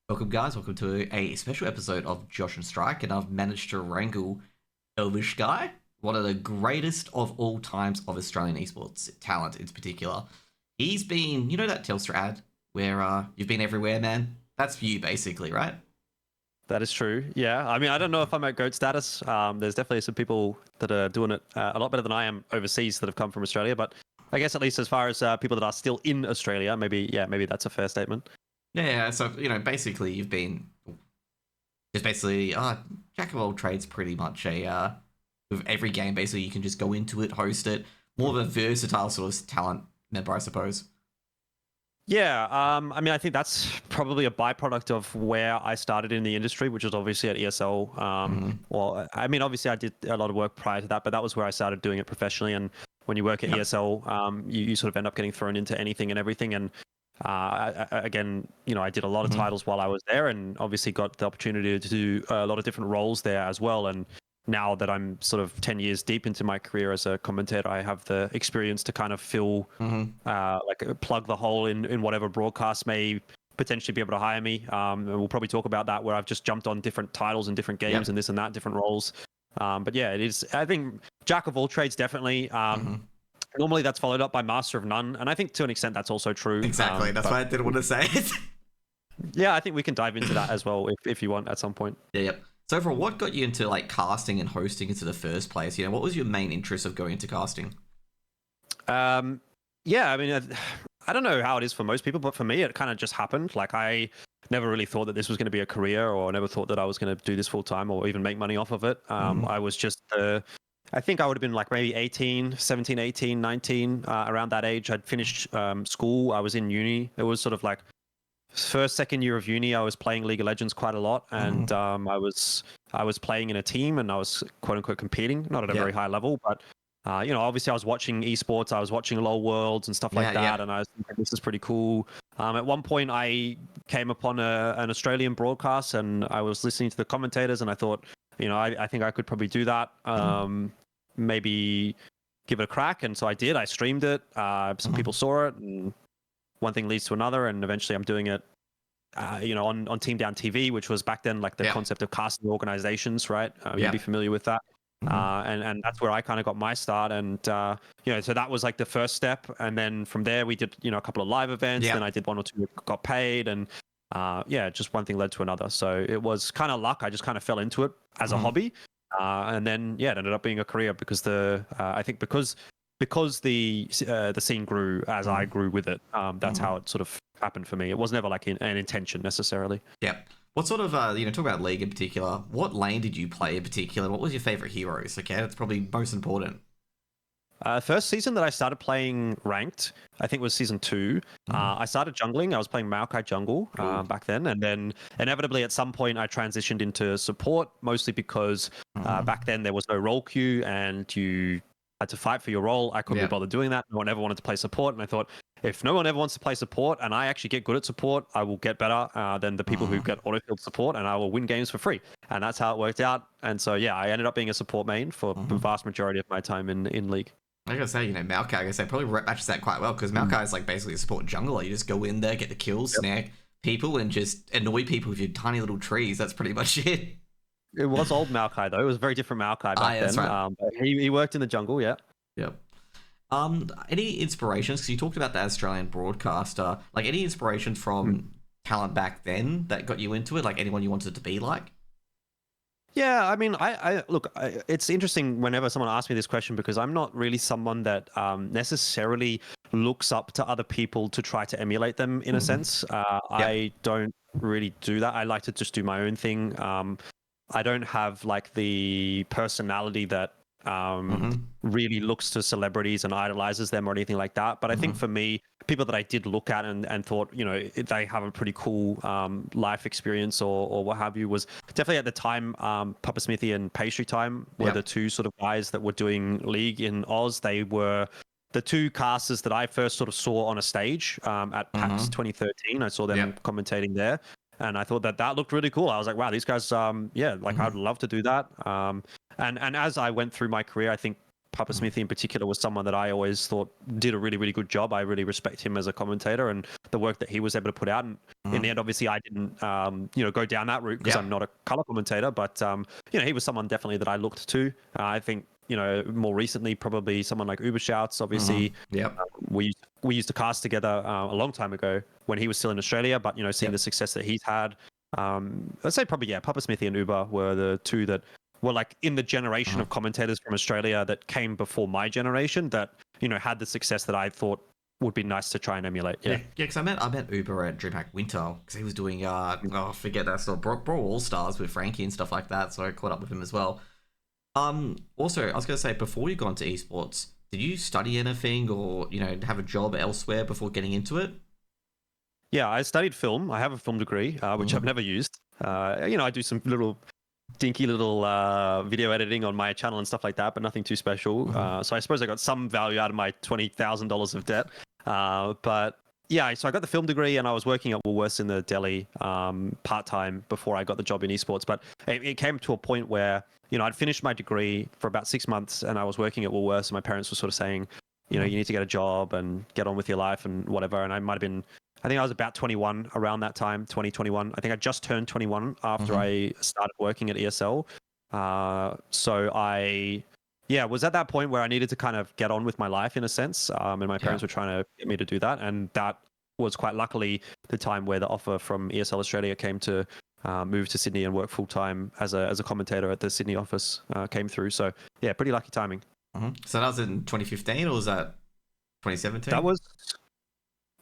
Welcome, guys. Welcome to a special episode of Joshin-Strike, and I've managed to wrangle Elfishguy, one of the greatest of all times of Australian esports talent in particular. He's been, you know, that Telstra ad where you've been everywhere, man? That's for you, basically, right? That is true. Yeah. I mean, I don't know if I'm at GOAT status. There's definitely some people that are doing it a lot better than I am overseas that have come from Australia. But I guess at least as far as people that are still in Australia, maybe that's a fair statement. Yeah, so, basically you've been just basically jack of all trades pretty much with every game, basically you can just go into it, host it. More of a versatile sort of talent member, I suppose. Yeah. I mean, I think that's probably a byproduct of where I started in the industry, which was obviously at ESL. Mm-hmm. Well, I mean, obviously I did a lot of work prior to that, but that was where I started doing it professionally. And when you work at Yep. ESL, you sort of end up getting thrown into anything and everything. And again, I did a lot of Mm-hmm. titles while I was there, and obviously got the opportunity to do a lot of different roles there as well. And now that I'm sort of 10 years deep into my career as a commentator, I have the experience to kind of fill, Mm-hmm. plug the hole in whatever broadcast may potentially be able to hire me. And we'll probably talk about that, where I've just jumped on different titles and different games Yep. and this and that, different roles. But yeah, it is, I think, jack of all trades, definitely. Mm-hmm. Normally that's followed up by master of none, and I think to an extent that's also true. Exactly. That's But why I didn't want to say it. yeah, I think we can dive into that as well if you want at some point. Yeah, yep. So, for what got you into like casting and hosting into the first place? What was your main interest of going into casting? Um, yeah, I mean, I don't know how it is for most people, but for me, it kind of just happened. Like, I never really thought that this was going to be a career, or never thought that I was going to do this full time or even make money off of it. Mm-hmm. I was just, I think I would have been like maybe 18, 17, 18, 19, around that age. I'd finished school. I was in uni. It was sort of like first, second year of uni. I was playing League of Legends quite a lot, and Mm-hmm. I was playing in a team, and I was quote unquote competing, not at a very Yep. high level, but obviously I was watching esports, I was watching LoL Worlds and stuff like Yeah. that, Yep. and I was thinking, this is pretty cool. At one point, I came upon an Australian broadcast, and I was listening to the commentators, and I thought, I think I could probably do that. Maybe give it a crack, and so I did. I streamed it. Some Mm-hmm. people saw it, and one thing leads to another, and eventually I'm doing it on Team Down TV, which was back then like the Yep. concept of casting organizations, right? You'd be Yep. familiar with that. Mm-hmm. And that's where I kind of got my start. And, so that was like the first step. And then from there, we did, a couple of live events. Then Yep. I did one or two, got paid. And just one thing led to another. So it was kind of luck. I just kind of fell into it as a Mm-hmm. hobby. And then, it ended up being a career because I think because the scene grew as I grew with it. That's Mm-hmm. how it sort of happened for me. It was never like an intention necessarily. Yep. What sort of talk about League in particular? What lane did you play in particular? What was your favorite heroes? Okay, that's probably most important. First season that I started playing ranked, I think was season 2. Mm-hmm. I started jungling. I was playing Maokai jungle Cool. back then, and then inevitably at some point I transitioned into support, mostly because Mm-hmm. back then there was no role queue and you had to fight for your role. I couldn't Yep. be bothered doing that. No one ever wanted to play support, and I thought, if no one ever wants to play support and I actually get good at support, I will get better than the people who Mm-hmm. get autofilled support, and I will win games for free. And that's how it worked out. And so yeah, I ended up being a support main for the Mm-hmm. vast majority of my time in League. I gotta say, Maokai, I guess say probably matches that quite well because Maokai is like basically a support jungler. You just go in there, get the kills, snag people, and just annoy people with your tiny little trees. That's pretty much it. It was old Maokai though. It was a very different Maokai back Yeah, that's then. right. But he worked in the jungle, yeah. Yep. Any inspirations? Because you talked about the Australian broadcaster. Like any inspirations from talent back then that got you into it? Like anyone you wanted to be like? Yeah, I mean, I look. It's interesting whenever someone asks me this question because I'm not really someone that necessarily looks up to other people to try to emulate them in a Mm-hmm. sense. Yep. I don't really do that. I like to just do my own thing. I don't have like the personality that Mm-hmm. really looks to celebrities and idolizes them or anything like that. But I think Mm-hmm. for me, people that I did look at and thought, they have a pretty cool life experience or what have you was definitely at the time, Papa Smithy and Pastry Time were Yep. the two sort of guys that were doing League in Oz. They were the two casters that I first sort of saw on a stage at PAX Mm-hmm. 2013. I saw them Yep. commentating there. And I thought that looked really cool. I was like, wow, these guys, I'd Mm-hmm. love to do that. And as I went through my career, I think Papa Smithy in particular was someone that I always thought did a really, really good job. I really respect him as a commentator and the work that he was able to put out. And in the end, obviously, I didn't, go down that route because I'm not a color commentator. But he was someone definitely that I looked to. I think more recently, probably someone like Ubershouts. Obviously, we used to cast together a long time ago when he was still in Australia. But seeing the success that he's had, I'd say probably Papa Smithy and Uber were the two that were like in the generation of commentators from Australia that came before my generation that had the success that I thought would be nice to try and emulate. Yeah, because I met Uber at DreamHack Winter because he was doing I forget that stuff, Brawl All Stars with Frankie and stuff like that. So I caught up with him as well. Also, I was going to say, before you got into esports, did you study anything or have a job elsewhere before getting into it? Yeah, I studied film. I have a film degree, which I've never used. I do some dinky little video editing on my channel and stuff like that, but nothing too special. So I suppose I got some value out of my $20,000 of debt. But yeah, so I got the film degree and I was working at Woolworths in the deli part-time before I got the job in esports. But it came to a point where, I'd finished my degree for about 6 months and I was working at Woolworths and my parents were sort of saying, you need to get a job and get on with your life and whatever. And I think I was about 21 around that time, 2021. I think I just turned 21 after I started working at ESL. So I was at that point where I needed to kind of get on with my life in a sense. And my parents were trying to get me to do that. And that was quite luckily the time where the offer from ESL Australia came to move to Sydney and work full time as a commentator at the Sydney office came through. So yeah, pretty lucky timing. So that was in 2015 or was that 2017?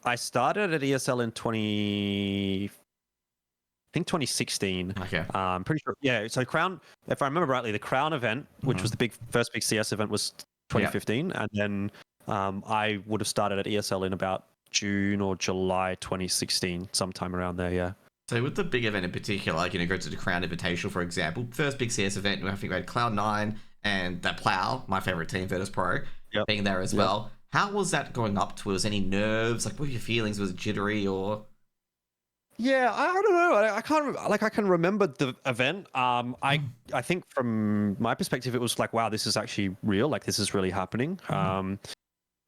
I started at ESL in 2016. Okay. I'm pretty sure. Yeah. So Crown, if I remember rightly, the Crown event, which was the first big CS event, was 2015, and then I would have started at ESL in about June or July 2016, sometime around there. Yeah. So with the big event in particular, like go to the Crown Invitational, for example, first big CS event, I think we had Cloud9 and that Plow, my favorite team, Virtus Pro, being there as well. How was that going up to it? Was any nerves? Like, what were your feelings? Was it jittery or? Yeah, I don't know. I can remember the event. I think from my perspective, it was like, wow, this is actually real. Like, this is really happening.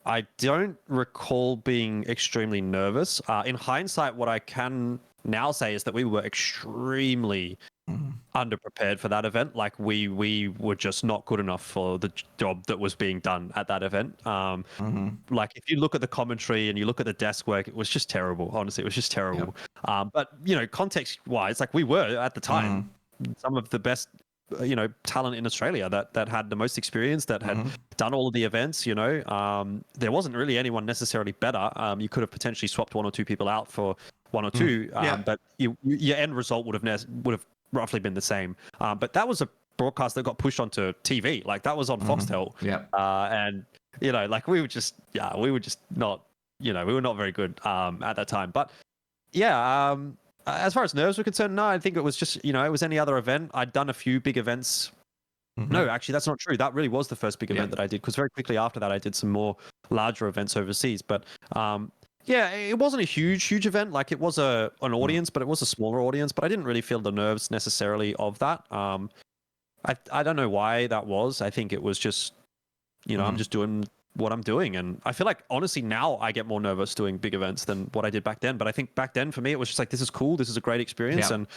I don't recall being extremely nervous. In hindsight, what I can now say is that we were extremely underprepared for that event. Like we were just not good enough for the job that was being done at that event. Like if you look at the commentary and you look at the desk work, it was just terrible. Honestly, it was just terrible. But context wise, like we were at the time some of the best talent in Australia that had the most experience, that had done all of the events. There wasn't really anyone necessarily better. You could have potentially swapped one or two people out for one or two, but your end result would have roughly been the same. But that was a broadcast that got pushed onto TV. Like that was on Foxtel. And like we were just not, we were not very good at that time. But as far as nerves were concerned, no, I think it was just, it was any other event. I'd done a few big events. No, actually, that's not true. That really was the first big event that I did, because very quickly after that, I did some more larger events overseas. But it wasn't a huge event. Like it was an audience, but it was a smaller audience. But I didn't really feel the nerves necessarily of that. I don't know why that was. I think it was just, I'm just doing what I'm doing. And I feel like, honestly, now I get more nervous doing big events than what I did back then. But I think back then, for me, it was just like, this is cool. This is a great experience. And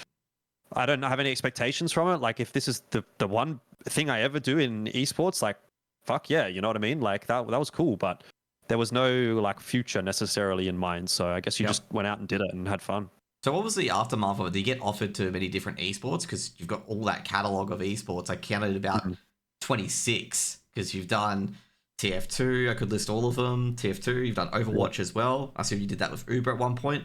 I don't have any expectations from it. Like, if this is the one thing I ever do in esports, like, fuck yeah, you know what I mean? Like, that was cool. But there was no, like, future necessarily in mind. So I guess you just went out and did it and had fun. So what was the aftermath of it? Did you get offered to many different esports? Because you've got all that catalog of esports. I counted about 26, because you've done TF2, I could list all of them. TF2, you've done Overwatch as well. I assume you did that with Uber at one point.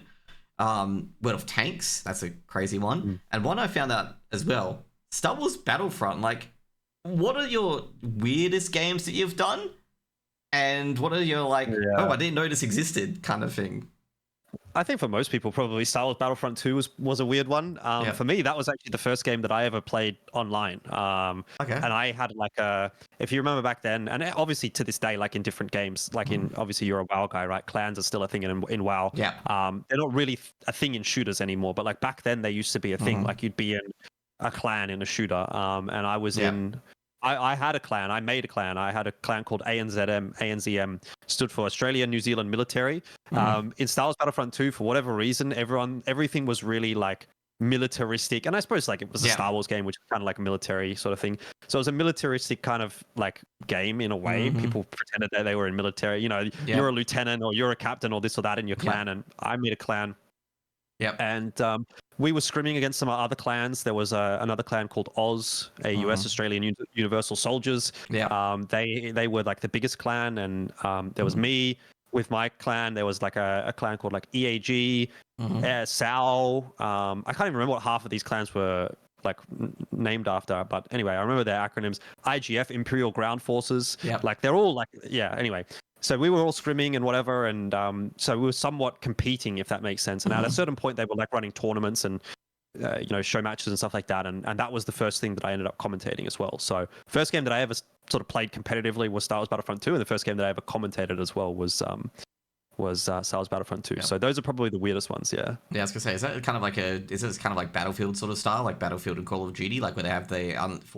World of Tanks, that's a crazy one. And one I found out as well, Star Wars Battlefront. Like, what are your weirdest games that you've done? And what are your, like, oh, I didn't know this existed kind of thing? I think for most people, probably Star Wars Battlefront 2 was a weird one. For me, that was actually the first game that I ever played online. And I had if you remember back then, and obviously to this day, like in different games, like obviously you're a WoW guy, right? Clans are still a thing in WoW. They're not really a thing in shooters anymore, but like back then they used to be a thing. Like you'd be in a clan in a shooter. And I was in I had a clan. I made a clan. I had a clan called ANZM. ANZM stood for Australia New Zealand Military. In Star Wars Battlefront 2, for whatever reason, everything was really like militaristic, and I suppose like it was a Star Wars game, which is kind of like a military sort of thing. So it was a militaristic kind of like game in a way. People pretended that they were in military. You know, you're a lieutenant or you're a captain or this or that in your clan, and I made a clan. Yep. And we were scrimming against some other clans. There was another clan called Oz, a US Australian Universal Soldiers. Yeah. They were like the biggest clan, and there was me with my clan. There was like a clan called like EAG, SAL. I can't even remember what half of these clans were like named after, but anyway, I remember their acronyms. IGF, Imperial Ground Forces. Like they're all like, anyway. So we were all scrimming and whatever, and so we were somewhat competing, if that makes sense. And at a certain point, they were like running tournaments and show matches and stuff like that. And that was the first thing that I ended up commentating as well. So first game that I ever sort of played competitively was Star Wars Battlefront 2, and the first game that I ever commentated as well was Star Wars Battlefront 2. So those are probably the weirdest ones. Yeah. Yeah, I was gonna say, is it kind of like Battlefield sort of style, like Battlefield and Call of Duty, like where they have the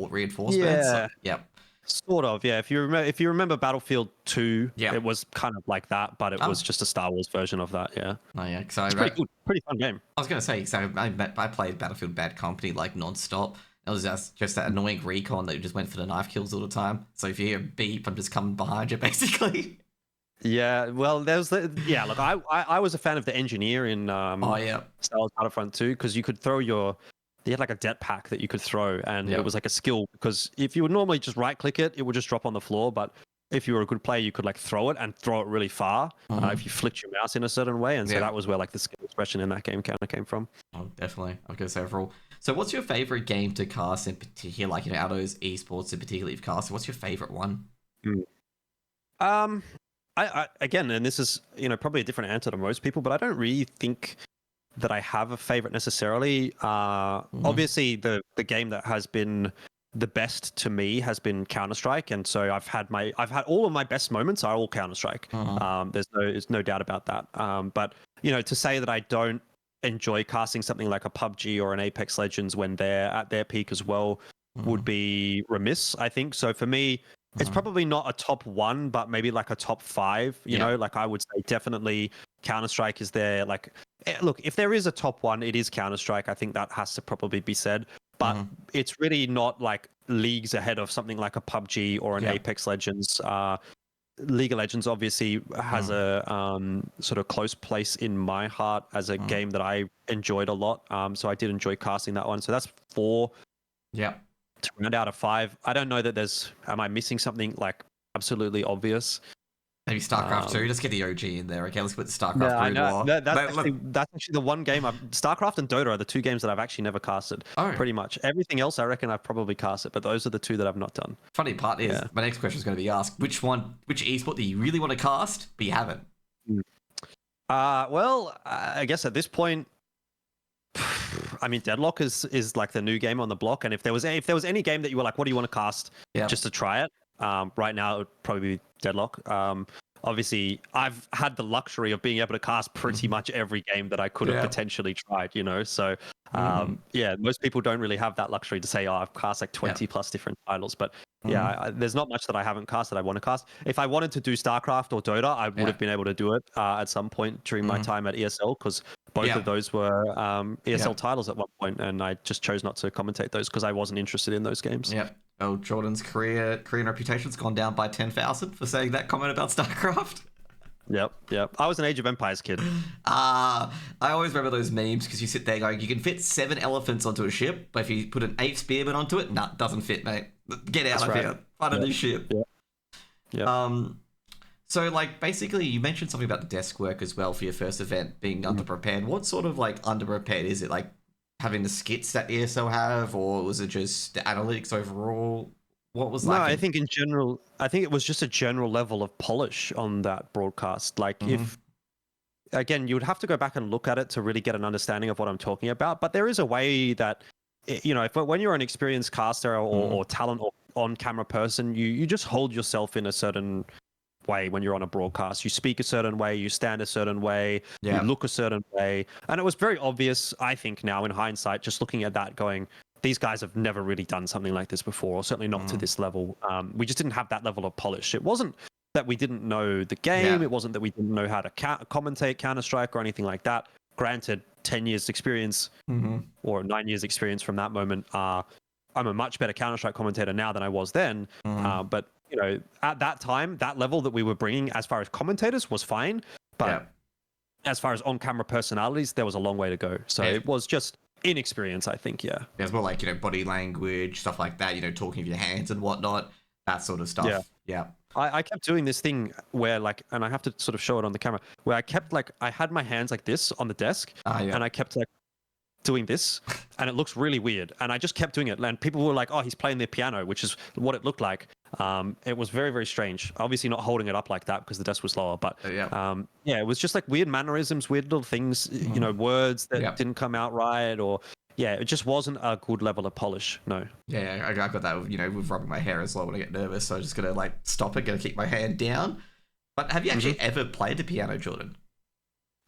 reinforcements? Yeah. Yep. Sort of, yeah. If you remember Battlefield 2, it was kind of like that, but it was just a Star Wars version of that. Yeah. Oh yeah, so it's pretty good, pretty fun game. I was gonna say, so I played Battlefield Bad Company like non-stop. It was just that annoying recon that just went for the knife kills all the time. So if you hear a beep, I'm just coming behind you, basically. Yeah, well, there's look, I was a fan of the engineer in Star Wars Battlefront 2, because you could throw they had like a jet pack that you could throw, and it was like a skill, because if you would normally just right click it, it would just drop on the floor, but if you were a good player, you could like throw it and throw it really far if you flicked your mouse in a certain way, and so that was where like the skill expression in that game kind of came from. Oh, definitely. I've got several. So what's your favorite game to cast in particular, like, out of those esports in particular you've cast? What's your favorite one? I again, and this is probably a different answer to most people, but I don't really think that I have a favorite necessarily. Obviously, the game that has been the best to me has been Counter-Strike, and so I've had all of my best moments are all Counter-Strike. There's no doubt about that. But to say that I don't enjoy casting something like a PUBG or an Apex Legends when they're at their peak as well would be remiss, I think. So for me, it's probably not a top 1, but maybe like a top 5. You know, like I would say definitely Counter-Strike is there. Like, look, if there is a top 1, it is Counter-Strike. I think that has to probably be said. But it's really not like leagues ahead of something like a PUBG or an Apex Legends. League of Legends obviously has a sort of close place in my heart as a game that I enjoyed a lot. So I did enjoy casting that one. So that's 4. Yeah. To round out of 5. I don't know that am I missing something like absolutely obvious? Maybe StarCraft 2. Let's get the OG in there. Okay, let's put StarCraft 3 I know. War. That's actually the one game StarCraft and Dota are the 2 games that I've actually never casted. Pretty much. Everything else I reckon I've probably casted, but those are the 2 that I've not done. Funny part is, my next question is going to be asked, which esport do you really want to cast, but you haven't? Well, I guess at this point, I mean, Deadlock is like the new game on the block, and if there was any game that you were like, what do you want to cast just to try it? Right now, it would probably be Deadlock. Obviously, I've had the luxury of being able to cast pretty much every game that I could have potentially tried, So, most people don't really have that luxury to say, I've cast like 20 plus different titles. But there's not much that I haven't cast that I want to cast. If I wanted to do StarCraft or Dota, I would have been able to do it at some point during my time at ESL, because both of those were ESL titles at one point, and I just chose not to commentate those because I wasn't interested in those games. Yep. Oh, Jordan's career and reputation's gone down by 10,000 for saying that comment about StarCraft. Yep. I was an Age of Empires kid. I always remember those memes, because you sit there going, you can fit 7 elephants onto a ship, but if you put an 8 spearmen onto it, doesn't fit, mate. Get out of here. Find a new ship. Yeah. So, like, basically, you mentioned something about the desk work as well for your first event being underprepared. What sort of, like, underprepared is it? Like, having the skits that ESL have, or was it just the analytics overall? What was like? No, I think in general, it was just a general level of polish on that broadcast. Like, if again, you would have to go back and look at it to really get an understanding of what I'm talking about. But there is a way that, when you're an experienced caster or talent or on-camera person, you just hold yourself in a certain way when you're on a broadcast. You speak a certain way, you stand a certain way, you look a certain way. And it was very obvious, I think now in hindsight, just looking at that going, these guys have never really done something like this before, or certainly not to this level. We just didn't have that level of polish. It wasn't that we didn't know the game. Yeah. It wasn't that we didn't know how to commentate Counter-Strike or anything like that. Granted, 10 years experience or 9 years experience from that moment. I'm a much better Counter-Strike commentator now than I was then. But, you know, at that time, that level that we were bringing as far as commentators was fine. But as far as on-camera personalities, there was a long way to go. So it was just inexperience, I think, yeah. There's more like, you know, body language, stuff like that, you know, talking with your hands and whatnot, that sort of stuff. Yeah. I kept doing this thing where, like, and I have to sort of show it on the camera, where I kept, like, I had my hands like this on the desk, and I kept, like, doing this, and it looks really weird. And I just kept doing it. And people were like, oh, he's playing the piano, which is what it looked like. It was very, very strange. Obviously not holding it up like that because the desk was lower. But it was just like weird mannerisms, weird little things, you know, words that didn't come out right, or it just wasn't a good level of polish. No. Yeah, I got that, you know, with rubbing my hair as well when I get nervous. So I'm just going to, like, stop it, going to keep my hand down. But have you actually ever played the piano, Jordan?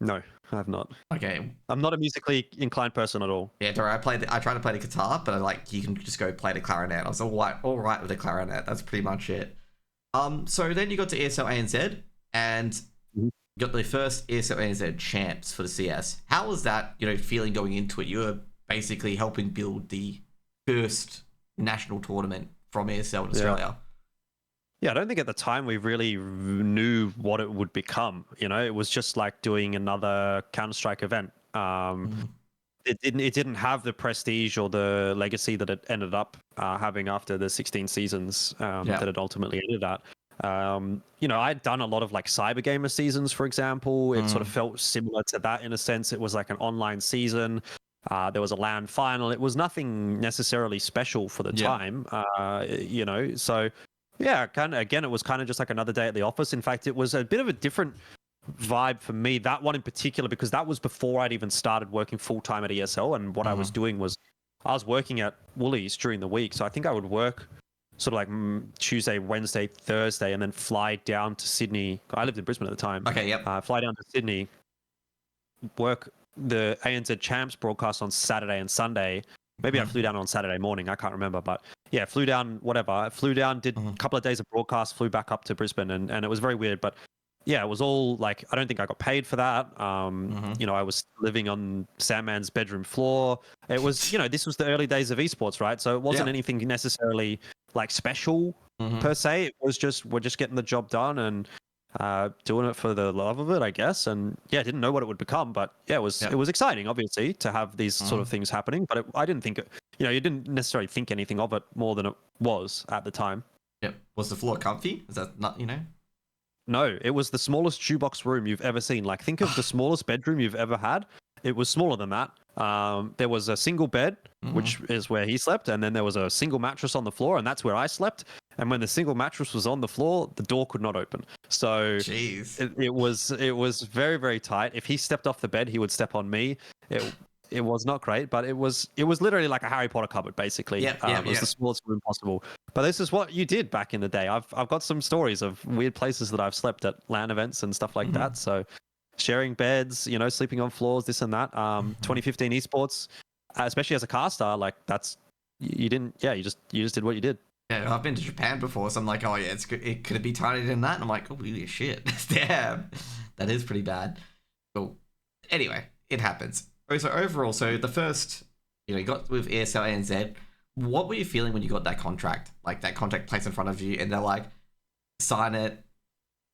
No, I have not. Okay. I'm not a musically inclined person at all. Yeah, I tried to play the guitar, but you can just go play the clarinet. I was all right with the clarinet. That's pretty much it. So then you got to ESL ANZ, and you got the first ESL ANZ champs for the CS. How was that, you know, feeling going into it? You were basically helping build the first national tournament from ESL in Australia. Yeah, I don't think at the time we really knew what it would become. You know, it was just like doing another Counter-Strike event. It didn't have the prestige or the legacy that it ended up having after the 16 seasons that it ultimately ended at. You know, I'd done a lot of like Cyber Gamer seasons, for example. It sort of felt similar to that in a sense. It was like an online season. There was a LAN final. It was nothing necessarily special for the time, you know, so... Yeah, it was kind of just like another day at the office. In fact, it was a bit of a different vibe for me, that one in particular, because that was before I'd even started working full-time at ESL. And what I was doing was I was working at Woolies during the week. So I think I would work sort of like Tuesday, Wednesday, Thursday, and then fly down to Sydney. I lived in Brisbane at the time. Okay, fly down to Sydney, work the ANZ Champs broadcast on Saturday and Sunday. Maybe I flew down on Saturday morning. I can't remember. But yeah, flew down, whatever. I flew down, did a couple of days of broadcast, flew back up to Brisbane. And it was very weird. But yeah, it was all like, I don't think I got paid for that. You know, I was living on Sandman's bedroom floor. It was, you know, this was the early days of esports, right? So it wasn't anything necessarily like special per se. It was just, we're just getting the job done and doing it for the love of it, I guess. And yeah, didn't know what it would become, but yeah, it was exciting, obviously, to have these sort of things happening. But I didn't think, you know, you didn't necessarily think anything of it more than it was at the time. Yep. Was the floor comfy? Is that not, you know? No, it was the smallest shoebox room you've ever seen. Like, think of the smallest bedroom you've ever had. It was smaller than that. There was a single bed, which is where he slept, and then there was a single mattress on the floor, and that's where I slept. And when the single mattress was on the floor, the door could not open. So it was very, very tight. If he stepped off the bed, he would step on me. It was not great, but it was literally like a Harry Potter cupboard, basically. It was the smallest room possible. But this is what you did back in the day. I've got some stories of weird places that I've slept at LAN events and stuff like that. So sharing beds, you know, sleeping on floors, this and that. 2015 esports, especially as a caster, like you just did what you did. Yeah, I've been to Japan before, so I'm like, oh yeah, it's good. Could it be tighter than that? And I'm like, oh shit, damn, that is pretty bad. Cool. Anyway, it happens. So overall, so the first, you know, you got with ESL ANZ. What were you feeling when you got that contract? Like that contract placed in front of you, and they're like, sign it.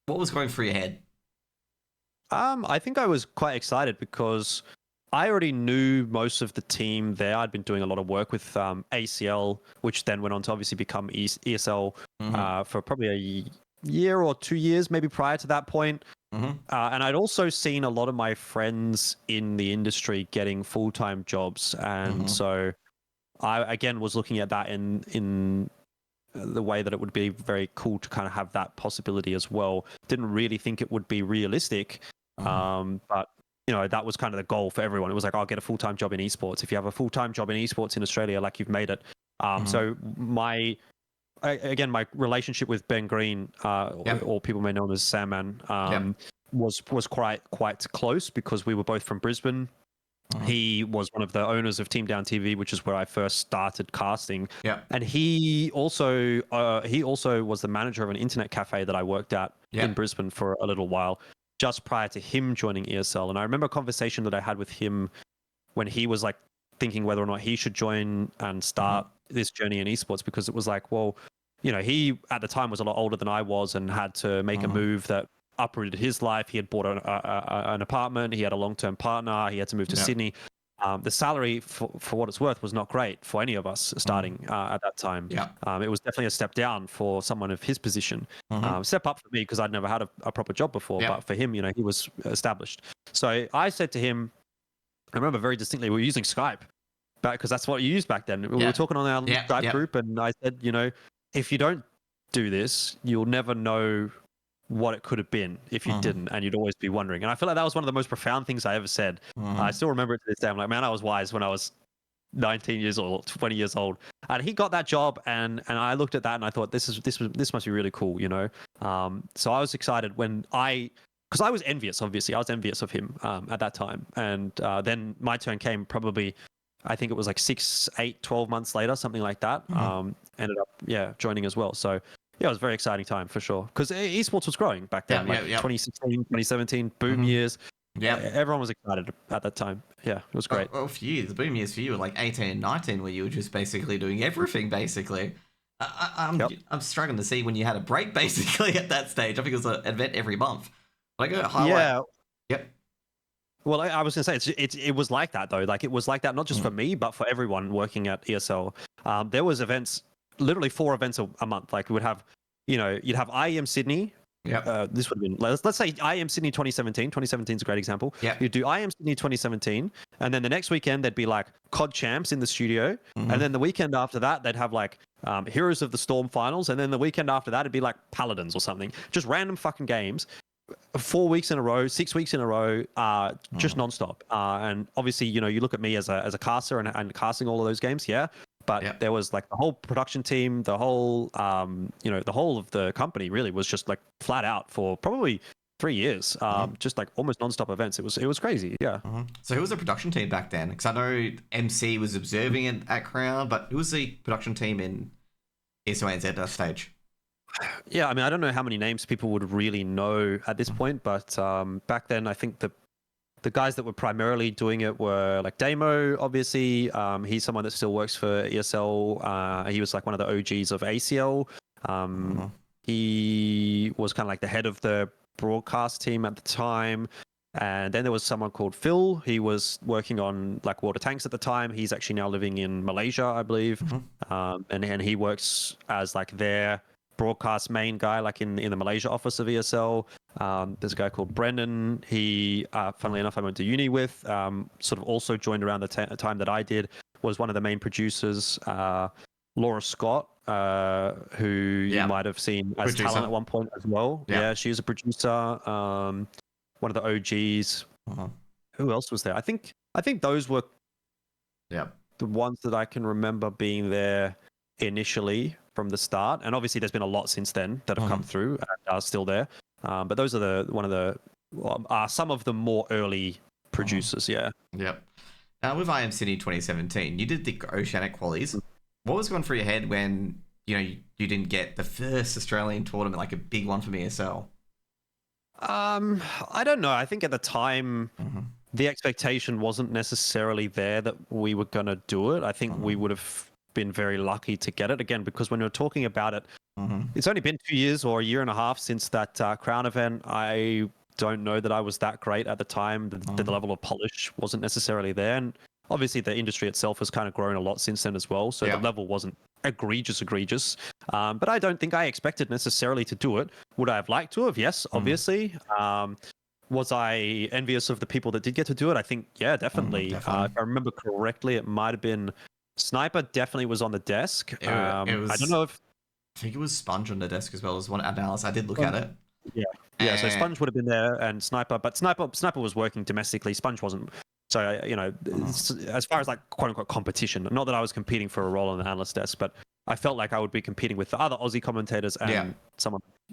What was going through your head? I think I was quite excited because I already knew most of the team there. I'd been doing a lot of work with ACL, which then went on to obviously become ESL for probably a year or 2 years, maybe prior to that point. And I'd also seen a lot of my friends in the industry getting full-time jobs. And so I, again, was looking at that in the way that it would be very cool to kind of have that possibility as well. Didn't really think it would be realistic. But you know, that was kind of the goal for everyone. It was like, I'll get a full-time job in esports. If you have a full-time job in esports in Australia, like, you've made it. So my relationship with Ben Green, or people may know him as Sandman, was quite close because we were both from Brisbane. He was one of the owners of Team Down TV, which is where I first started casting. Yeah. And he also was the manager of an internet cafe that I worked at in Brisbane for a little while, just prior to him joining ESL. And I remember a conversation that I had with him when he was like thinking whether or not he should join and start this journey in esports, because it was like, well, you know, he at the time was a lot older than I was and had to make a move that uprooted his life. He had bought an apartment. He had a long-term partner. He had to move to Sydney. The salary, for what it's worth, was not great for any of us starting at that time. It was definitely a step down for someone of his position. Step up for me because I'd never had a proper job before. But for him, you know, he was established. So I said to him, I remember very distinctly, we were using Skype because that's what you used back then. We were talking on our Skype group, and I said, you know, if you don't do this, you'll never know what it could have been if you didn't, and you'd always be wondering. And I feel like that was one of the most profound things I ever said. I still remember it to this day. I'm like, man, I was wise when I was 19 years old, 20 years old. And he got that job, and I looked at that and I thought, this must be really cool, you know. So I was excited because I was envious, obviously. I was envious of him at that time. And then my turn came probably, I think it was like 6, 8, 12 months later, something like that. Ended up, joining as well. So yeah, it was a very exciting time for sure. Because esports was growing back then, 2016, 2017, boom years. Yeah, everyone was excited at that time. Yeah, it was great. Well, for you, the boom years for you were like 18 and 19, where you were just basically doing everything, basically. I'm struggling to see when you had a break, basically, at that stage. I think it was an event every month. Like a highlight. Yeah. Yep. Well, I was going to say, it was like that, though. Like, it was like that not just for me, but for everyone working at ESL. There was events, literally 4 events a month. Like, we would have, you know, you'd have IEM Sydney. This would have been, let's say IEM Sydney 2017. 2017 is a great example. You'd do IEM Sydney 2017, and then the next weekend, there'd be like COD Champs in the studio. And then the weekend after that, they'd have like Heroes of the Storm finals. And then the weekend after that, it'd be like Paladins or something. Just random fucking games. 4 weeks in a row, 6 weeks in a row, just nonstop. And obviously, you know, you look at me as a caster and casting all of those games, but there was like the whole production team, the whole, the whole of the company really was just like flat out for probably 3 years, just like almost nonstop events. It was crazy, So who was the production team back then? Because I know MC was observing it at Crown, but who was the production team in ANZ at that stage? Yeah, I mean, I don't know how many names people would really know at this point, but back then, I think the guys that were primarily doing it were like Damo, obviously. He's someone that still works for ESL. He was like one of the OGs of ACL. He was kind of like the head of the broadcast team at the time. And then there was someone called Phil. He was working on like water tanks at the time. He's actually now living in Malaysia, I believe. And he works as like their broadcast main guy, like in the Malaysia office of ESL. There's a guy called Brendan. He, funnily enough, I went to uni with, sort of also joined around the time that I did, was one of the main producers. Laura Scott, who you might have seen as talent at one point as well. Yeah, she was a producer, one of the OGs. Who else was there? I think those were the ones that I can remember being there initially from the start. And obviously there's been a lot since then that have come through and are still there. But those are some of the more early producers. With IM Sydney 2017, you did the Oceanic qualies. What was going through your head when you didn't get the first Australian tournament, like a big one from ESL? I don't know. I think at the time the expectation wasn't necessarily there that we were going to do it. I think we would have been very lucky to get it again, because when you're talking about it, it's only been 2 years or a year and a half since that Crown event. I don't know that I was that great at the time. The level of polish wasn't necessarily there, and obviously the industry itself has kind of grown a lot since then as well, so the level wasn't egregious. But I don't think I expected necessarily to do it. Would I have liked to have? Yes, obviously. Was I envious of the people that did get to do it? I think, definitely. If I remember correctly, it might have been Sniper. Definitely was on the desk. It was, I don't know if... I think it was Sponge on the desk as well as one analyst. I did look at it. So Sponge would have been there, and Sniper, but Sniper was working domestically. Sponge wasn't. So, as far as like quote unquote competition, not that I was competing for a role on the analyst desk, but I felt like I would be competing with the other Aussie commentators, and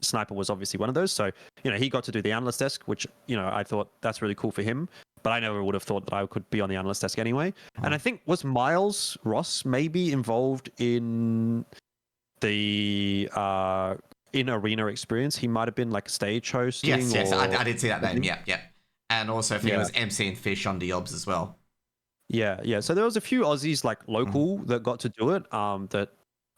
Sniper was obviously one of those. So, he got to do the analyst desk, which, I thought that's really cool for him. but I never would have thought that I could be on the analyst desk anyway. And I think was Miles Ross maybe involved in the in arena experience? He might have been like stage hosting. Yes. Or... I did see that name. Yep. And also, I think it was MC and Fish on Diobs as well. Yeah. So there was a few Aussies like local that got to do it. That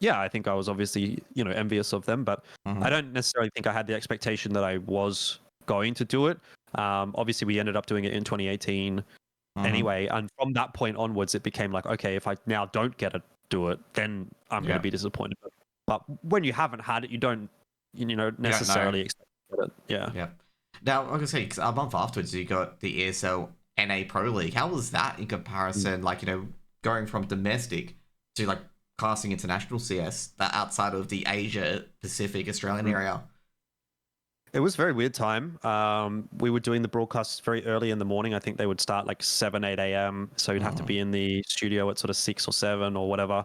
I think I was obviously envious of them, but I don't necessarily think I had the expectation that I was going to do it. Obviously, we ended up doing it in 2018 anyway, and from that point onwards, it became like, okay, if I now don't get to do it, then I'm going to be disappointed. But when you haven't had it, you don't necessarily expect to get it. Yeah. Now, like I say, 'cause a month afterwards, you got the ESL NA Pro League. How was that in comparison? Like, going from domestic to like casting international CS, that outside of the Asia Pacific Australian area. It was a very weird time. We were doing the broadcasts very early in the morning. I think they would start like 7, 8 a.m. So you'd have to be in the studio at sort of 6 or 7 or whatever.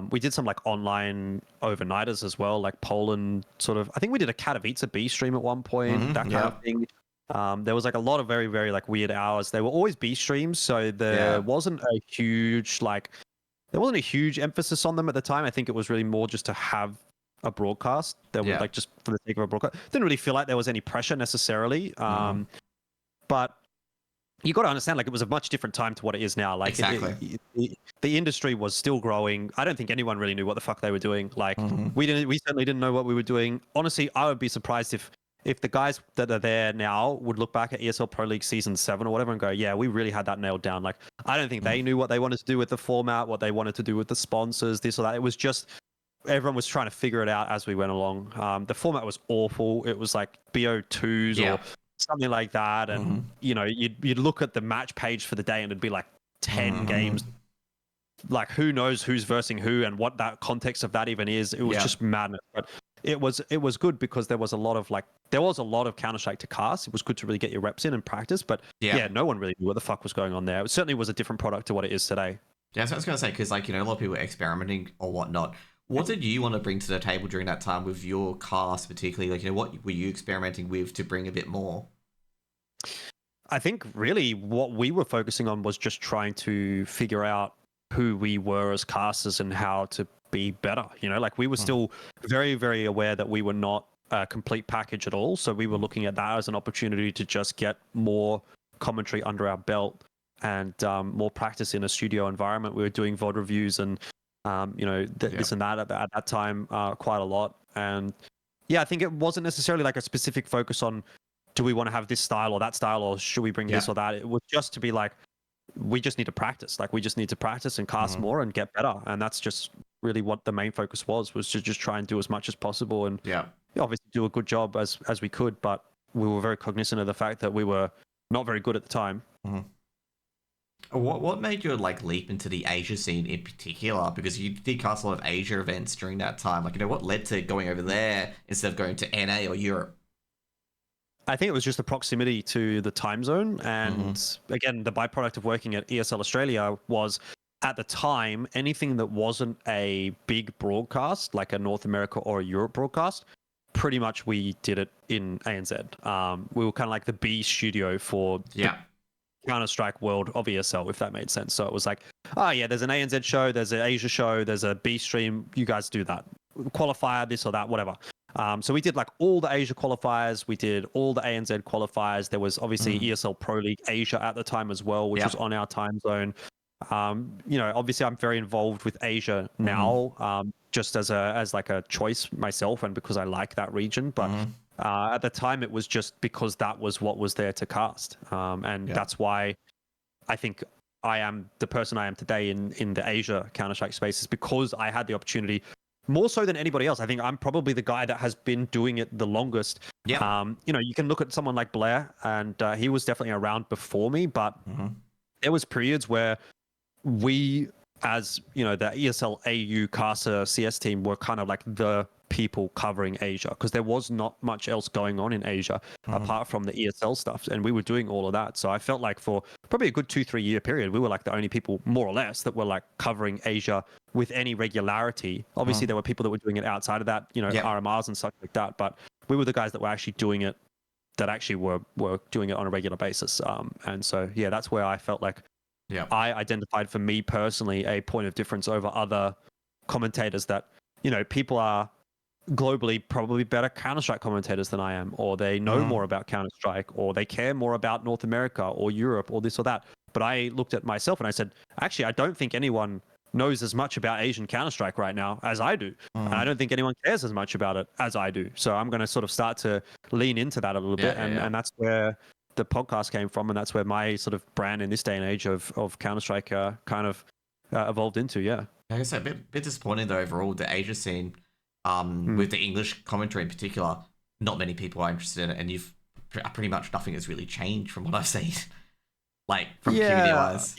We did some like online overnighters as well, like Poland sort of. I think we did a Katowice B stream at one point, that kind of thing. There was like a lot of very, very like weird hours. They were always B streams, so there wasn't a huge emphasis on them at the time. I think it was really more just to have a broadcast. That would like just for the sake of a broadcast. Didn't really feel like there was any pressure necessarily. But you got to understand, like, it was a much different time to what it is now. Like, exactly. The industry was still growing. I don't think anyone really knew what the fuck they were doing. Like, we certainly didn't know what we were doing. Honestly, I would be surprised if the guys that are there now would look back at ESL Pro League Season 7 or whatever and go, yeah, we really had that nailed down. Like, I don't think they knew what they wanted to do with the format, what they wanted to do with the sponsors, this or that. It was just everyone was trying to figure it out as we went along. The format was awful. It was like BO2s or something like that. And, you'd look at the match page for the day and it'd be like 10 games. Like, who knows who's versing who and what that context of that even is. It was just madness. But it was good because there was a lot of Counter-Strike to cast. It was good to really get your reps in and practice. But no one really knew what the fuck was going on there. It certainly was a different product to what it is today. Yeah, so I was going to say, because a lot of people were experimenting or whatnot. What did you want to bring to the table during that time with your cast, particularly? Like, what were you experimenting with to bring a bit more? I think really what we were focusing on was just trying to figure out who we were as casters and how to be better. Like, we were still very, very aware that we were not a complete package at all. So we were looking at that as an opportunity to just get more commentary under our belt and more practice in a studio environment. We were doing VOD reviews and this and that at that time quite a lot. And I think it wasn't necessarily like a specific focus on, do we want to have this style or that style, or should we bring this or that? It was just to be like, we just need to practice. Like, we just need to practice and cast more and get better. And that's just really what the main focus was to just try and do as much as possible. And obviously do a good job as we could, but we were very cognizant of the fact that we were not very good at the time. What made you leap into the Asia scene in particular? Because you did cast a lot of Asia events during that time. Like, what led to going over there instead of going to NA or Europe? I think it was just the proximity to the time zone. And again, the byproduct of working at ESL Australia was, at the time, anything that wasn't a big broadcast, like a North America or a Europe broadcast, pretty much we did it in ANZ. We were kind of like the B studio for the Counter-Strike world of ESL, if that made sense. So it was like, there's an ANZ show, there's an Asia show, there's a B stream, you guys do that. Qualifier, this or that, whatever. So we did like all the Asia qualifiers, we did all the ANZ qualifiers. There was obviously ESL Pro League Asia at the time as well, which was on our time zone. Obviously I'm very involved with Asia now, just as a choice myself and because I like that region. But at the time it was just because that was what was there to cast. That's why I think I am the person I am today in the Asia Counter-Strike space, is because I had the opportunity. More so than anybody else. I think I'm probably the guy that has been doing it the longest. You can look at someone like Blair, and he was definitely around before me, but there was periods where we, as the ESL AU caster CS team, were kind of like the people covering Asia, because there was not much else going on in Asia apart from the ESL stuff, and we were doing all of that. So I felt like for probably a good 2-3 year period, we were like the only people, more or less, that were like covering Asia with any regularity. Obviously there were people that were doing it outside of that, RMRs and stuff like that, but we were the guys that were actually doing it that actually were doing it on a regular basis. And so yeah, that's where I felt like I identified for me personally a point of difference over other commentators that, people are globally probably better Counter-Strike commentators than I am, or they know more about Counter-Strike, or they care more about North America or Europe or this or that. But I looked at myself and I said, actually, I don't think anyone knows as much about Asian Counter-Strike right now as I do. And I don't think anyone cares as much about it as I do. So I'm going to sort of start to lean into that a little bit. And that's where the podcast came from. And that's where my sort of brand in this day and age of Counter-Strike kind of evolved into. Yeah. Like I said, a bit disappointing though overall, the Asia scene. With the English commentary in particular, not many people are interested in it, and you've pretty much nothing has really changed from what I've seen, like from community wise.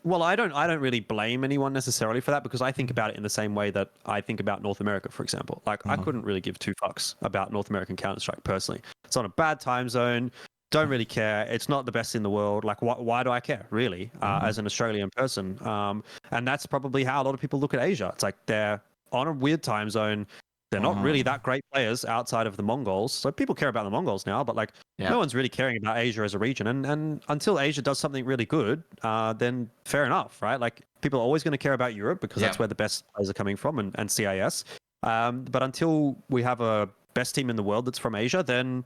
Well, I don't really blame anyone necessarily for that, because I think about it in the same way that I think about North America, for example. Like I couldn't really give two fucks about North American Counter-Strike personally. It's on a bad time zone. Don't really care. It's not the best in the world. Like, why do I care, really, as an Australian person? And that's probably how a lot of people look at Asia. It's like they're on a weird time zone. They're not really that great players outside of the Mongols. So people care about the Mongols now, but like no one's really caring about Asia as a region. And until Asia does something really good, then fair enough, right? Like people are always going to care about Europe because that's where the best players are coming from, and CIS. But until we have a best team in the world that's from Asia, then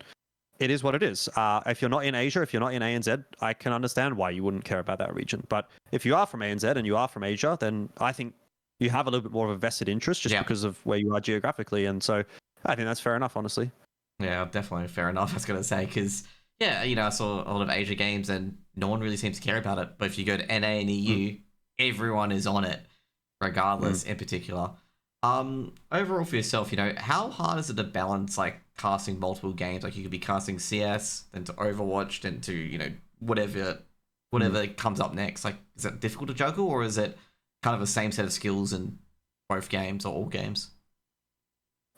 it is what it is. If you're not in Asia, if you're not in ANZ, I can understand why you wouldn't care about that region. But if you are from ANZ and you are from Asia, then I think you have a little bit more of a vested interest just because of where you are geographically. And so I think that's fair enough, honestly. Yeah, definitely fair enough, I was going to say, because, I saw a lot of Asia games and no one really seems to care about it. But if you go to NA and EU, everyone is on it, regardless, in particular. Overall for yourself, how hard is it to balance, like, casting multiple games? Like, you could be casting CS, then to Overwatch, then to, whatever comes up next. Like, is it difficult to juggle, or is it kind of the same set of skills in both games or all games?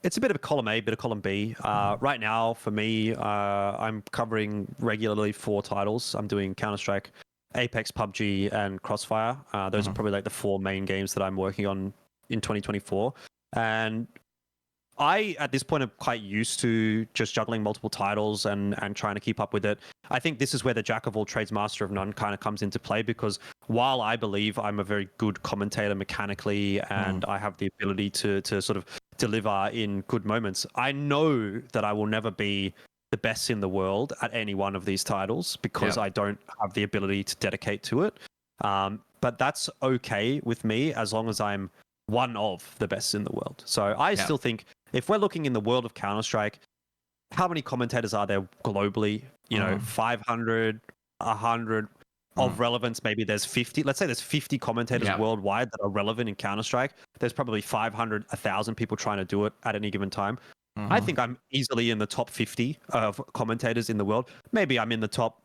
It's a bit of a column A, bit of column B. Right now, for me, I'm covering regularly 4 titles. I'm doing Counter-Strike, Apex, PUBG, and Crossfire. Those are probably like the 4 main games that I'm working on in 2024. And I, at this point, am quite used to just juggling multiple titles and trying to keep up with it. I think this is where the jack of all trades, master of none kind of comes into play, because while I believe I'm a very good commentator mechanically and I have the ability to sort of deliver in good moments, I know that I will never be the best in the world at any one of these titles because I don't have the ability to dedicate to it. But that's okay with me as long as I'm one of the best in the world. So I still think if we're looking in the world of Counter-Strike, how many commentators are there globally? 500, 100 of relevance. Maybe there's 50. Let's say there's 50 commentators worldwide that are relevant in Counter-Strike. There's probably 500, 1,000 people trying to do it at any given time. I think I'm easily in the top 50 of commentators in the world. Maybe I'm in the top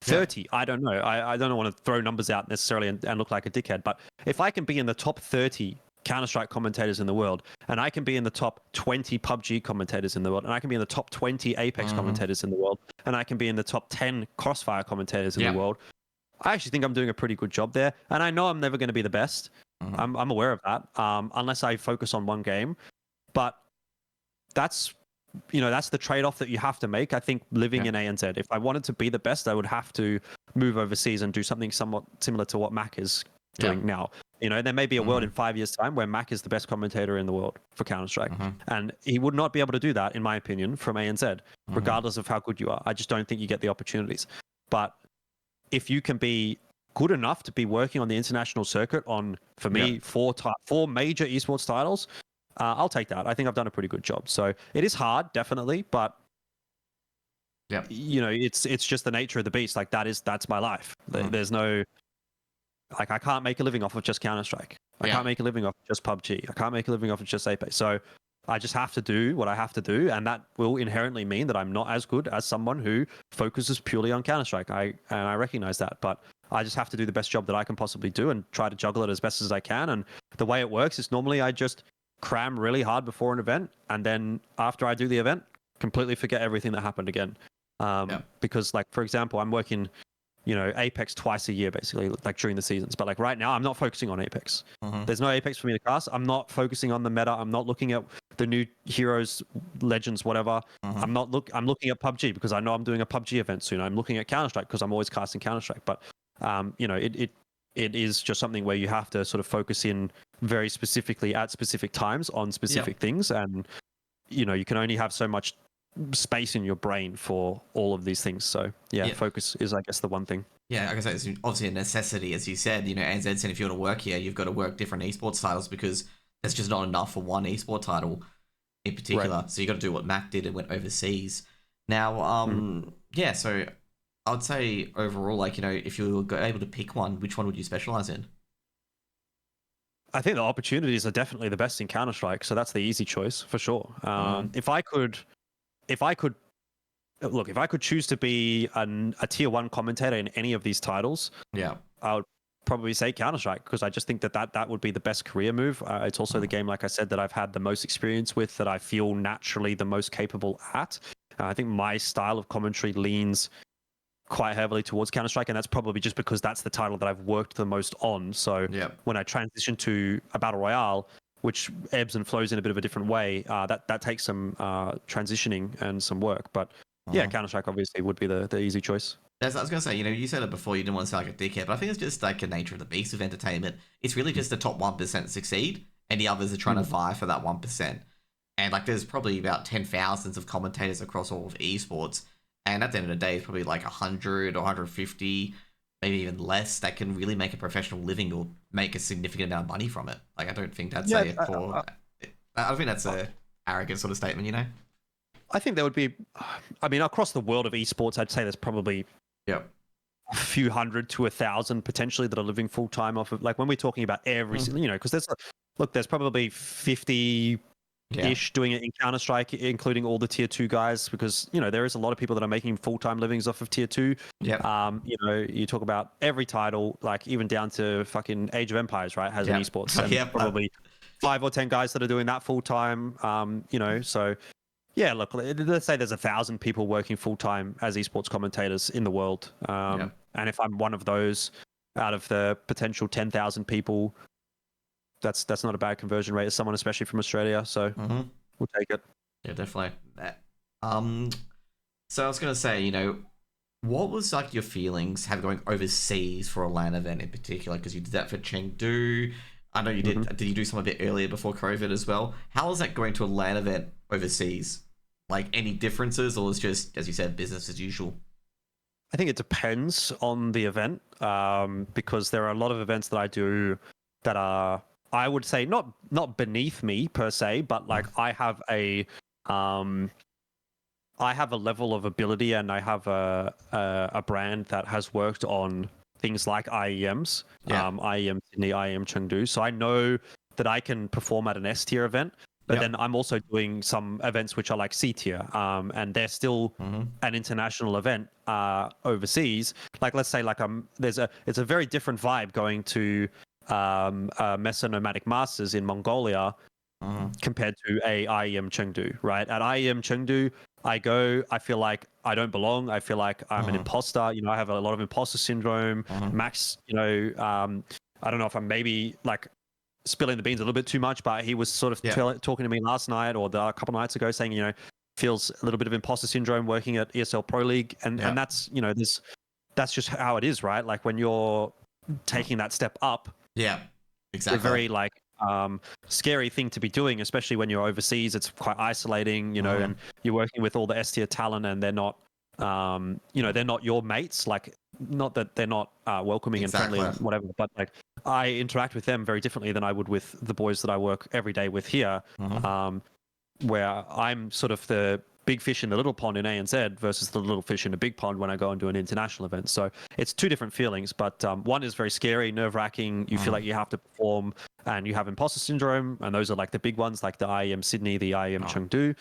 30. I don't know. I don't want to throw numbers out necessarily and look like a dickhead. But if I can be in the top 30 Counter-Strike commentators in the world, and I can be in the top 20 PUBG commentators in the world, and I can be in the top 20 Apex commentators in the world, and I can be in the top 10 Crossfire commentators in the world, I actually think I'm doing a pretty good job there. And I know I'm never going to be the best. I'm aware of that, unless I focus on one game. But that's the trade-off that you have to make. I think living in ANZ, if I wanted to be the best, I would have to move overseas and do something somewhat similar to what Mac is doing now. There may be a world in 5 years' time where Mac is the best commentator in the world for Counter-Strike. And he would not be able to do that, in my opinion, from ANZ, regardless of how good you are. I just don't think you get the opportunities. But if you can be good enough to be working on the international circuit on, for me, 4 major esports titles, I'll take that. I think I've done a pretty good job. So it is hard, definitely, but it's just the nature of the beast. Like that's my life. There's no, like, I can't make a living off of just Counter-Strike. I can't make a living off of just PUBG. I can't make a living off of just Apex. So I just have to do what I have to do, and that will inherently mean that I'm not as good as someone who focuses purely on Counter-Strike. I recognize that, but I just have to do the best job that I can possibly do and try to juggle it as best as I can. And the way it works is normally I just cram really hard before an event, and then after I do the event, completely forget everything that happened again. Because, like, for example, I'm working Apex twice a year, basically, like during the seasons. But like right now, I'm not focusing on Apex. There's no Apex for me to cast. I'm not focusing on the meta. I'm not looking at the new heroes, legends, whatever. I'm looking at PUBG because I know I'm doing a PUBG event soon. I'm looking at Counter-Strike because I'm always casting Counter-Strike. But it is just something where you have to sort of focus in very specifically at specific times on specific things, and you can only have so much space in your brain for all of these things. So focus is, I guess, the one thing. Yeah, like I said, it's obviously a necessity, as you said. ANZ said if you want to work here, you've got to work different esports titles because there's just not enough for one esport title in particular. Right. So you got to do what Mac did and went overseas. Now, so I would say overall, if you were able to pick one, which one would you specialize in? I think the opportunities are definitely the best in Counter-Strike, so that's the easy choice for sure. If I could choose to be a tier 1 commentator in any of these titles, I would probably say Counter-Strike, because I just think that would be the best career move. It's also the game, like I said, that I've had the most experience with, that I feel naturally the most capable at. I think my style of commentary leans quite heavily towards Counter-Strike, and that's probably just because that's the title that I've worked the most on. So when I transition to a Battle Royale, which ebbs and flows in a bit of a different way, that takes some transitioning and some work. But Counter-Strike obviously would be the easy choice. As I was going to say, you said it before, you didn't want to sound like a dickhead, but I think it's just like the nature of the beast of entertainment. It's really just the top 1% succeed, and the others are trying to vie for that 1%. And there's probably about 10,000s of commentators across all of esports, and at the end of the day, it's probably like 100 or 150, maybe even less, that can really make a professional living or make a significant amount of money from it. I don't think that's I don't think that's a arrogant sort of statement, I think there would be, across the world of esports, I'd say there's probably a few hundred to 1,000 potentially that are living full time off of, when we're talking about every, because there's probably 50-ish doing it in Counter-Strike, including all the tier 2 guys, because there is a lot of people that are making full-time livings off of tier 2. You talk about every title, even down to fucking Age of Empires, right, has an esports, and probably 5 or 10 guys that are doing that full-time. So look, let's say there's 1,000 people working full-time as esports commentators in the world, and if I'm one of those out of the potential 10,000 people, that's not a bad conversion rate as someone, especially from Australia. So we'll take it. Yeah, definitely. So I was going to say, what was your feelings going overseas for a LAN event in particular? Because you did that for Chengdu. I know you did. Did you do some a bit earlier before COVID as well? How was that going to a LAN event overseas? Any differences, or is just, as you said, business as usual? I think it depends on the event, because there are a lot of events that I do that are, I would say, not beneath me per se, but I have a level of ability, and I have a brand that has worked on things like IEMs, IEM Sydney, IEM Chengdu. So I know that I can perform at an S tier event, but then I'm also doing some events which are C tier, and they're still an international event overseas. Let's say it's a very different vibe going to Mesa Nomadic Masters in Mongolia compared to a IEM Chengdu, right? At IEM Chengdu, I feel like I don't belong. I feel like I'm an imposter. I have a lot of imposter syndrome. Max, I don't know if I'm maybe spilling the beans a little bit too much, but he was sort of talking to me last night or a couple of nights ago saying, feels a little bit of imposter syndrome working at ESL Pro League. And that's, that's just how it is, right? When you're taking that step up. Yeah, exactly. It's a very scary thing to be doing, especially when you're overseas. It's quite isolating, and you're working with all the S tier talent, and they're not, they're not your mates. Not that they're not welcoming and friendly and whatever, but I interact with them very differently than I would with the boys that I work every day with here, where I'm sort of the big fish in the little pond in ANZ versus the little fish in a big pond when I go and do an international event. So it's two different feelings, but one is very scary, nerve-wracking. You feel like you have to perform, and you have imposter syndrome, and those are the big ones, like the IEM Sydney, the IEM Chengdu,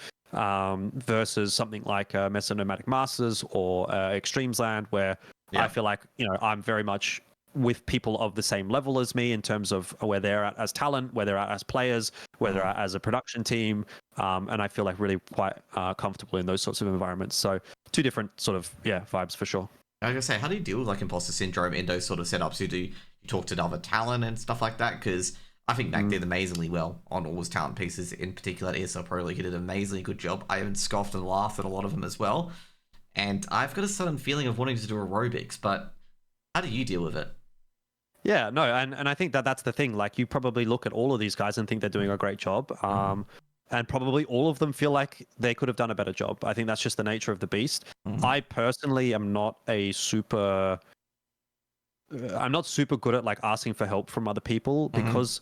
versus something like Mesa Nomadic Masters or Extremes Land, where I feel like I'm very much with people of the same level as me in terms of where they're at as talent, where they're at as players, where they're at as a production team, and I feel really quite comfortable in those sorts of environments. So two different sort of vibes for sure. I was gonna say, how do you deal with imposter syndrome in those sort of setups? You talk to other talent and stuff like that? Because I think Mac did amazingly well on all his talent pieces, in particular at ESL Pro League. He did an amazingly good job. I even scoffed and laughed at a lot of them as well. And I've got a sudden feeling of wanting to do aerobics, but how do you deal with it? Yeah, no, and I think that that's the thing. Like, you probably look at all of these guys and think they're doing a great job. And probably all of them feel like they could have done a better job. I think that's just the nature of the beast. I personally am not a super I'm not super good at like asking for help from other people because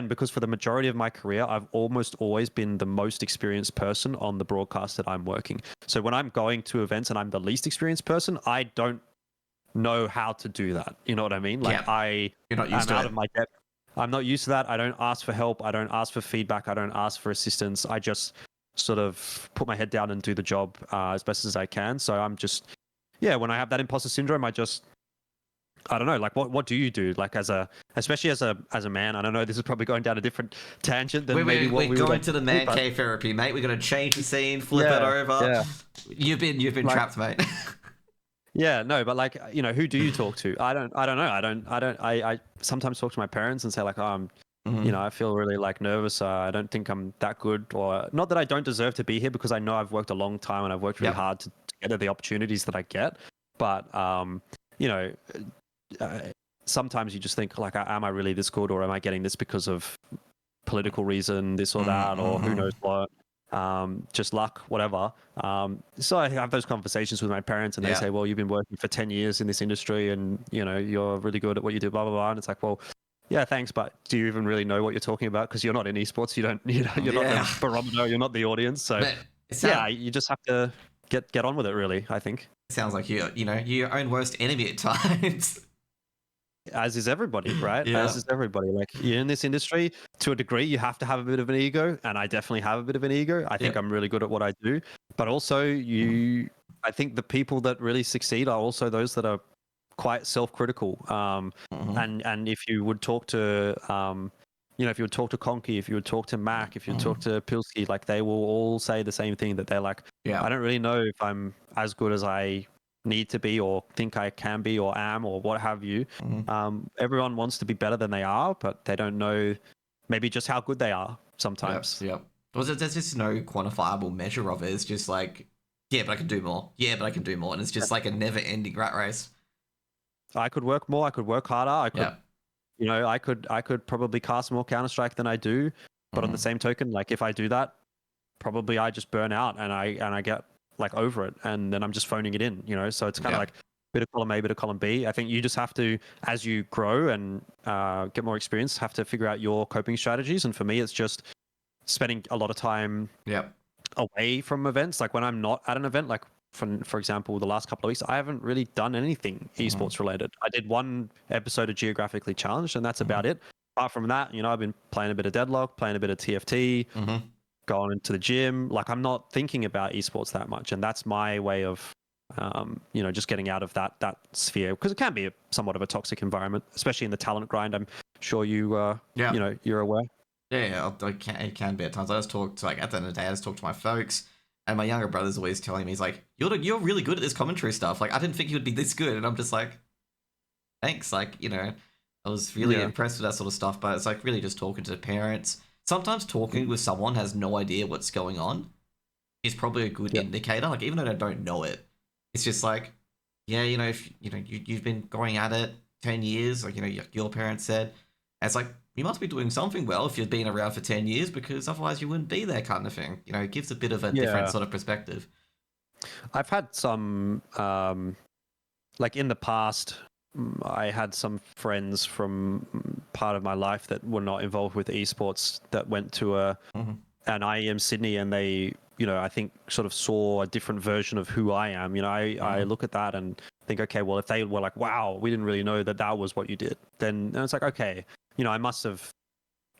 because for the majority of my career, I've almost always been the most experienced person on the broadcast that I'm working. So when I'm going to events and I'm the least experienced person, I don't know how to do that. You know what I mean? Like, You're not used to out it. of my depth. I'm not used to that. I don't ask for help. I don't ask for feedback. I don't ask for assistance. I just sort of put my head down and do the job as best as I can. So I'm just, when I have that imposter syndrome, I don't know, like what do you do? Like especially as a man, I don't know, this is probably going down a different tangent than maybe what we're we would going to the man but cave therapy, mate. We're gonna change the scene, flip it over. Yeah. You've been Like, trapped, mate. Yeah, no, but like, who do you talk to? I don't know. I sometimes talk to my parents and say like, oh, I feel really like nervous. I don't think I'm that good, or not that I don't deserve to be here, because I know I've worked a long time and I've worked really hard to get the opportunities that I get. But, sometimes you just think like, am I really this good, or am I getting this because of political reason, this or that, or who knows what? Just luck, whatever. So I have those conversations with my parents, and they say, well, you've been working for 10 years in this industry and you're really good at what you do, blah blah blah. And it's like, well, yeah, thanks, but do you even really know what you're talking about? Because you're not in esports. You're not the barometer, you're not the audience. So you just have to get on with it, really, I think. It sounds like you're your own worst enemy at times. As is everybody, right? Yeah. As is everybody. Like, you're in this industry, to a degree, you have to have a bit of an ego, and I definitely have a bit of an ego. I think I'm really good at what I do, but also I think the people that really succeed are also those that are quite self-critical. And if you would talk to, if you would talk to Conky, if you would talk to Mac, if you would talk to Pilsky, like, they will all say the same thing, that they're like, I don't really know if I'm as good as I need to be, or think I can be, or am, or what have you. Everyone wants to be better than they are, but they don't know maybe just how good they are sometimes. Well, there's just no quantifiable measure of it. It's just like, but I can do more. But I can do more. And it's just like a never-ending rat race. I could work more. I could work harder. I could, I could probably cast more Counter-Strike than I do. But on the same token, like, if I do that, probably I just burn out and I get like over it, and then I'm just phoning it in, so it's kind of like bit of column A, bit of column B. I think you just have to, as you grow and get more experience, have to figure out your coping strategies. And for me, it's just spending a lot of time away from events. Like, when I'm not at an event, like for example, the last couple of weeks, I haven't really done anything esports related. I did one episode of Geographically Challenged, and that's about it. Apart from that, I've been playing a bit of Deadlock, playing a bit of TFT, going into the gym. Like, I'm not thinking about esports that much, and that's my way of just getting out of that sphere, because it can be somewhat of a toxic environment, especially in the talent grind. I'm sure you're aware. It can be at times. I just talk to, like, at the end of the day, I just talk to my folks, and my younger brother's always telling me, he's like, you're really good at this commentary stuff. Like, I didn't think you would be this good. And I'm just like, thanks. Like, I was really impressed with that sort of stuff, but it's like really just talking to parents. Sometimes talking with someone has no idea what's going on is probably a good indicator. Like, even though I don't know it, it's just like, if you've been going at it 10 years, like, your parents said, and it's like, you must be doing something well if you've been around for 10 years, because otherwise you wouldn't be there, kind of thing. It gives a bit of a different sort of perspective. I've had some, like, in the past, I had some friends from part of my life that were not involved with esports that went to an IEM Sydney, and they, I think sort of saw a different version of who I am. I look at that and think, okay, well, if they were like, wow, we didn't really know that was what you did, then it's like, okay, I must have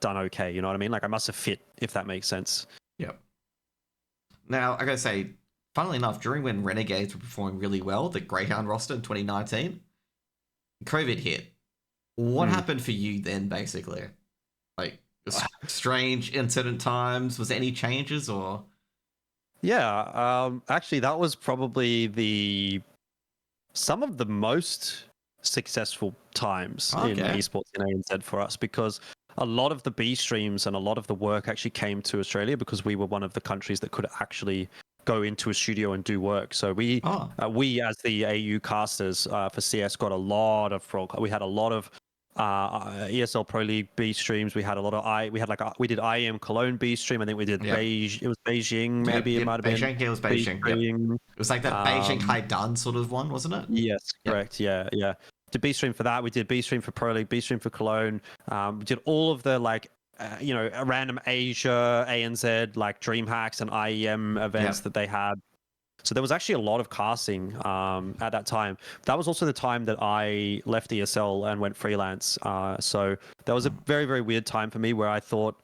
done okay. You know what I mean? Like, I must have fit, if that makes sense. Yep. Now, I gotta say, funnily enough, during when Renegades were performing really well, the Greyhound roster in 2019, COVID hit. What happened for you then, basically? Like, strange, uncertain times? Was there any changes, or? Yeah, actually, that was probably some of the most successful times in esports in ANZ for us, because a lot of the B streams and a lot of the work actually came to Australia because we were one of the countries that could actually go into a studio and do work. So we as the AU casters for CS got a lot of we had a lot of ESL Pro League B streams. We had a lot of we did IEM Cologne B stream. I think we did Beijing. It was Beijing, maybe it might have been. Beijing. It was Beijing. Yep. It was like that Beijing Haidan sort of one, wasn't it? Yes, correct. Yep. Yeah. Did B stream for that. We did B stream for Pro League, B stream for Cologne. We did all of the like random Asia, ANZ, like DreamHacks and IEM events that they had. So there was actually a lot of casting at that time. That was also the time that I left ESL and went freelance. So that was a very, very weird time for me where I thought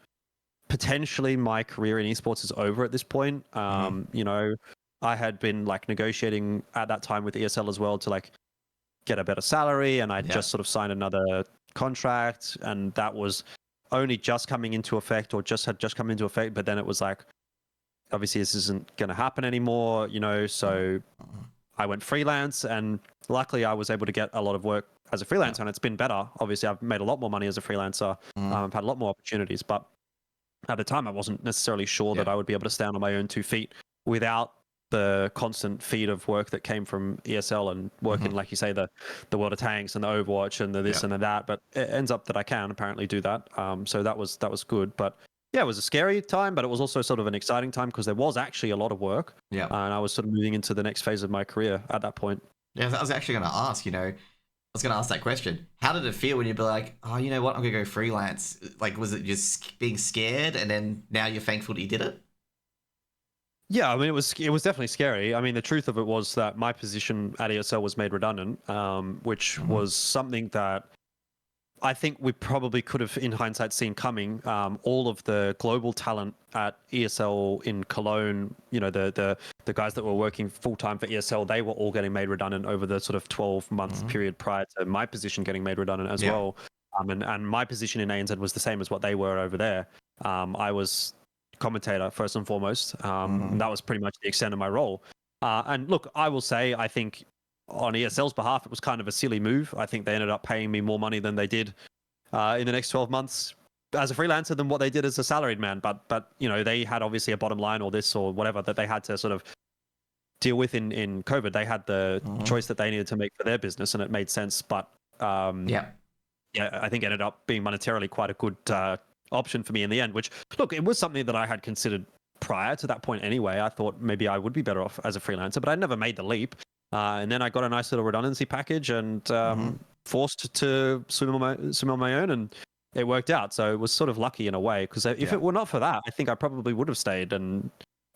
potentially my career in esports is over at this point. I had been like negotiating at that time with ESL as well to like get a better salary, and I just sort of signed another contract, and that was only just coming into effect or had just come into effect. But then it was like, obviously this isn't going to happen anymore, so I went freelance, and luckily I was able to get a lot of work as a freelancer, and it's been better. Obviously I've made a lot more money as a freelancer. I've had a lot more opportunities, but at the time I wasn't necessarily sure that I would be able to stand on my own 2 feet without the constant feed of work that came from ESL and working, like you say, the World of Tanks and the Overwatch and the this and the that. But it ends up that I can apparently do that. So that was good. But yeah, it was a scary time, but it was also sort of an exciting time because there was actually a lot of work. Yeah. And I was sort of moving into the next phase of my career at that point. Yeah, I was actually going to ask, I was going to ask that question. How did it feel when you'd be like, oh, you know what, I'm going to go freelance? Like, was it just being scared and then now you're thankful that you did it? Yeah, I mean, it was definitely scary. I mean, the truth of it was that my position at ESL was made redundant, which was something that I think we probably could have, in hindsight, seen coming. All of the global talent at ESL in Cologne, the guys that were working full time for ESL, they were all getting made redundant over the sort of 12-month period prior to my position getting made redundant as well. And my position in ANZ was the same as what they were over there. I was commentator first and foremost. And that was pretty much the extent of my role. And look, I will say, I think on ESL's behalf, it was kind of a silly move. I think they ended up paying me more money than they did in the next 12 months as a freelancer than what they did as a salaried man. But they had obviously a bottom line or this or whatever that they had to sort of deal with in COVID. They had the choice that they needed to make for their business, and it made sense. But I think it ended up being monetarily quite a good option for me in the end, which, look, it was something that I had considered prior to that point anyway. I thought maybe I would be better off as a freelancer, but I never made the leap. And then I got a nice little redundancy package and forced to swim on my own, and it worked out. So it was sort of lucky in a way, because if it were not for that, I think I probably would have stayed and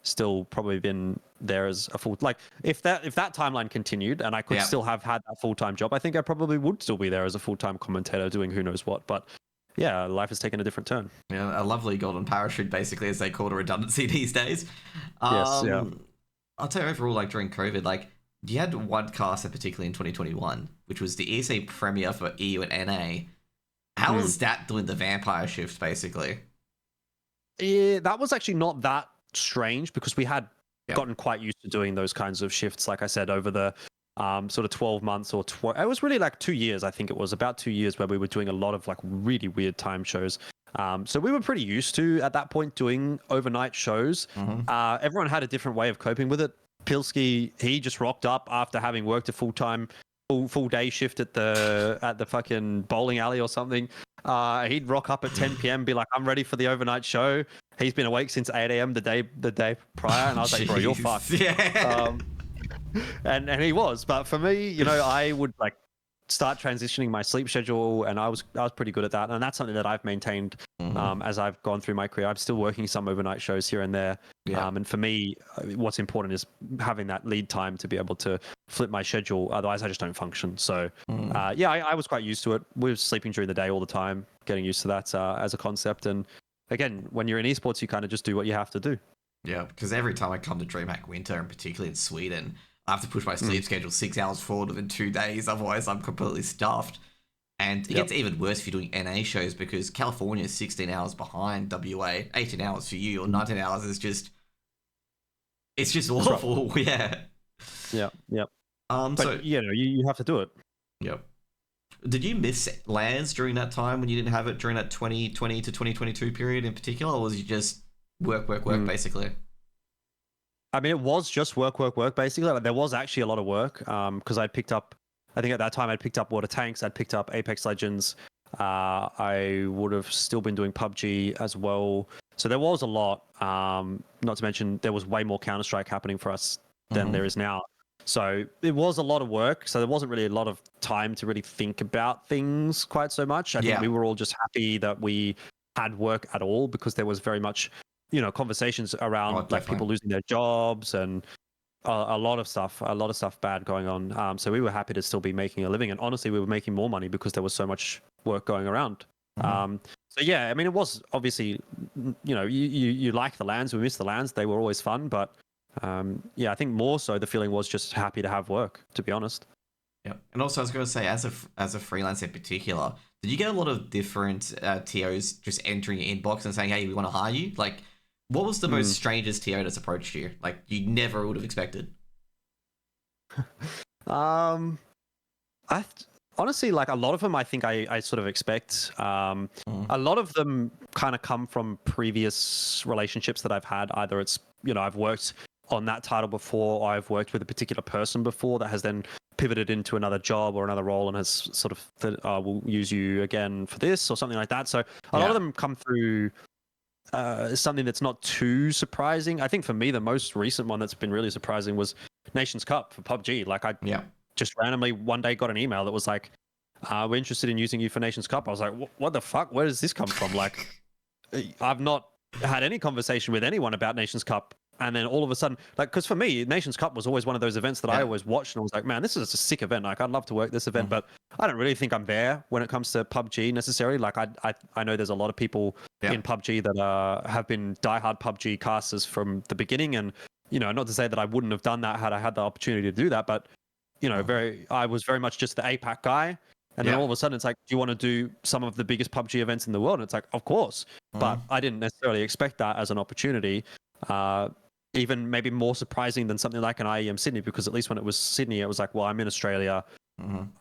still probably been there as a full, like if that timeline continued and I could still have had that full-time job, I think I probably would still be there as a full-time commentator doing who knows what. But yeah, life has taken a different turn. Yeah, a lovely golden parachute, basically, as they call it, a redundancy these days. Yes, yeah. I'll tell you overall, like during COVID, like you had one caster particularly in 2021, which was the ESA premiere for EU and NA. How was that doing the vampire shift, basically? Yeah, that was actually not that strange because we had gotten quite used to doing those kinds of shifts, like I said, over the sort of 12 months or it was really like 2 years. I think it was about 2 years where we were doing a lot of like really weird time shows. So we were pretty used to at that point doing overnight shows. Everyone had a different way of coping with it. Pilsky, he just rocked up after having worked a full day shift at the fucking bowling alley or something. He'd rock up at 10 p.m. be like, I'm ready for the overnight show. He's been awake since 8 a.m. the day prior, and I was like, bro, you're fucked. Yeah. And he was, but for me, I would like start transitioning my sleep schedule, and I was pretty good at that, and that's something that I've maintained as I've gone through my career. I'm still working some overnight shows here and there, and for me, what's important is having that lead time to be able to flip my schedule. Otherwise, I just don't function. So, I was quite used to it. We were sleeping during the day all the time, getting used to that as a concept. And again, when you're in esports, you kind of just do what you have to do. Yeah, because every time I come to DreamHack Winter, and particularly in Sweden, I have to push my sleep schedule 6 hours forward within 2 days. Otherwise, I'm completely stuffed. And it gets even worse if you're doing NA shows, because California is 16 hours behind WA, 18 hours for you, or 19 hours is just... It's just awful, Yeah. But, so you have to do it. Yep. Did you miss lands during that time when you didn't have it during that 2020 to 2022 period in particular, or was you just work, basically? I mean, it was just work, basically. Like, there was actually a lot of work because I'd picked up, I think at that time I'd picked up Water Tanks, I'd picked up Apex Legends. I would have still been doing PUBG as well. So there was a lot. Not to mention there was way more Counter-Strike happening for us than there is now. So it was a lot of work. So there wasn't really a lot of time to really think about things quite so much. I think we were all just happy that we had work at all because there was very much, conversations around like people losing their jobs and a lot of stuff bad going on. So we were happy to still be making a living, and honestly, we were making more money because there was so much work going around. So yeah, I mean, it was obviously, you like the lands, we miss the lands, they were always fun, but yeah, I think more so the feeling was just happy to have work, to be honest. Yeah, and also I was going to say, as a freelancer in particular, did you get a lot of different TOs just entering your inbox and saying, "Hey, we want to hire you"? Like, what was the most strangest TO that's approached you? Like, you never would have expected. I honestly, like, a lot of them, I think I sort of expect. A lot of them kind of come from previous relationships that I've had. Either it's, I've worked on that title before, or I've worked with a particular person before that has then pivoted into another job or another role and has sort of said, we'll use you again for this or something like that. So a lot of them come through something that's not too surprising. I think for me, the most recent one that's been really surprising was Nations Cup for PUBG. Like, I just randomly one day got an email that was like, we're interested in using you for Nations Cup. I was like, what the fuck? Where does this come from? Like, I've not had any conversation with anyone about Nations Cup. And then all of a sudden, like, because for me, Nations Cup was always one of those events that I always watched, and I was like, man, this is a sick event. Like, I'd love to work this event, but I don't really think I'm there when it comes to PUBG necessarily. Like, I know there's a lot of people in PUBG that have been diehard PUBG casters from the beginning, and not to say that I wouldn't have done that had I had the opportunity to do that, but I was very much just the APAC guy. And then all of a sudden it's like, do you want to do some of the biggest PUBG events in the world? And it's like, of course. But I didn't necessarily expect that as an opportunity. Even maybe more surprising than something like an IEM Sydney, because at least when it was Sydney, it was like, well, I'm in Australia.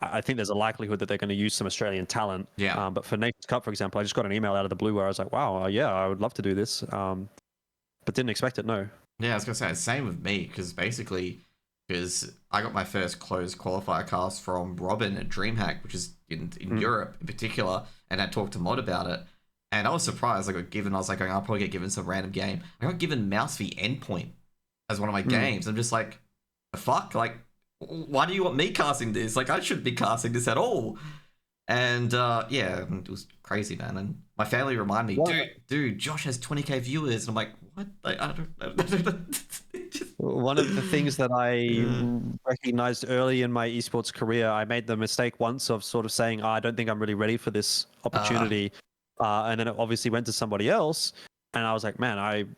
I think there's a likelihood that they're going to use some Australian talent. But for Nations Cup, for example, I just got an email out of the blue where I was like, wow, yeah, I would love to do this. But didn't expect it, no. Yeah, I was going to say, same with me, because I got my first closed qualifier cast from Robin at DreamHack, which is in Europe in particular, and I talked to Mod about it. And I was surprised. I was like, I'll probably get given some random game. I got given Mouse v Endpoint as one of my games. I'm just like, the fuck? Like, why do you want me casting this? Like, I shouldn't be casting this at all. And yeah, it was crazy, man. And my family reminded me, dude, Josh has 20k viewers. And I'm like, what? Like, I don't. One of the things that I recognized early in my esports career, I made the mistake once of sort of saying, I don't think I'm really ready for this opportunity. And then it obviously went to somebody else. And I was like, man,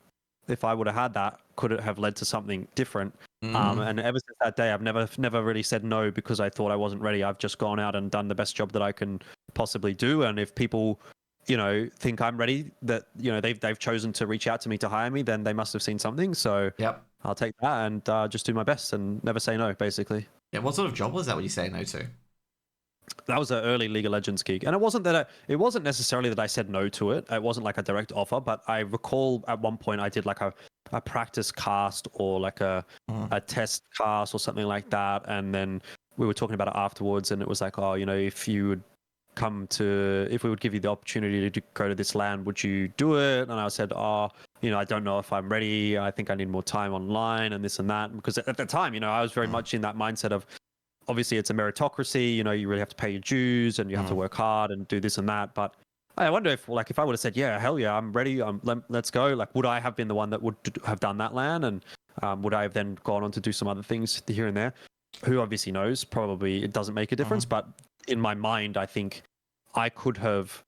if I would have had that, could it have led to something different? And ever since that day, I've never really said no because I thought I wasn't ready. I've just gone out and done the best job that I can possibly do. And if people, think I'm ready, that, they've chosen to reach out to me to hire me, then they must have seen something. So I'll take that and just do my best and never say no, basically. Yeah, what sort of job was that when you say no to? That was an early League of Legends gig, and it wasn't necessarily that I said no to it. It wasn't like a direct offer, but I recall at one point I did like a practice cast or like a test cast or something like that, and then we were talking about it afterwards, and it was like, oh, if we would give you the opportunity to go to this land, would you do it? And I said, I don't know if I'm ready. I think I need more time online and this and that, because at the time, I was very much in that mindset of, obviously it's a meritocracy, you really have to pay your dues and you have to work hard and do this and that. But I wonder if I would have said, yeah, hell yeah, I'm ready, let's go. Like, would I have been the one that would have done that LAN? And would I have then gone on to do some other things here and there? Who obviously knows? Probably it doesn't make a difference. But in my mind, I think I could have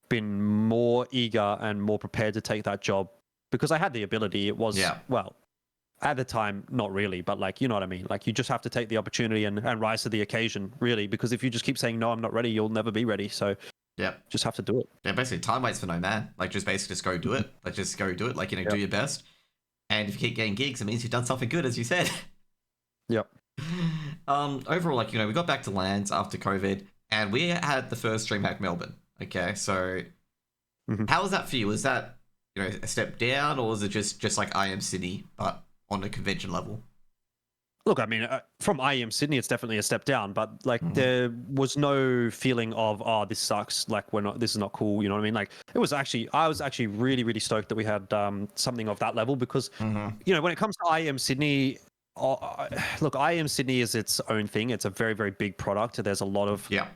been more eager and more prepared to take that job because I had the ability. It was, well, at the time, not really, but like, you know what I mean? Like, you just have to take the opportunity and rise to the occasion, really, because if you just keep saying, no, I'm not ready, you'll never be ready. So just have to do it. Yeah, basically, time waits for no man. Like, just go do it. Like, just go do it. Like, do your best. And if you keep getting gigs, it means you've done something good, as you said. Yep. Overall, like, we got back to lands after COVID, and we had the first DreamHack Melbourne. Okay, so Mhm. how was that for you? Was that a step down, or was it just like I Am Sydney but on a convention level? Look, I mean, from IEM Sydney, it's definitely a step down, but like Mm-hmm. there was no feeling of, oh, this sucks. Like this is not cool. You know what I mean? Like I was actually really, really stoked that we had something of that level because, Mm-hmm. when it comes to IEM Sydney, look, IEM Sydney is its own thing. It's a very, very big product. There's a lot of Yeah.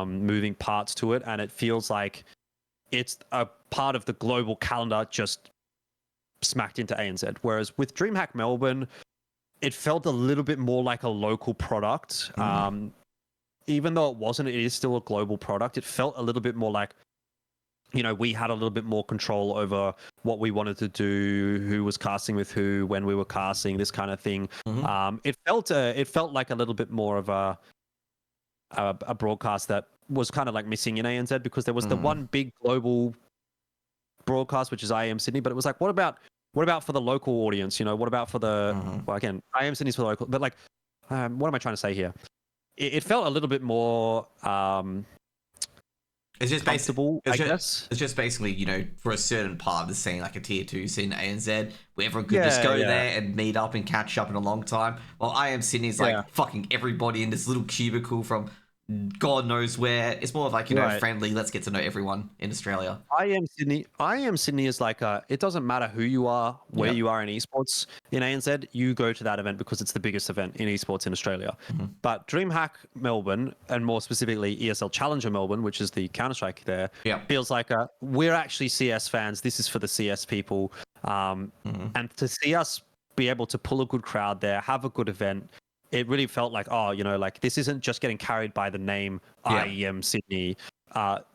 moving parts to it, and it feels like it's a part of the global calendar just smacked into ANZ. Whereas with DreamHack Melbourne, it felt a little bit more like a local product. Mm-hmm. Even though it wasn't, it is still a global product. It felt a little bit more like, we had a little bit more control over what we wanted to do, who was casting with who, when we were casting, this kind of thing. Mm-hmm. It felt like a little bit more of a broadcast that was kind of like missing in ANZ because there was the Mm-hmm. one big global broadcast, which is IAM Sydney, but it was like, what about for the local audience? What about for the, Mm-hmm. well, again, IAM Sydney's for the local, but like, what am I trying to say here? It felt a little bit more It's just basic. comfortable, It's I just guess. it's just basically for a certain part of the scene, like a tier two scene, ANZ, where everyone could just Yeah, go yeah, there and meet up and catch up in a long time. While I Am Sydney's yeah. like fucking everybody in this little cubicle from God knows where. It's more of like Right. friendly. Let's get to know everyone in Australia. I am Sydney is like it doesn't matter who you are, where Yep. you are in esports in ANZ, you go to that event because it's the biggest event in esports in Australia. Mm-hmm. But DreamHack Melbourne, and more specifically ESL Challenger Melbourne, which is the Counter-Strike there, Yep. feels like we're actually CS fans. This is for the CS people. Mm-hmm. And to see us be able to pull a good crowd there, have a good event, it really felt like, like this isn't just getting carried by the name Yeah. IEM Sydney.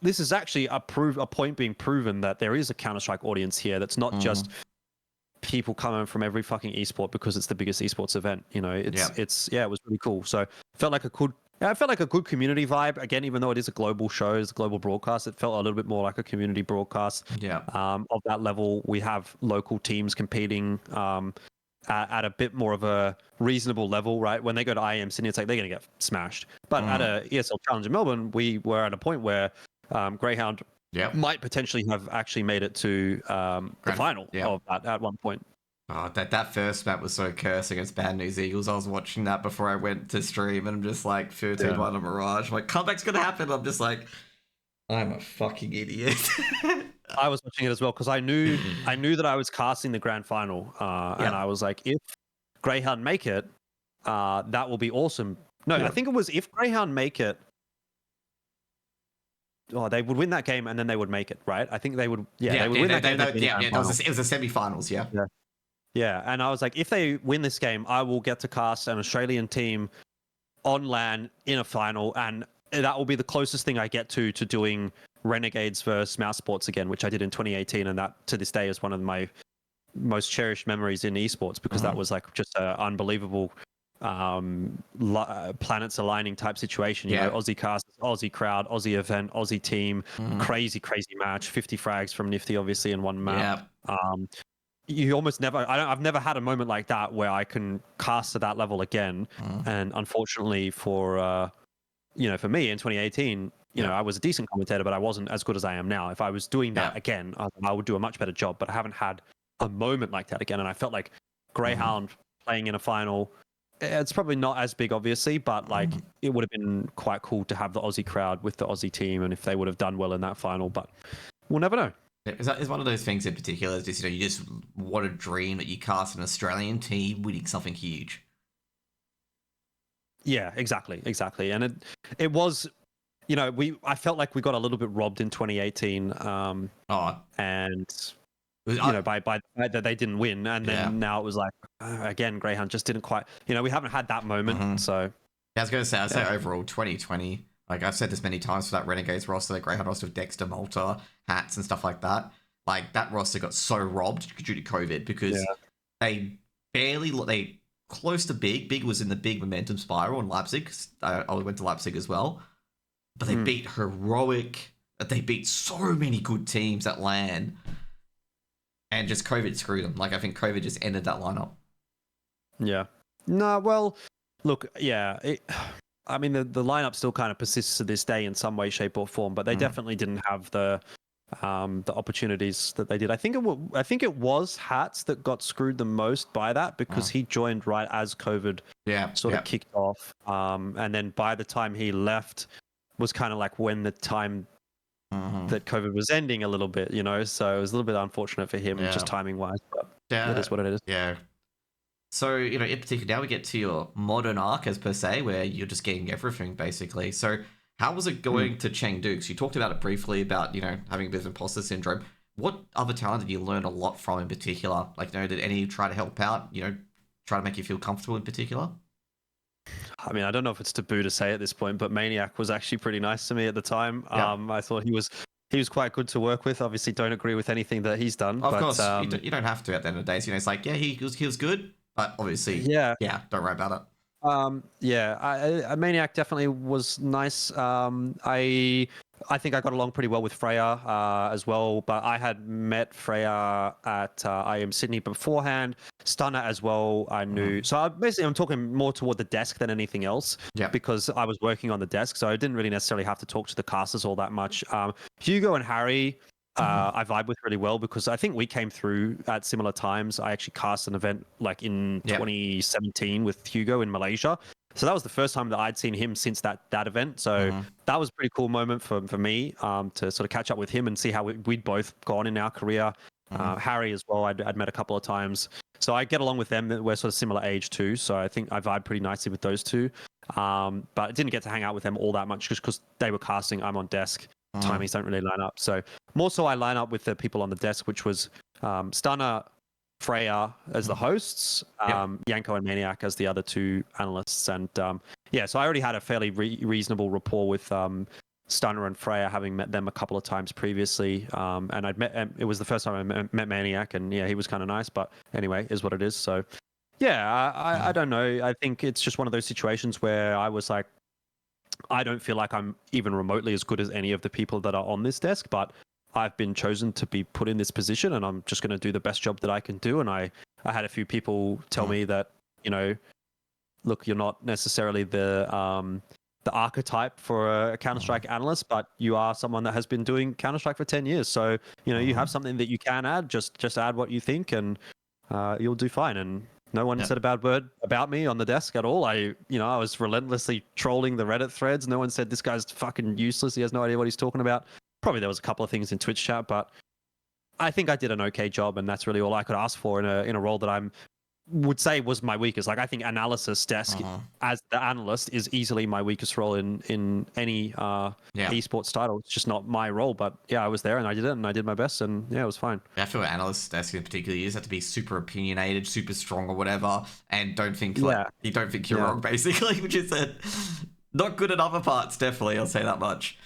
This is actually a point being proven that there is a Counter-Strike audience here that's not Mm-hmm. just people coming from every fucking esport because it's the biggest esports event. Yeah. It was really cool. So it felt like a good community vibe. Again, even though it is a global show, it's a global broadcast, it felt a little bit more like a community broadcast. Yeah. Of that level, we have local teams competing at a bit more of a reasonable level, right? When they go to IEM Sydney, it's like they're going to get smashed. But at a ESL Challenger Melbourne, we were at a point where Greyhound Yep. might potentially have actually made it to the final Yeah. of that at one point. Oh, that first map was so cursed against Bad News Eagles. I was watching that before I went to stream, and I'm just like 13-1 on Mirage. I'm like, comeback's gonna happen. I'm just like, I'm a fucking idiot. I was watching it as well because I knew that I was casting the grand final, and I was like, if Greyhound make it, that will be awesome. No, I think it was if Greyhound make it. Oh, they would win that game and then they would make it, right? I think they would. Yeah, they would win that game. It was a semi-finals. Yeah. Yeah, and I was like, if they win this game, I will get to cast an Australian team on LAN in a final, and that will be the closest thing I get to doing Renegades versus Mouse Sports again, which I did in 2018, and that to this day is one of my most cherished memories in esports because that was like just an unbelievable planets aligning type situation. Aussie cast, Aussie crowd, Aussie event, Aussie team, crazy match, 50 frags from Nifty obviously in one map. You almost never. I've never had a moment like that where I can cast to that level again. And unfortunately for for me in 2018, I was a decent commentator, but I wasn't as good as I am now. If I was doing that again, I would do a much better job. But I haven't had a moment like that again, and I felt like Greyhound playing in a final. It's probably not as big, obviously, but like it would have been quite cool to have the Aussie crowd with the Aussie team, and if they would have done well in that final. But we'll never know. It's one of those things in particular. It's just you just want to dream that you cast an Australian team winning something huge. Yeah, exactly, and it was, I felt like we got a little bit robbed in 2018, and by the fact that they didn't win, and then now it was like again, Greyhound just didn't quite. We haven't had that moment, so. Yeah, I was gonna say, I'd say overall 2020. Like I've said this many times for that Renegades roster, the Greyhound roster with Dexter, Malta, Hats, and stuff like that. Like that roster got so robbed due to COVID because they close to Big. Big was in the big momentum spiral in Leipzig. I went to Leipzig as well, but they beat Heroic. They beat so many good teams at LAN, and just COVID screwed them. Like I think COVID just ended that lineup. Yeah. No, well, look, yeah. I mean, the lineup still kind of persists to this day in some way, shape, or form, but they definitely didn't have the opportunities that they did. I think it was Hats that got screwed the most by that because he joined right as COVID sort of kicked off, and then by the time he left was kind of like when the time that COVID was ending a little bit, so it was a little bit unfortunate for him just timing wise, but it is what it is. Yeah. So, in particular, now we get to your modern arc as per se, where you're just getting everything basically. So how was it going to Chengdu? Because you talked about it briefly about, having a bit of imposter syndrome. What other talent did you learn a lot from in particular? Like, did any try to help out, try to make you feel comfortable in particular? I mean, I don't know if it's taboo to say at this point, but Maniac was actually pretty nice to me at the time. I thought he was quite good to work with. Obviously, don't agree with anything that he's done. Of course, you don't have to at the end of the day. So, it's like, he was good, but obviously, don't worry about it. Maniac definitely was nice. I think I got along pretty well with Freya as well, but I had met Freya at IM Sydney beforehand. Stunner as well, I knew. So I'm talking more toward the desk than anything else, because I was working on the desk, so I didn't really necessarily have to talk to the casters all that much. Hugo and Harry, I vibe with really well because I think we came through at similar times. I actually cast an event like in 2017 with Hugo in Malaysia. So that was the first time that I'd seen him since that event. So that was a pretty cool moment for me to sort of catch up with him and see how we'd both gone in our career. Harry as well, I'd met a couple of times. So I get along with them. We're sort of similar age too. So I think I vibe pretty nicely with those two. But I didn't get to hang out with them all that much just because they were casting. I'm on desk. Timings don't really line up. So more so I line up with the people on the desk, which was Stunner, Freya as the hosts, Yanko and Maniac as the other two analysts. And so I already had a fairly reasonable rapport with Stunner and Freya, having met them a couple of times previously. And it was the first time I met Maniac, and he was kind of nice, but anyway, is what it is. So I don't know. I think it's just one of those situations where I was like, I don't feel like I'm even remotely as good as any of the people that are on this desk, but I've been chosen to be put in this position, and I'm just going to do the best job that I can do. And I had a few people tell me that, look, you're not necessarily the archetype for a Counter-Strike analyst, but you are someone that has been doing Counter-Strike for 10 years. So, you have something that you can add, just add what you think, and you'll do fine. And no one said a bad word about me on the desk at all. I was relentlessly trolling the Reddit threads. No one said this guy's fucking useless. He has no idea what he's talking about. Probably there was a couple of things in Twitch chat, but I think I did an okay job, and that's really all I could ask for in a role that would say was my weakest. Like, I think analysis desk as the analyst is easily my weakest role in any esports title. It's just not my role, but I was there and I did it and I did my best, and it was fine. I feel analyst desk in particular, you just have to be super opinionated, super strong or whatever, and don't think you don't think you're wrong, basically, which is not good at other parts. Definitely, I'll say that much.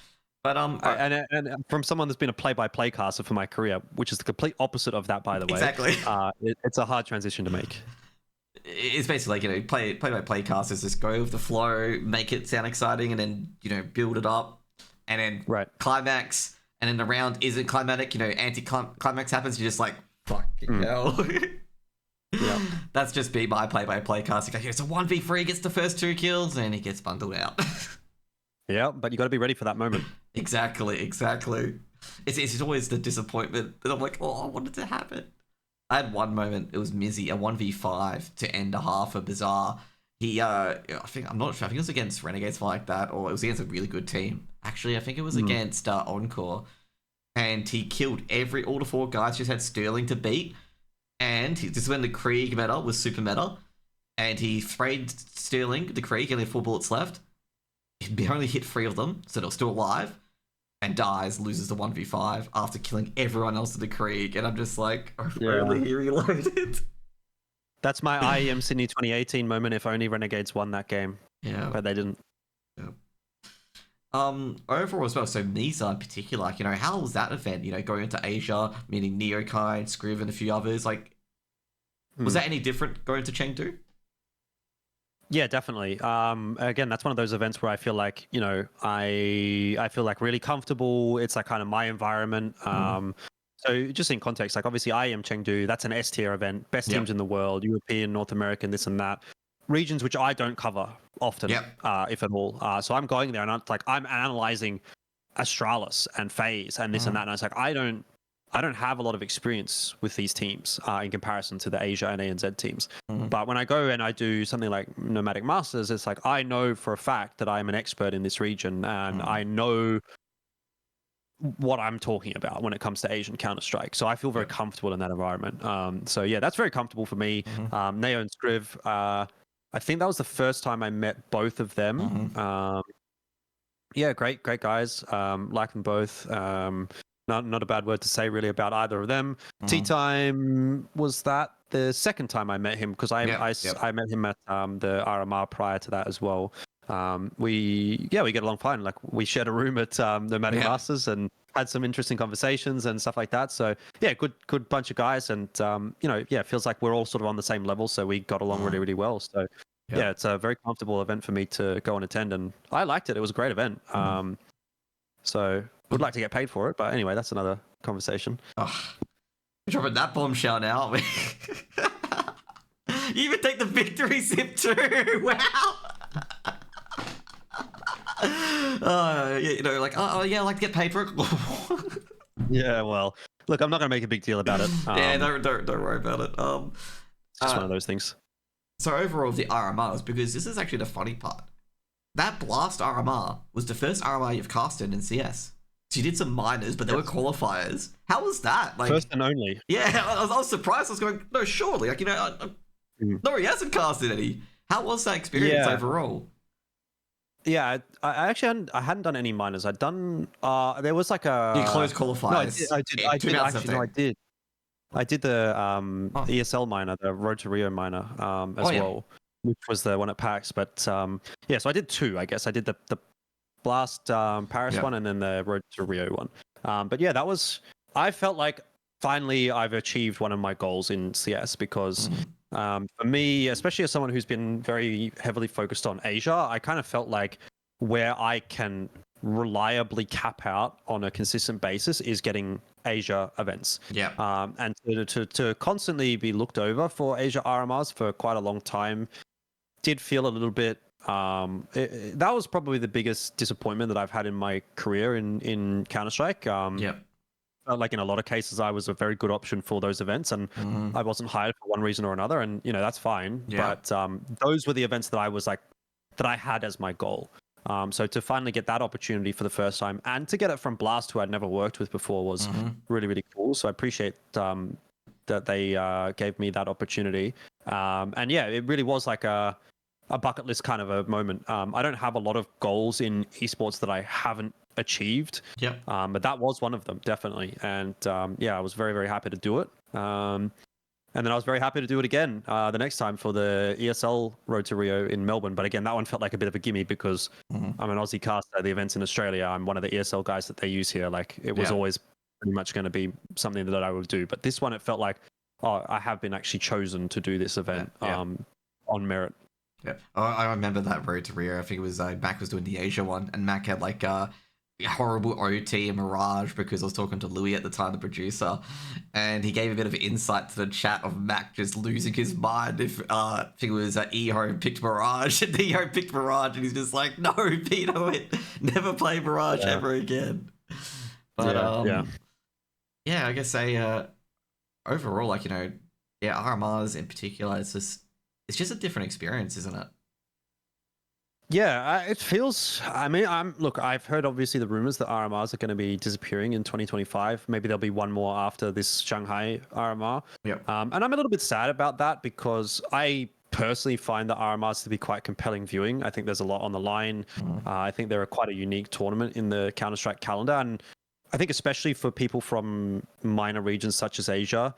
But and from someone that's been a play-by-play caster for my career, which is the complete opposite of that, by the way. Exactly. It's a hard transition to make. It's basically like, play-by-play casters just go with the flow, make it sound exciting, and then build it up, and then climax, and then the round isn't climatic. Anti-climax happens. You're just like, fucking hell. That's just be my play-by-play casting. Like, it's a 1v3, gets the first 2 kills, and he gets bundled out. Yeah, but you got to be ready for that moment. Exactly. It's always the disappointment that I'm like, I wanted to happen. I had one moment, it was Mizzy, a 1v5 to end a half of Bizarre. He, I'm not sure, I think it was against Renegades, something like that, or it was against a really good team. Actually, I think it was against Encore. And he killed all the 4 guys, just had Sterling to beat. And this is when the Krieg meta was super meta. And he sprayed Sterling, the Krieg, only had 4 bullets left. He only hit 3 of them, so they're still alive, and dies, loses the 1v5 after killing everyone else in the Krieg. And I'm just like, only he reloaded. That's my IEM Sydney 2018 moment. If only Renegades won that game. Yeah. But they didn't. Yeah. Overall as well, so Nisa in particular, how was that event? Going into Asia, meeting Neokai, Scriv, and a few others. Like, was that any different going to Chengdu? Yeah, definitely. Again, that's one of those events where I feel like, I feel like really comfortable. It's like kind of my environment. So just in context, like obviously I am Chengdu. That's an S tier event, best teams in the world, European, North American, this and that. regions which I don't cover often, Yep. if at all. So I'm going there and I'm analyzing Astralis and FaZe and this and that, and I was like, I don't have a lot of experience with these teams in comparison to the Asia and ANZ teams. But when I go and I do something like Nomadic Masters, it's like I know for a fact that I'm an expert in this region and I know what I'm talking about when it comes to Asian Counter-Strike. So I feel very comfortable in that environment. So yeah, that's very comfortable for me. Neo and Scriv, I think that was the first time I met both of them. Yeah, great guys. Like them both. Not a bad word to say really about either of them. Tea Time, was that the second time I met him? Because I met him at the RMR prior to that as well. We get along fine. Like we shared a room at Nomadic Masters and had some interesting conversations and stuff like that. So yeah, good bunch of guys, and it feels like we're all sort of on the same level. So we got along really, really well. So yeah, it's a very comfortable event for me to go and attend, and I liked it. It was a great event. So would like to get paid for it, but anyway, that's another conversation. Oh, you're dropping that bombshell now. You even take the victory sip too. Wow. I'd like to get paid for it. Yeah, well, look, I'm not going to make a big deal about it. Don't worry about it. It's just one of those things. So overall, the RMRs, because this is actually the funny part. That Blast RMR was the first RMR you've casted in CS. So you did some minors, but there were qualifiers. How was that? Like, first and only. Yeah, I was surprised. I was going, no, surely. Like, no, he hasn't casted any. How was that experience overall? Yeah, I actually hadn't done any minors. I'd done. There was like a. You closed qualifiers. No, I did. Actually, no, I did. I did the ESL minor, the Road to Rio minor, as well, which was the one at PAX. But so I did two. I guess I did the Blast Paris one and then the Road to Rio one. But yeah, that was. I felt like finally I've achieved one of my goals in CS because. For me, especially as someone who's been very heavily focused on Asia, I kind of felt like where I can reliably cap out on a consistent basis is getting Asia events. Yeah. And to constantly be looked over for Asia RMRs for quite a long time did feel a little bit. That was probably the biggest disappointment that I've had in my career in Counter-Strike. Like in a lot of cases, I was a very good option for those events, and I wasn't hired for one reason or another, and that's fine. Yeah. But those were the events that I was like, that I had as my goal. So to finally get that opportunity for the first time, and to get it from Blast, who I'd never worked with before, was really, really cool. So I appreciate that they gave me that opportunity. And yeah, it really was like a bucket list kind of a moment. I don't have a lot of goals in esports that I haven't achieved, but that was one of them, definitely. And I was very, very happy to do it. And then I was very happy to do it again the next time for the ESL Road to Rio in Melbourne. But again, that one felt like a bit of a gimme because I'm an Aussie caster. The events in Australia, I'm one of the ESL guys that they use here. Like it was always pretty much going to be something that I would do. But this one, it felt like, I have been actually chosen to do this event on merit. Yeah, I remember that Road to Rio. I think it was Mac was doing the Asia one, and Mac had like horrible OT and Mirage because I was talking to Louis at the time, the producer, and he gave a bit of insight to the chat of Mac just losing his mind if I think it was Eho picked Mirage, and Eho picked Mirage, and he's just like, no, Pino, never play Mirage ever again. But I guess overall, like RMRs in particular, it's just a different experience, isn't it? Yeah, it feels. I mean, I've heard obviously the rumors that RMRs are going to be disappearing in 2025. Maybe there'll be one more after this Shanghai RMR. Yep. And I'm a little bit sad about that because I personally find the RMRs to be quite compelling viewing. I think there's a lot on the line. I think they're quite a unique tournament in the Counter-Strike calendar, and I think especially for people from minor regions such as Asia,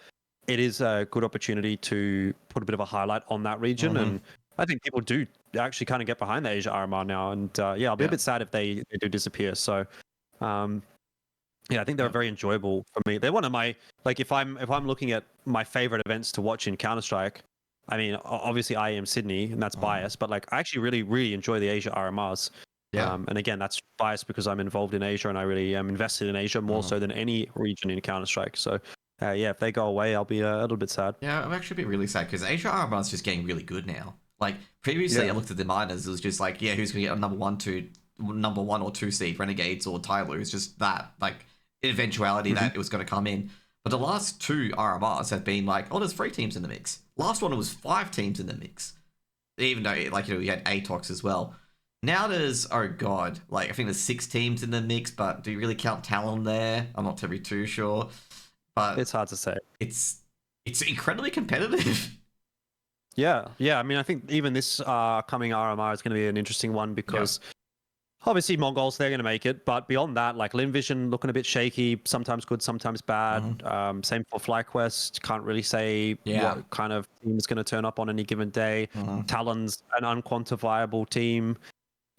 it is a good opportunity to put a bit of a highlight on that region. And I think people do actually kind of get behind the Asia RMR now. And I'll be a bit sad if they do disappear. So I think they're very enjoyable for me. They're one of my, like, if I'm looking at my favorite events to watch in Counter-Strike, I mean, obviously I am Sydney, and that's biased, but like I actually really, really enjoy the Asia RMRs. Yeah. And again, that's biased because I'm involved in Asia and I really am invested in Asia more so than any region in Counter-Strike. So if they go away, I'll be a little bit sad. Yeah, I'm actually a bit really sad because Asia RMR is just getting really good now. Like previously, Yeah. I looked at the minors. It was just like, yeah, who's going to get a number one or two seed, Renegades or Tyler? It's just that like eventuality that it was going to come in. But the last two RMRs have been like, oh, there's 3 teams in the mix. Last one was 5 teams in the mix. Even though, like, you had ATOX as well. Now there's, oh god, like, I think there's 6 teams in the mix, but do you really count Talon there? I'm not too sure. But It's hard to say. it's incredibly competitive. Yeah. I mean, I think even this coming RMR is going to be an interesting one because obviously Mongols, they're going to make it. But beyond that, like Lin Vision looking a bit shaky, sometimes good, sometimes bad. Same for FlyQuest. Can't really say what kind of team is going to turn up on any given day. Talon's an unquantifiable team.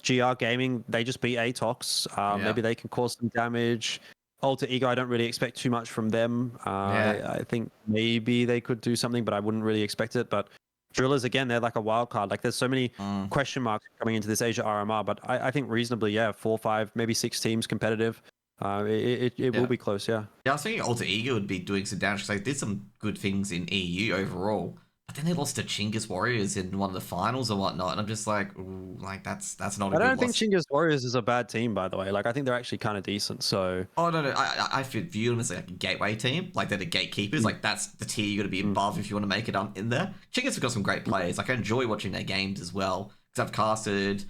GR Gaming, they just beat Atox. Maybe they can cause some damage. Alter Ego, I don't really expect too much from them. I think maybe they could do something, but I wouldn't really expect it. But Drillers, again, they're like a wild card. Like there's so many question marks coming into this Asia RMR, but I think reasonably, 4, 5, maybe 6 teams competitive. It will be close, Yeah, I was thinking Alter Ego would be doing some damage because they did some good things in EU overall. But then they lost to Chinggis Warriors in one of the finals or whatnot, and I'm just like, ooh, like that's not a good loss. I don't think Chinggis Warriors is a bad team, by the way. Like I think they're actually kind of decent. So oh no, I view them as like a gateway team. Like they're the gatekeepers. Like that's the tier you got to be above if you want to make it in there. Chinggis have got some great players. Like I enjoy watching their games as well because I've casted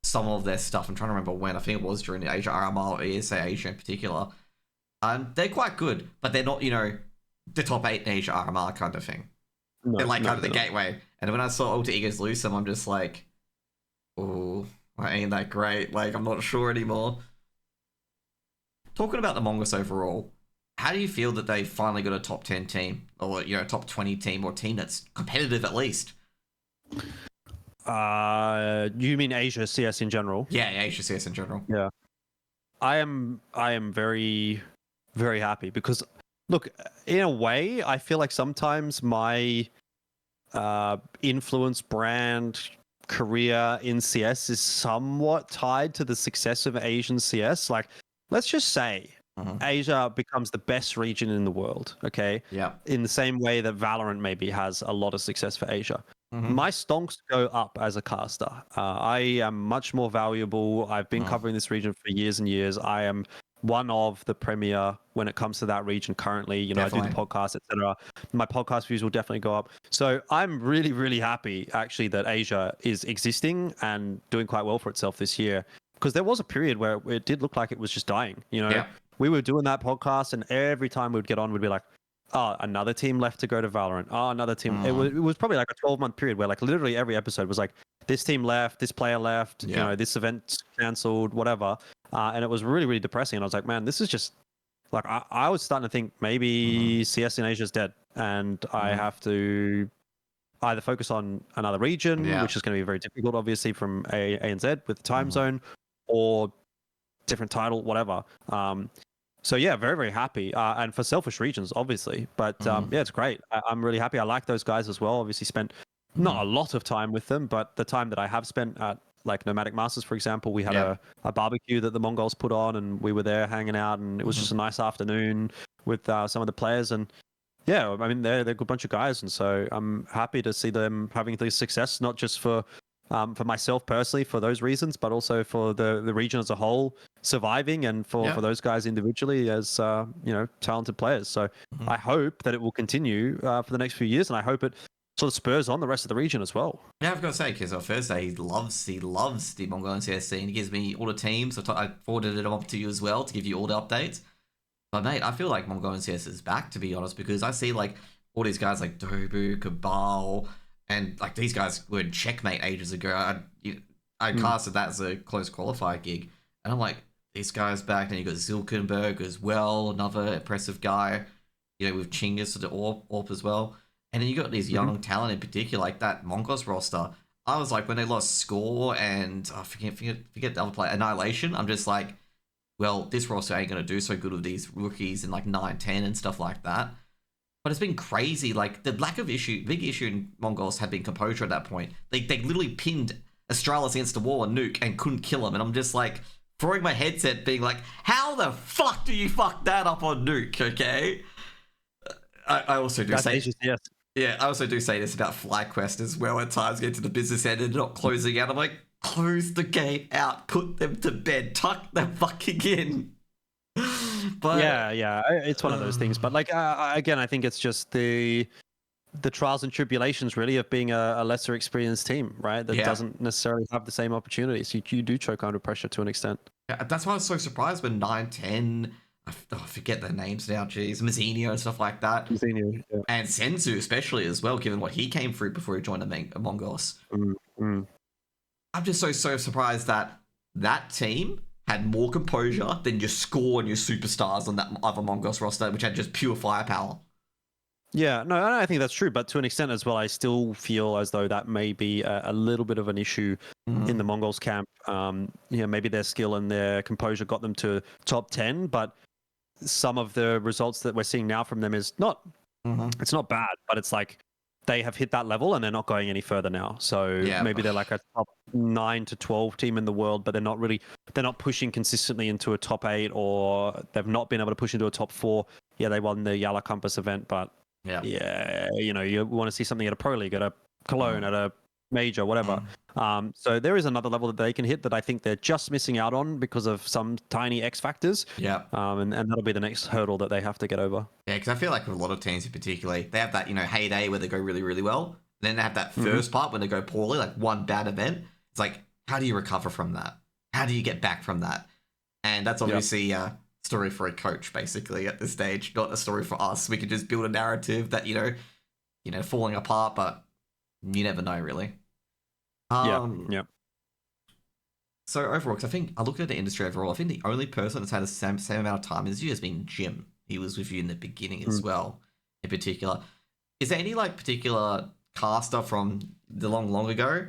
some of their stuff. I'm trying to remember when. I think it was during the Asia RMR or ESA Asia in particular. They're quite good, but they're not the top 8 in Asia RMR kind of thing. They're like kind of the gateway. And when I saw Alter Egos lose them, I'm just like, oh, I ain't that great. Like, I'm not sure anymore. Talking about the Mongols overall, how do you feel that they finally got a top 10 team? Or, top 20 team or team that's competitive at least? You mean Asia CS in general? Yeah, Asia CS in general. Yeah. I am very, very happy because look, in a way, I feel like sometimes my influence, brand, career in CS is somewhat tied to the success of Asian CS. Like, let's just say Asia becomes the best region in the world, okay? Yeah. In the same way that Valorant maybe has a lot of success for Asia. My stonks go up as a caster. I am much more valuable. I've been covering this region for years and years. I am one of the premier when it comes to that region currently. I do the podcast, etc. My podcast views will definitely go up. So I'm really, really happy actually that Asia is existing and doing quite well for itself this year. Because there was a period where it did look like it was just dying. We were doing that podcast and every time we'd get on, we'd be like, oh, another team left to go to Valorant. Oh, another team. It was probably like a 12-month period where like literally every episode was like, this team left, this player left, this event's cancelled, whatever. And it was really, really depressing. And I was like, man, this is just like, I was starting to think maybe CS in Asia is dead. And I have to either focus on another region, which is going to be very difficult, obviously, from ANZ with the time zone, or different title, whatever. So yeah, very, very happy. And for selfish regions, obviously. But it's great. I'm really happy. I like those guys as well. Obviously spent not a lot of time with them, but the time that I have spent at like Nomadic Masters, for example, we had a barbecue that the Mongols put on and we were there hanging out and it was just a nice afternoon with some of the players. And yeah, I mean, they're a good bunch of guys. And so I'm happy to see them having the success, not just for myself personally for those reasons, but also for the region as a whole surviving and for those guys individually as, talented players. So I hope that it will continue for the next few years. And I hope it sort of spurs on the rest of the region as well. Yeah, I've got to say, because on Thursday, he loves the Mongolian CS scene. He gives me all the teams. I forwarded it up to you as well to give you all the updates. But mate, I feel like Mongolian CS is back, to be honest, because I see like all these guys like Dobu, Cabal, and like these guys were in Checkmate ages ago. I casted that as a close qualifier gig, and I'm like, this guy's back. Then you got Zilkenberg as well, another impressive guy, with Chinggis to the AWP as well. And then you got these young talent in particular, like that Mongols roster. I was like, when they lost Score and I forget the other player, Annihilation, I'm just like, well, this roster ain't gonna do so good with these rookies in like 9-10 and stuff like that. But it's been crazy. Like the big issue in Mongols had been composure at that point. They literally pinned Astralis against the wall and Nuke and couldn't kill him. And I'm just like throwing my headset, being like, how the fuck do you fuck that up on Nuke? Okay. I also do say, Yeah, I also do say this about FlyQuest as well. At times, get to the business end and not closing out. I'm like, close the game out, put them to bed, tuck them fucking in. But Yeah, it's one of those things. But like again, I think it's just the trials and tribulations really of being a lesser experienced team, right? That yeah, doesn't necessarily have the same opportunities. You do choke under pressure to an extent. yeah, that's why I was so surprised when 9-10. I forget their names now. Jeez, Mazzinho and stuff like that, Continue. Yeah. and Senzu especially as well, given what he came through before he joined Among Us. Mm. I'm just so surprised that that team had more composure than your score and your superstars on that other Among Us roster, which had just pure firepower. Yeah, no, I think that's true. But to an extent as well, I still feel as though that may be a little bit of an issue in the Mongols camp. Maybe their skill and their composure got them to top 10, but some of the results that we're seeing now from them is not, it's not bad, but it's like they have hit that level and they're not going any further now. So Yeah. maybe they're like a top 9 to 12 team in the world, but they're not pushing consistently into a top 8, or they've not been able to push into a top 4. Yeah, they won the Yala Compass event, but yeah, you want to see something at a pro league, at a Cologne, at a major, whatever. So there is another level that they can hit that I think they're just missing out on because of some tiny X factors. Yeah. And that'll be the next hurdle that they have to get over. Yeah, because I feel like with a lot of teams in particular, they have that, heyday where they go really, really well. Then they have that first part when they go poorly, like one bad event. It's like, how do you recover from that? How do you get back from that? And that's obviously a story for a coach, basically, at this stage, not a story for us. We could just build a narrative that, falling apart, but you never know, really. Yeah. So overall, because I think I looked at the industry overall, I think the only person that's had the same amount of time as you has been Jim. He was with you in the beginning as well, in particular. Is there any particular caster from the long ago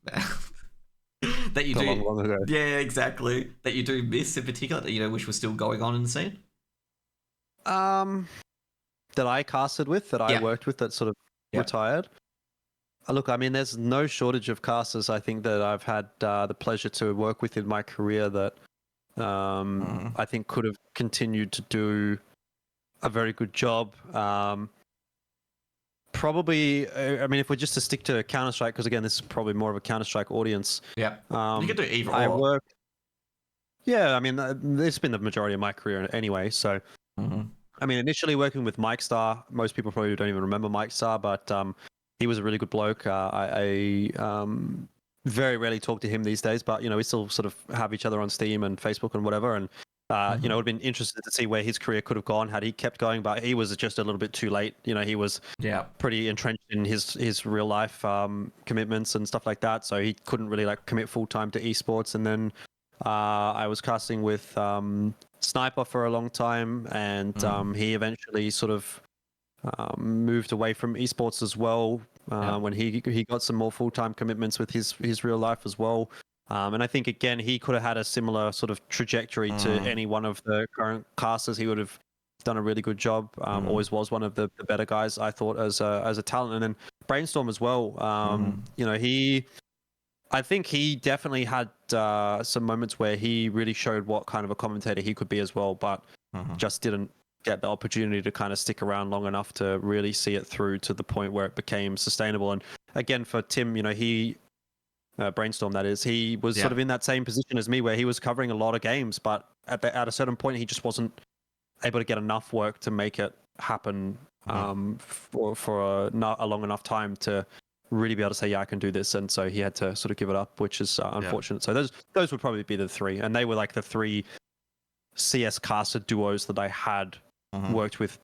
that you do? Long ago. Yeah, exactly. That you do miss in particular that wish was still going on in the scene. That I casted with, that I worked with, that sort of retired. Look, I mean, there's no shortage of casters. I think that I've had the pleasure to work with in my career that I think could have continued to do a very good job. Probably, I mean, if we're just to stick to Counter-Strike, because again, this is probably more of a Counter-Strike audience. Yeah, you could do either or. I worked. Yeah, I mean, it's been the majority of my career anyway. So, I mean, initially working with Mike Star, most people probably don't even remember Mike Star, but he was a really good bloke. I very rarely talk to him these days, but we still sort of have each other on Steam and Facebook and whatever. And it would have been interested to see where his career could have gone had he kept going, but he was just a little bit too late. He was pretty entrenched in his real life commitments and stuff like that, so he couldn't really commit full time to esports. And then I was casting with Sniper for a long time, and he eventually sort of moved away from esports as well when he got some more full-time commitments with his real life as well. And I think again he could have had a similar sort of trajectory to any one of the current casters. He would have done a really good job. Always was one of the better guys, I thought, as a talent. And then Brainstorm as well. I think he definitely had some moments where he really showed what kind of a commentator he could be as well, but just didn't get the opportunity to kind of stick around long enough to really see it through to the point where it became sustainable. And again, for Tim, he Brainstorm, that is, he was sort of in that same position as me, where he was covering a lot of games, but at a certain point, he just wasn't able to get enough work to make it happen for a long enough time to really be able to say, yeah, I can do this. And so he had to sort of give it up, which is unfortunate. So those would probably be the three, and they were like the three CS caster duos that I had worked with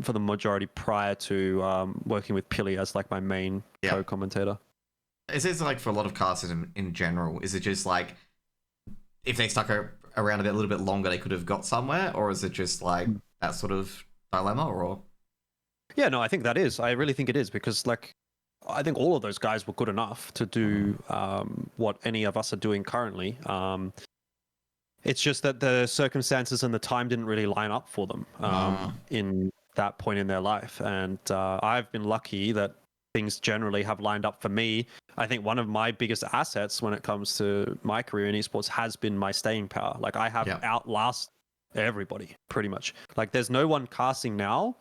for the majority prior to working with Pilly as my main co-commentator. Is it for a lot of casters in general? Is it just if they stuck around a little bit longer, they could have got somewhere, or is it just that sort of dilemma? Or yeah, no, I think that is. I really think it is, because I think all of those guys were good enough to do what any of us are doing currently. It's just that the circumstances and the time didn't really line up for them in that point in their life. And I've been lucky that things generally have lined up for me. I think one of my biggest assets when it comes to my career in esports has been my staying power. I have outlasted everybody pretty much. There's no one casting now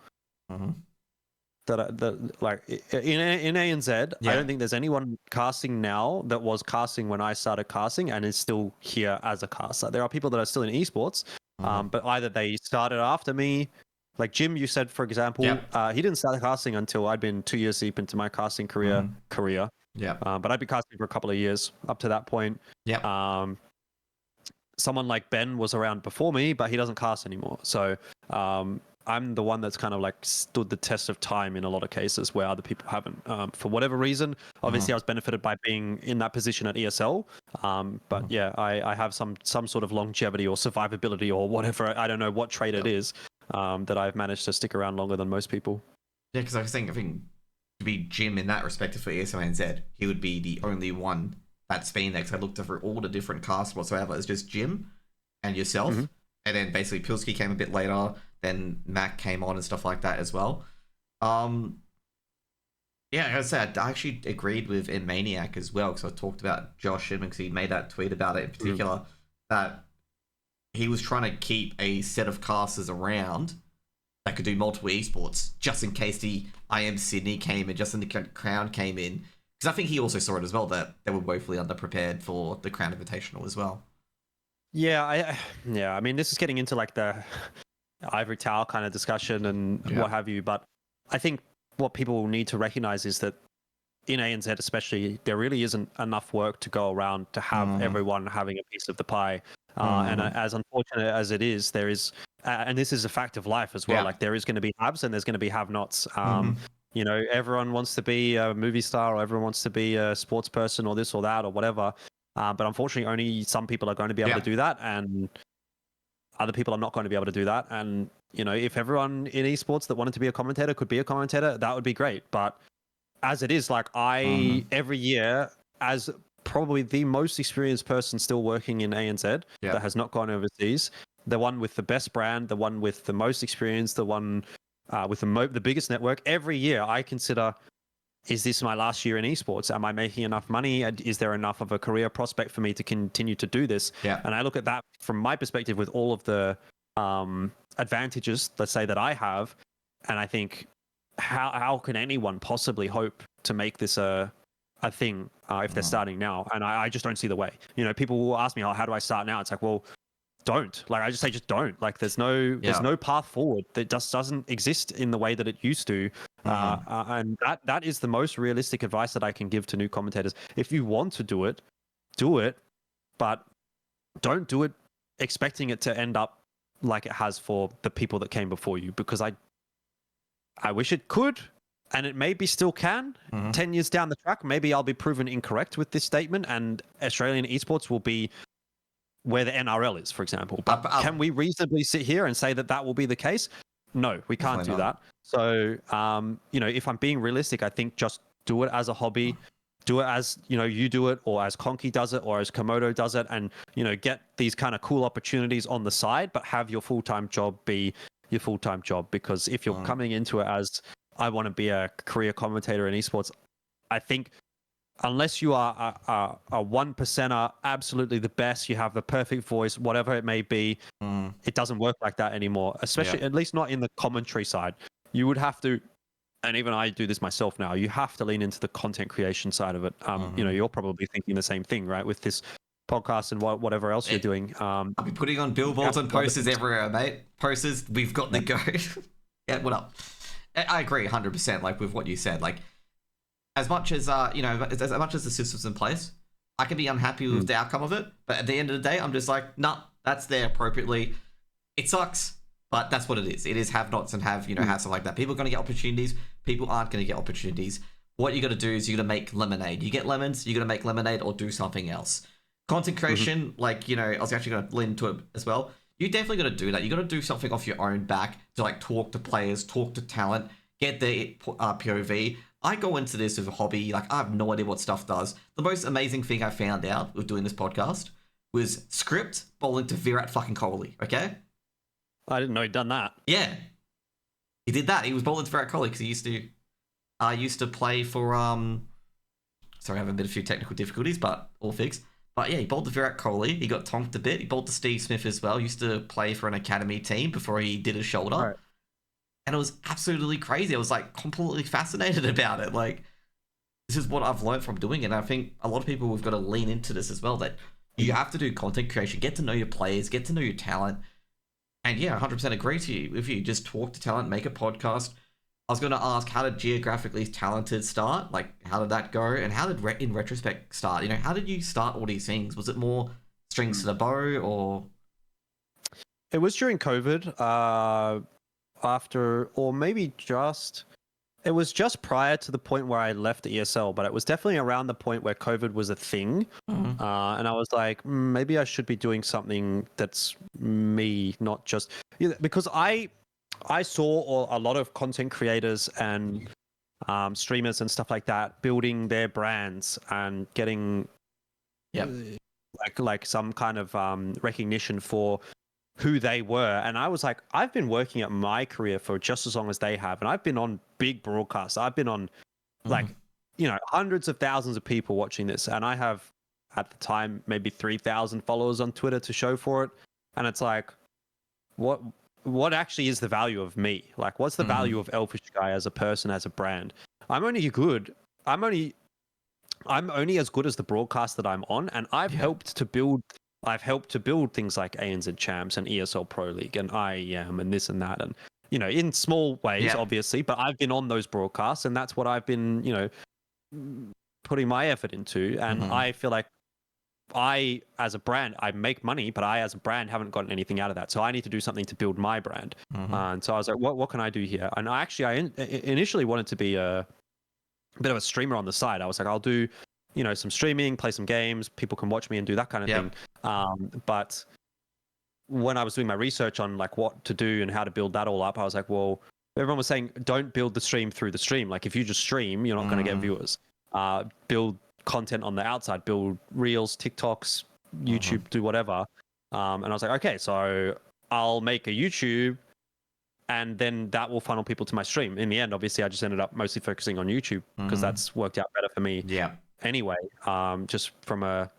like in ANZ, Yeah. I don't think there's anyone casting now that was casting when I started casting and is still here as a caster. There are people that are still in esports, but either they started after me, like Jim, you said, for example, Yep. he didn't start casting until I'd been 2 years deep into my casting career. Yeah. But I'd been casting for a couple of years up to that point. Yeah. Someone like Ben was around before me, but he doesn't cast anymore. So I'm the one that's kind of like stood the test of time in a lot of cases where other people haven't. For whatever reason, obviously I was benefited by being in that position at ESL. But yeah, I have some sort of longevity or survivability or whatever. I don't know what trait it is that I've managed to stick around longer than most people. Yeah, because I think to be Jim in that respect for ESL, he would be the only one that's been there. Because I looked through all the different casts whatsoever. It's just Jim and yourself, and then basically Pilsky came a bit later. Then Mac came on and stuff like that as well. Yeah, as I said, I actually agreed with in Maniac as well because I talked about Josh because he made that tweet about it in particular that he was trying to keep a set of casters around that could do multiple esports just in case the IM Sydney came in, just in the Crown came in. Because I think he also saw it as well that they were woefully underprepared for the Crown Invitational as well. Yeah, I mean, this is getting into like the ivory tower kind of discussion and what have you. But I think what people need to recognize is that in ANZ especially, there really isn't enough work to go around to have everyone having a piece of the pie. And as unfortunate as it is, there is, and this is a fact of life as well, like there is going to be haves and there's going to be have-nots. You know, everyone wants to be a movie star or everyone wants to be a sports person or this or that or whatever. But unfortunately, only some people are going to be able to do that. And other people are not going to be able to do that. And, you know, if everyone in esports that wanted to be a commentator could be a commentator, that would be great. But as it is, like every year, as probably the most experienced person still working in ANZ that has not gone overseas, the one with the best brand, the one with the most experience, the one with the biggest network, every year I consider, is this my last year in esports? Am I making enough money? Is there enough of a career prospect for me to continue to do this? And I look at that from my perspective with all of the advantages, let's say, that I have. And I think, how can anyone possibly hope to make this a thing if they're starting now? And I just don't see the way. You know, people will ask me, oh, how do I start now? It's like, well, don't. Like, I just say, just don't. Like, there's no path forward that just doesn't exist in the way that it used to. And that is the most realistic advice that I can give to new commentators. If you want to do it, but don't do it expecting it to end up like it has for the people that came before you, because I wish it could, and it maybe still can. 10 years down the track, maybe I'll be proven incorrect with this statement, and Australian esports will be where the NRL is, for example. But can we reasonably sit here and say that that will be the case? No, we can't do that. So, you know, if I'm being realistic, I think just do it as a hobby. Do it as, you know, you do it, or as Conky does it, or as Komodo does it, and, you know, get these kind of cool opportunities on the side, but have your full-time job be your full-time job. Because if you're coming into it as, I want to be a career commentator in esports, I think unless you are a 1%er, absolutely the best, you have the perfect voice, whatever it may be, it doesn't work like that anymore, especially at least not in the commentary side. You would have to, and even I do this myself now, you have to lean into the content creation side of it. You know, you're probably thinking the same thing, right? With this podcast and whatever else you're doing. I'll be putting on billboards and posters everywhere, mate. Posters, we've got the go. Yeah, what up? I agree 100%, like, with what you said. Like, as much as, you know, as much as the system's in place, I can be unhappy with the outcome of it. But at the end of the day, I'm just like, nah, that's there appropriately. It sucks, but that's what it is. It is have-nots and have stuff like that. People are going to get opportunities. People aren't going to get opportunities. What you got to do is you got to make lemonade. You get lemons, you got to make lemonade or do something else. Content creation, like, you know, I was actually going to lean into it as well. You definitely got to do that. You got to do something off your own back to, like, talk to players, talk to talent, get their POV. I go into this with a hobby, like, I have no idea what stuff does. The most amazing thing I found out with doing this podcast was script bowling to Virat fucking Kohli, okay? I didn't know he'd done that. Yeah. He did that. He was bowling to Virat Kohli because he used to play for, sorry, I'm having a few technical difficulties, but all fixed. But yeah, he bowled to Virat Kohli. He got tonked a bit. He bowled to Steve Smith as well. Used to play for an academy team before he did his shoulder. Right. and it was absolutely crazy. I was like completely fascinated about it. Like, this is what I've learned from doing it. And I think a lot of people have got to lean into this as well. That you have to do content creation, get to know your players, get to know your talent. And yeah, 100% agree to you. If you just talk to talent, make a podcast. I was going to ask, how did Geographically Talented start? Like, how did that go? And how did In Retrospect start? You know, how did you start all these things? Was it more strings to the bow, or? It was during COVID, after, or maybe just, it was just prior to the point where I left ESL, but it was definitely around the point where COVID was a thing. Mm-hmm. And I was like, maybe I should be doing something that's me, not just, because I saw a lot of content creators and streamers and stuff like that building their brands and getting like some kind of recognition for who they were. And I was like, I've been working at my career for just as long as they have, and I've been on big broadcasts. I've been on like, hundreds of thousands of people watching this, and I have at the time maybe 3,000 followers on Twitter to show for it. And it's like, what actually is the value of me? Like, what's the value of Elfishguy as a person, as a brand? I'm only as good as the broadcast that I'm on, and I've helped to build things like ANZ Champs and ESL Pro League and IEM and this and that, and in small ways, obviously, but I've been on those broadcasts, and that's what I've been putting my effort into. And I feel like as a brand, I make money, but I as a brand haven't gotten anything out of that. So I need to do something to build my brand. And so I was like, what can I do here? And I initially wanted to be a bit of a streamer on the side. I was like, I'll do some streaming, play some games, people can watch me and do that kind of thing. But when I was doing my research on like what to do and how to build that all up, I was like, well, everyone was saying, don't build the stream through the stream. Like, if you just stream, you're not going to get viewers. Build content on the outside, build reels, TikToks, YouTube, do whatever. And I was like, okay, so I'll make a YouTube, and then that will funnel people to my stream. In the end, obviously, I just ended up mostly focusing on YouTube because that's worked out better for me. Anyway, just from a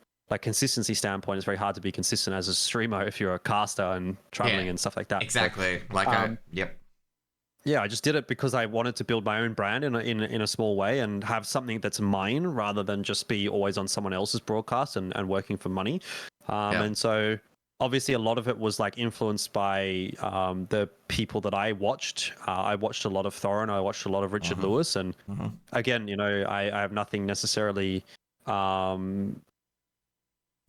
consistency standpoint, it's very hard to be consistent as a streamer if you're a caster and traveling and stuff like that. Exactly. So, yeah, I just did it because I wanted to build my own brand in a small way and have something that's mine rather than just be always on someone else's broadcast and working for money. And so obviously a lot of it was like influenced by the people that I watched. I watched a lot of Thorin. I watched a lot of Richard Lewis. And again, I have nothing necessarily...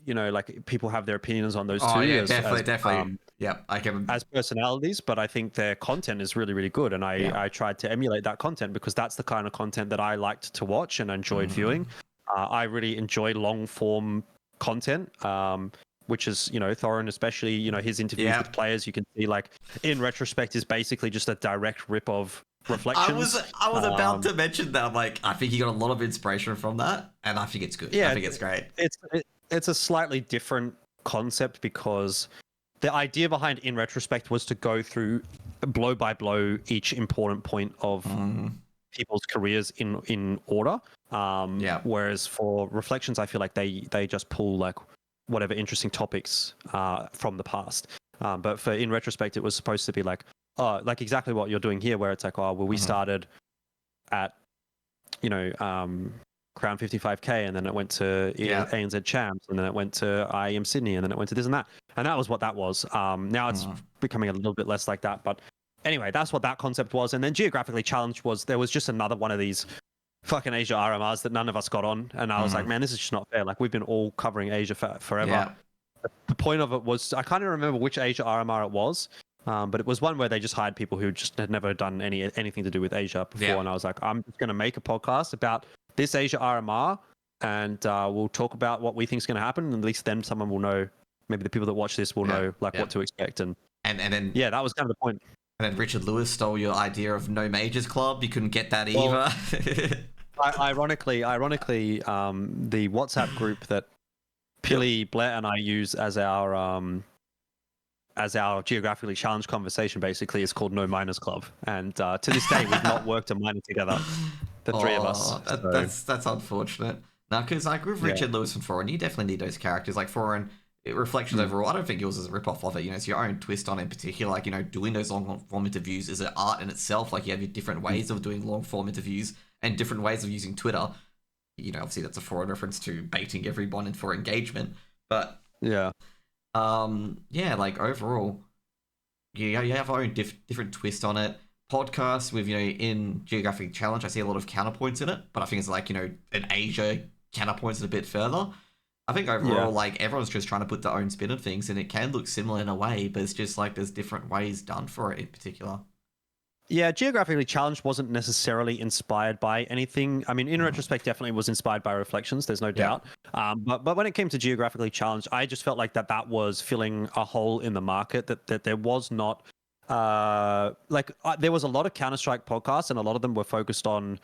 like people have their opinions on those two. Yeah, definitely. I can as personalities, but I think their content is really, really good, and I tried to emulate that content because that's the kind of content that I liked to watch and enjoyed viewing. I really enjoy long form content, which is Thorin, especially his interviews with players. You can see like In Retrospect is basically just a direct rip of Reflections. I was about to mention that. I'm like, I think he got a lot of inspiration from that, and I think it's good. I think it's great. It's a slightly different concept because the idea behind In Retrospect was to go through blow by blow each important point of people's careers in order. Whereas for Reflections, I feel like they just pull like whatever interesting topics from the past. But for In Retrospect, it was supposed to be like exactly what you're doing here, where it's like, we started at Crown 55K, and then it went to ANZ Champs, and then it went to IEM Sydney, and then it went to this and that. And that was what that was. Now it's becoming a little bit less like that. But anyway, that's what that concept was. And then Geographically Challenged there was just another one of these fucking Asia RMRs that none of us got on. And I was like, man, this is just not fair. Like, we've been all covering Asia forever. The point of it was, I can't even remember which Asia RMR it was. But it was one where they just hired people who just had never done anything to do with Asia before. And I was like, I'm just going to make a podcast about this Asia RMR, and we'll talk about what we think is going to happen. And at least then someone will know, maybe the people that watch this will know what to expect. And then that was kind of the point. And then Richard Lewis stole your idea of No Majors Club. You couldn't get that either. Ironically, the WhatsApp group that Pilly, Blair, and I use as our Geographically Challenged conversation basically is called No Miners Club. And to this day, we've not worked a miner together, the three of us. That's unfortunate. Now, because like with Richard Lewis and Foreign, you definitely need those characters. Like Foreign, Reflections overall, I don't think yours is a rip-off of it. It's your own twist on it in particular. Like, doing those long-form interviews is an art in itself. Like, you have your different ways of doing long-form interviews and different ways of using Twitter. Obviously that's a forward reference to baiting everyone and for engagement. But, Yeah. yeah, like, overall, you have our own different twist on it. Podcasts with, in Geographic Challenge, I see a lot of counterpoints in it. But I think it's like, in Asia, counterpoints it a bit further. I think overall, like, everyone's just trying to put their own spin on things, and it can look similar in a way, but it's just like there's different ways done for it in particular. Yeah, Geographically Challenged wasn't necessarily inspired by anything. I mean, in retrospect, definitely was inspired by Reflections. There's no doubt. But when it came to Geographically Challenged, I just felt like that was filling a hole in the market. That there was not there was a lot of Counter-Strike podcasts, and a lot of them were focused on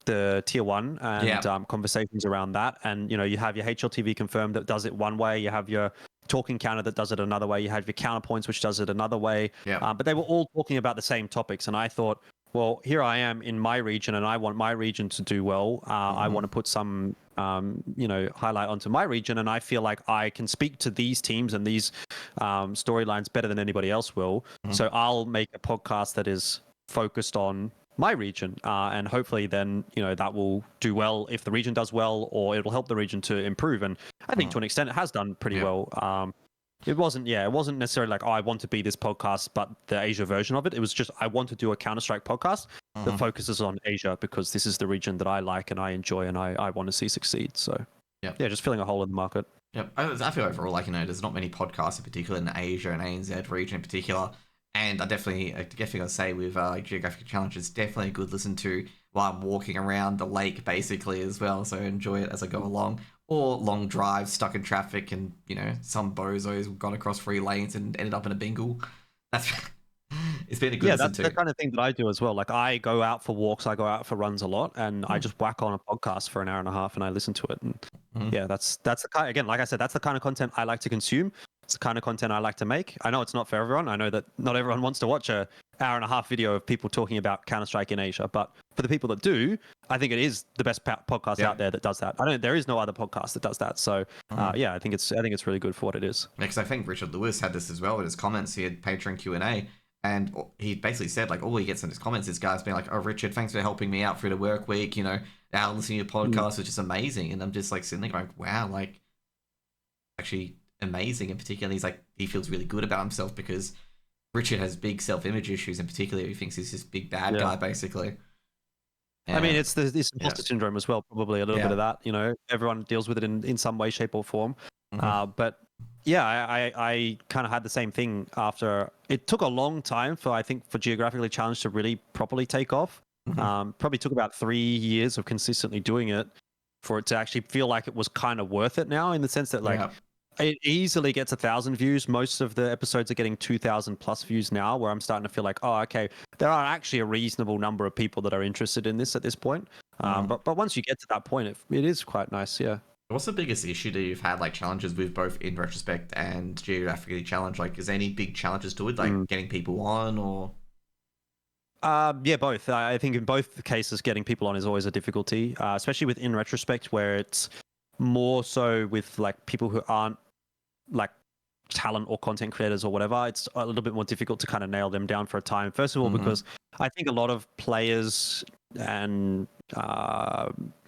the tier 1 and conversations around that. And you have your HLTV Confirmed that does it one way, you have your Talking Counter that does it another way, you have your Counterpoints which does it another way. But they were all talking about the same topics, and I thought, well, here I am in my region and I want my region to do well. I want to put some highlight onto my region, and I feel like I can speak to these teams and these storylines better than anybody else will. So I'll make a podcast that is focused on my region, and hopefully then that will do well if the region does well, or it'll help the region to improve. And I think to an extent it has done pretty well. It wasn't necessarily like, oh, I want to be this podcast but the Asia version of it. It was just, I want to do a Counter-Strike podcast that focuses on Asia, because this is the region that I like and I enjoy and I want to see succeed. So just filling a hole in the market. I feel overall like there's not many podcasts in particular in the Asia and ANZ region in particular. And I definitely gotta say with Geographic Challenge, it's definitely a good listen to while I'm walking around the lake, basically, as well. So enjoy it as I go along. Or long drives, stuck in traffic, and, some bozo's gone across 3 lanes and ended up in a bingle. It's been a good listen that's to. the kind of thing that I do as well. Like, I go out for walks, I go out for runs a lot, and I just whack on a podcast for an hour and a half and I listen to it. And that's the kind, again, like I said, that's the kind of content I like to consume. It's the kind of content I like to make. I know it's not for everyone. I know that not everyone wants to watch a hour and a half video of people talking about Counter-Strike in Asia, but for the people that do, I think it is the best podcast out there that does that. There is no other podcast that does that. So I think it's really good for what it is. Because I think Richard Lewis had this as well in his comments. He had Patreon Q&A, and he basically said, like, all he gets in his comments is guys being like, oh, Richard, thanks for helping me out through the work week. Now listening to your podcast is just amazing. And I'm just like sitting there going, wow, like, actually amazing. In particular, he's like, he feels really good about himself because Richard has big self-image issues. In particular, he thinks he's this big bad guy, basically. And I mean, it's this imposter syndrome as well, probably a little bit of that. Everyone deals with it in some way, shape, or form. But yeah, I kind of had the same thing after. It took a long time for Geographically Challenged to really properly take off. Probably took about 3 years of consistently doing it for it to actually feel like it was kind of worth it now, in the sense that it easily gets 1,000 views. Most of the episodes are getting 2,000 plus views now, where I'm starting to feel like, oh, okay, there are actually a reasonable number of people that are interested in this at this point. But once you get to that point, it is quite nice, yeah. What's the biggest issue that you've had, like, challenges with both in retrospect and Geographically Challenged? Like, is there any big challenges to it, like getting people on, or? Yeah, both. I think in both cases, getting people on is always a difficulty, especially with in retrospect, where it's more so with like people who aren't like talent or content creators or whatever. It's a little bit more difficult to kind of nail them down for a time. First of all, because I think a lot of players and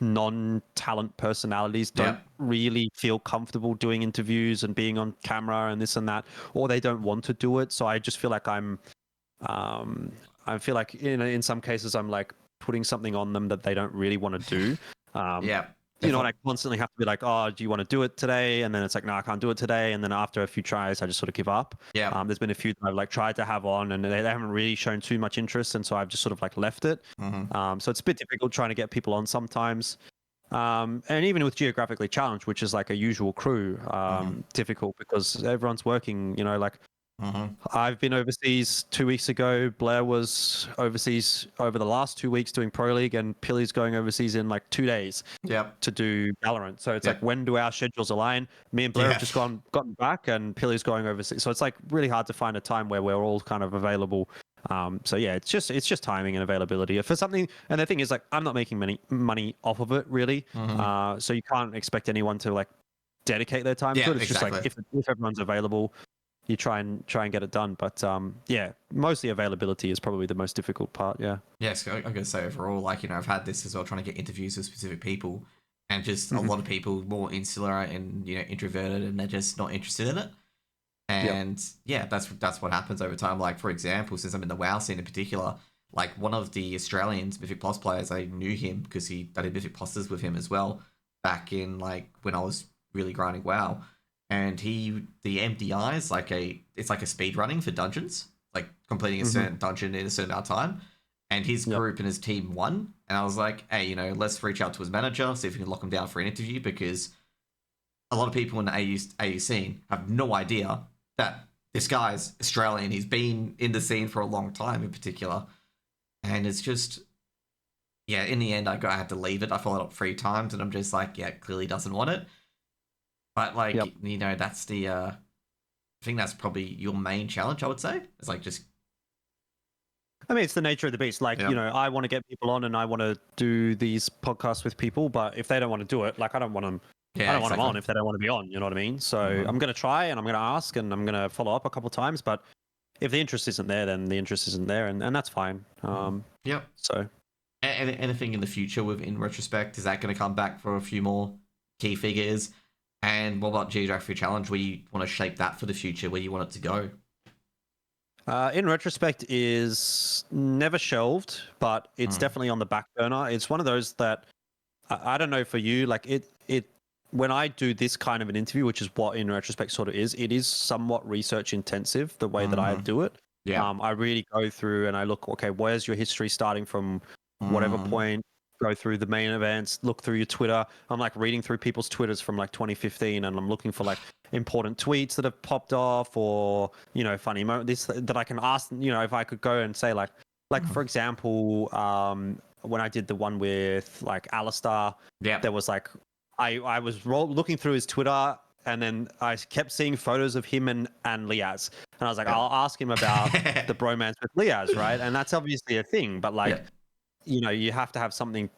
non-talent personalities don't really feel comfortable doing interviews and being on camera and this and that, or they don't want to do it. So I just feel like I feel like in some cases I'm like putting something on them that they don't really want to do. And I constantly have to be like, oh, do you want to do it today? And then it's like, no, I can't do it today. And then after a few tries, I just sort of give up. There's been a few that I've like tried to have on, and they haven't really shown too much interest, and so I've just sort of like left it. So it's a bit difficult trying to get people on sometimes. And even with Geographically Challenged, which is like a usual crew, difficult because everyone's working, I've been overseas 2 weeks ago. Blair was overseas over the last 2 weeks doing Pro League, and Pilly's going overseas in like 2 days to do Valorant. So it's like, when do our schedules align? Me and Blair have just gotten back, and Pilly's going overseas. So it's like really hard to find a time where we're all kind of available. So yeah, it's just timing and availability for something. And the thing is, like, I'm not making money off of it really. So you can't expect anyone to like dedicate their time Yeah, to it. It's exactly. just like if everyone's available, you try and get it done. But yeah, mostly availability is probably the most difficult part. Yeah. Yes, I'm gonna say overall, like, I've had this as well, trying to get interviews with specific people, and just a Mhm. lot of people more insular and introverted, and they're just not interested in it. Yep. And yeah, that's what happens over time. Like, for example, since I'm in the WoW scene in particular, like one of the Australians Mythic Plus players, I knew him because I did Mythic Pluses with him as well back in like when I was really grinding WoW. And the MDI is it's like a speed running for dungeons, like completing a Hmm. certain dungeon in a certain amount of time. And his Yep. group and his team won. And I was like, hey, let's reach out to his manager, see if we can lock him down for an interview, because a lot of people in the AU scene have no idea that this guy's Australian. He's been in the scene for a long time in particular. And it's just, yeah, in the end, I had to leave it. I followed up 3 times, and I'm just like, yeah, clearly doesn't want it. But, like, Yep. that's I think that's probably your main challenge, I would say. It's like just, I mean, it's the nature of the beast. Like, yeah, I want to get people on and I want to do these podcasts with people, but if they don't want to do it, like, I don't want them. I yeah, don't want them exactly. on if they don't want to be on. You know what I mean? So Mhm. I'm going to try and I'm going to ask and I'm going to follow up a couple of times. But if the interest isn't there, then the interest isn't there, and that's fine. Yep. So Anything in the future with In Retrospect, is that going to come back for a few more key figures? And what about Geography Challenge? Where you want to shape that for the future? Where you want it to go? in retrospect, is never shelved, but it's Mm. definitely on the back burner. It's one of those that I don't know for you. Like it when I do this kind of an interview, which is what In Retrospect sort of is, it is somewhat research intensive the way that I Mm. do it. Yeah. I really go through and I look, okay, where's your history starting from whatever Mm. point, go through the main events, look through your Twitter. I'm like reading through people's Twitters from like 2015 and I'm looking for like important tweets that have popped off or, funny moment this that I can ask, if I could go and say like for example, when I did the one with like Alistar, Yeah. there was like I was looking through his Twitter and then I kept seeing photos of him and Liaz. And I was like, Yeah. I'll ask him about the bromance with Liaz, right? And that's obviously a thing, but Yeah. like, you have to have something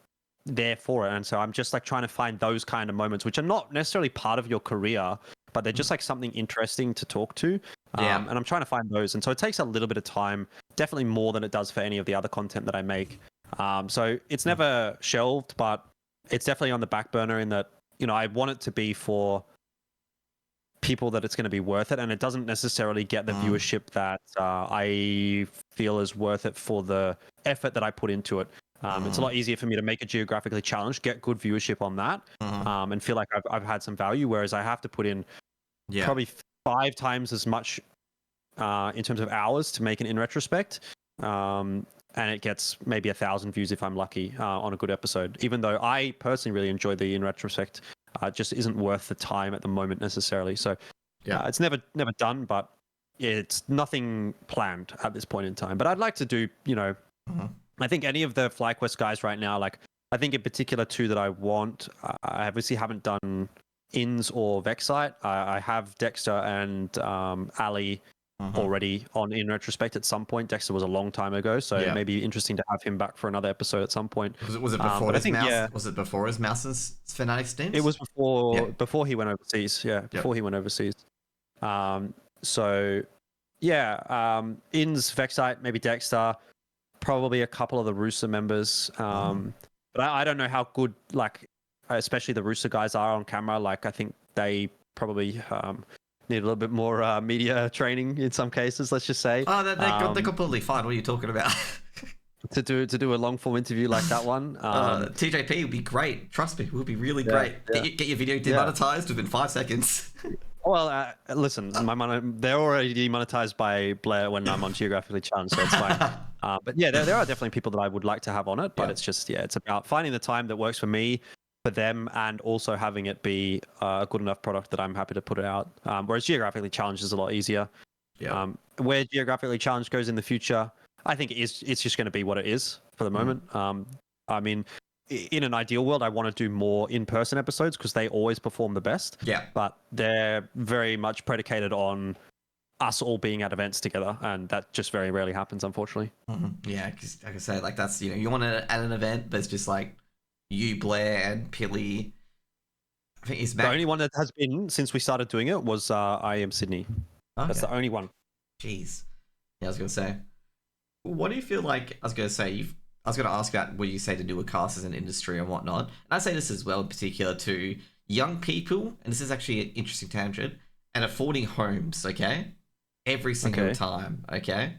there for it. And so I'm just like trying to find those kind of moments, which are not necessarily part of your career, but they're just like something interesting to talk to. Yeah. And I'm trying to find those. And so it takes a little bit of time, definitely more than it does for any of the other content that I make. So it's never shelved, but it's definitely on the back burner in that, I want it to be for people that it's going to be worth it. And it doesn't necessarily get the viewership that I feel is worth it for the effort that I put into it. It's a lot easier for me to make it geographically challenged, get good viewership on that, and feel like I've had some value. Whereas I have to put in Yeah. probably 5 times as much in terms of hours to make it in retrospect. And it gets maybe 1,000 views if I'm lucky on a good episode. Even though I personally really enjoy the in retrospect, just isn't worth the time at the moment necessarily. So Yeah. it's never done, but it's nothing planned at this point in time. But I'd like to do, I think any of the FlyQuest guys right now, like I think in particular two that I want, I obviously haven't done Inns or Vexite. I have Dexter and Ali already on in retrospect at some point. Dexter was a long time ago, so Yeah. it may be interesting to have him back for another episode at some point. Was it before but I his think, mouse? yeah, Was it before his mouse's fanatic stint? it was Yeah. before he went overseas. Yeah, before he went overseas. So yeah, Inns, Vexite, maybe Dexter, probably a couple of the Rooster members. But I don't know how good, like, especially the Rooster guys are on camera. Like, I think they probably need a little bit more media training in some cases. Let's just say. Oh, they're completely fine. What are you talking about? To do a long form interview like that one. TJP would be great. Trust me, it would be really great. yeah. Get your video demonetized within 5 seconds. Well, listen, they're already demonetized by Blair when I'm on Geographically Challenged, so it's fine. But yeah, there are definitely people that I would like to have on it, but it's just, it's about finding the time that works for me, for them, and also having it be a good enough product that I'm happy to put it out. Whereas Geographically Challenged is a lot easier. Yeah. Where Geographically Challenged goes in the future, I think it's just going to be what it is for the moment. I mean, in an ideal world, I want to do more in-person episodes because they always perform the best. Yeah. But they're very much predicated on us all being at events together, and that just very rarely happens, unfortunately. Yeah, because like I say, like that's you want it at an event, but it's just like you, Blair, and Pilly. I think it's The only one that has been since we started doing it was IM Sydney. Okay. That's the only one. Jeez. Yeah, I was gonna say. What do you feel like? I was gonna say. I was gonna ask about what you say to newer casters in industry and whatnot. And I say this as well, in particular to young people. And this is actually an interesting tangent. And affording homes, okay, every single time, okay.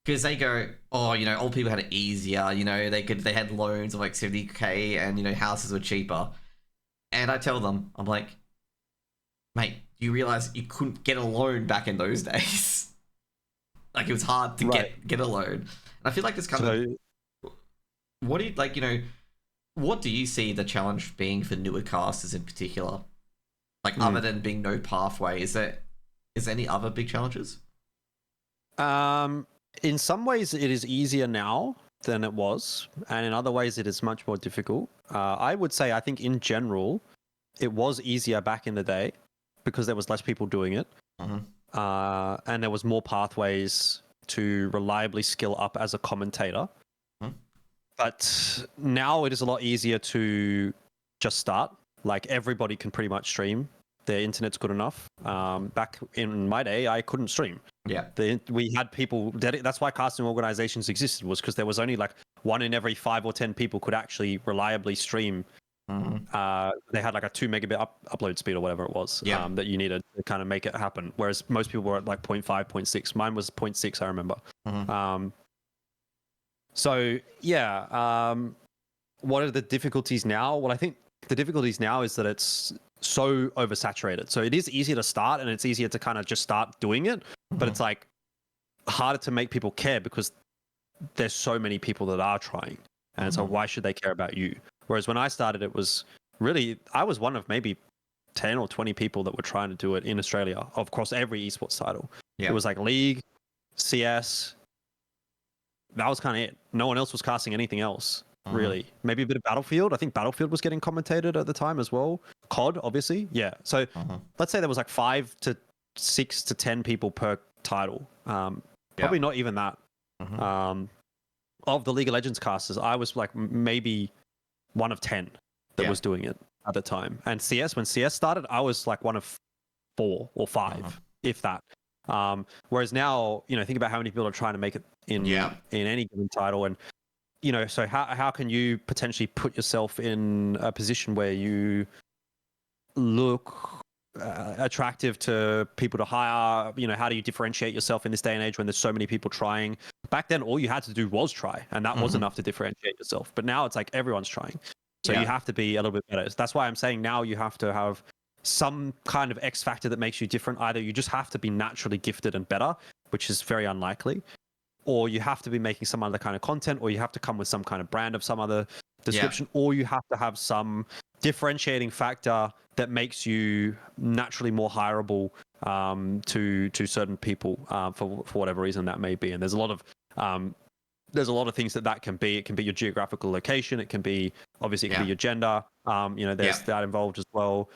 Because they go, oh, old people had it easier. They had loans of like 70K, and houses were cheaper. And I tell them, I'm like, mate, do you realize you couldn't get a loan back in those days? Like it was hard to get a loan. And I feel like this kind of. What do you like? What do you see the challenge being for newer casters in particular? Like other than being no pathway, is there any other big challenges? In some ways, it is easier now than it was, and in other ways, it is much more difficult. I would say, I think in general, it was easier back in the day because there was less people doing it, and there was more pathways to reliably skill up as a commentator. But now it is a lot easier to just start. Like everybody can pretty much stream. Their internet's good enough. Back in my day, I couldn't stream. Yeah. We had people. That's why casting organizations existed, was because there was only like 1 in every 5 or 10 people could actually reliably stream. They had like a 2 megabit upload speed or whatever it was that you needed to kind of make it happen. Whereas most people were at like 0.5, 0.6. Mine was 0.6, I remember. So yeah, what are the difficulties now? Well, I think the difficulties now is that it's so oversaturated. So it is easier to start, and it's easier to kind of just start doing it, but it's like harder to make people care because there's so many people that are trying, and so why should they care about you? Whereas when I started, it was really, I was one of maybe 10 or 20 people that were trying to do it in Australia, of course, every esports title. It was like League, CS. That was kind of it. No one else was casting anything else, really. Maybe a bit of Battlefield. I think Battlefield was getting commentated at the time as well. COD, obviously. Yeah. So let's say there was like 5 to 6 to 10 people per title. Probably not even that. Of the League of Legends casters, I was like maybe one of 10 that was doing it at the time. And CS, when CS started, I was like one of 4 or 5, if that. Whereas now, think about how many people are trying to make it in any given title, and so how can you potentially put yourself in a position where you look attractive to people to hire? How do you differentiate yourself in this day and age when there's so many people trying? Back then, all you had to do was try, and that was enough to differentiate yourself. But now it's like everyone's trying, so you have to be a little bit better. That's why I'm saying now you have to have some kind of X factor that makes you different. Either you just have to be naturally gifted and better, which is very unlikely, or you have to be making some other kind of content, or you have to come with some kind of brand of some other description, or you have to have some differentiating factor that makes you naturally more hireable to certain people for whatever reason that may be. And there's a lot of things that can be. It can be your geographical location. It can be, obviously, it can be your gender. There's that involved as well.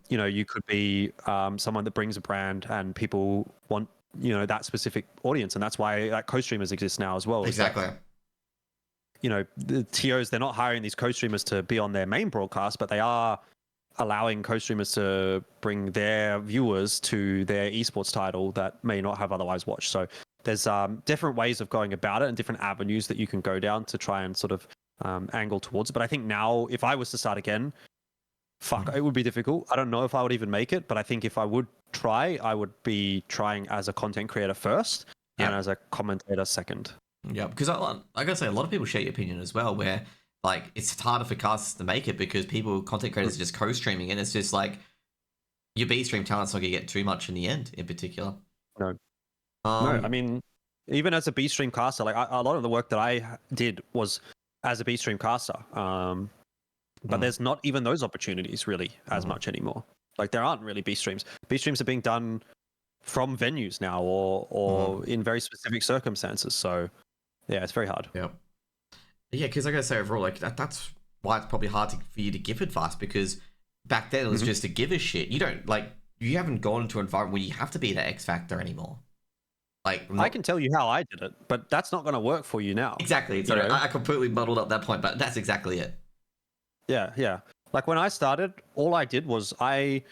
You could be someone that brings a brand, and people want that specific audience, and that's why like co-streamers exist now as well. Exactly. The TOs, they're not hiring these co-streamers to be on their main broadcast, but they are allowing co-streamers to bring their viewers to their esports title that may not have otherwise watched. So there's different ways of going about it and different avenues that you can go down to try and sort of angle towards it. But I think now, if I was to start again, it would be difficult. I don't know if I would even make it, but I think if I would try, I would be trying as a content creator first and as a commentator second. Yeah, because I gotta say, a lot of people share your opinion as well, where like it's harder for casters to make it because content creators are just co-streaming, and it's just like your B stream talent's not gonna get too much in the end, in particular. No, I mean, even as a B stream caster, like a lot of the work that I did was as a B stream caster. But there's not even those opportunities really as much anymore. Like there aren't really B streams. B streams are being done from venues now, or in very specific circumstances. So yeah, it's very hard. Yeah, because I gotta say overall, like that's why it's probably hard for you to give advice, because back then it was just to give a shit. You haven't gone into an environment where you have to be that X factor anymore. Like I can tell you how I did it, but that's not going to work for you now. Exactly. So I completely muddled up that point, but that's exactly it. Yeah. Like when I started, all I did was I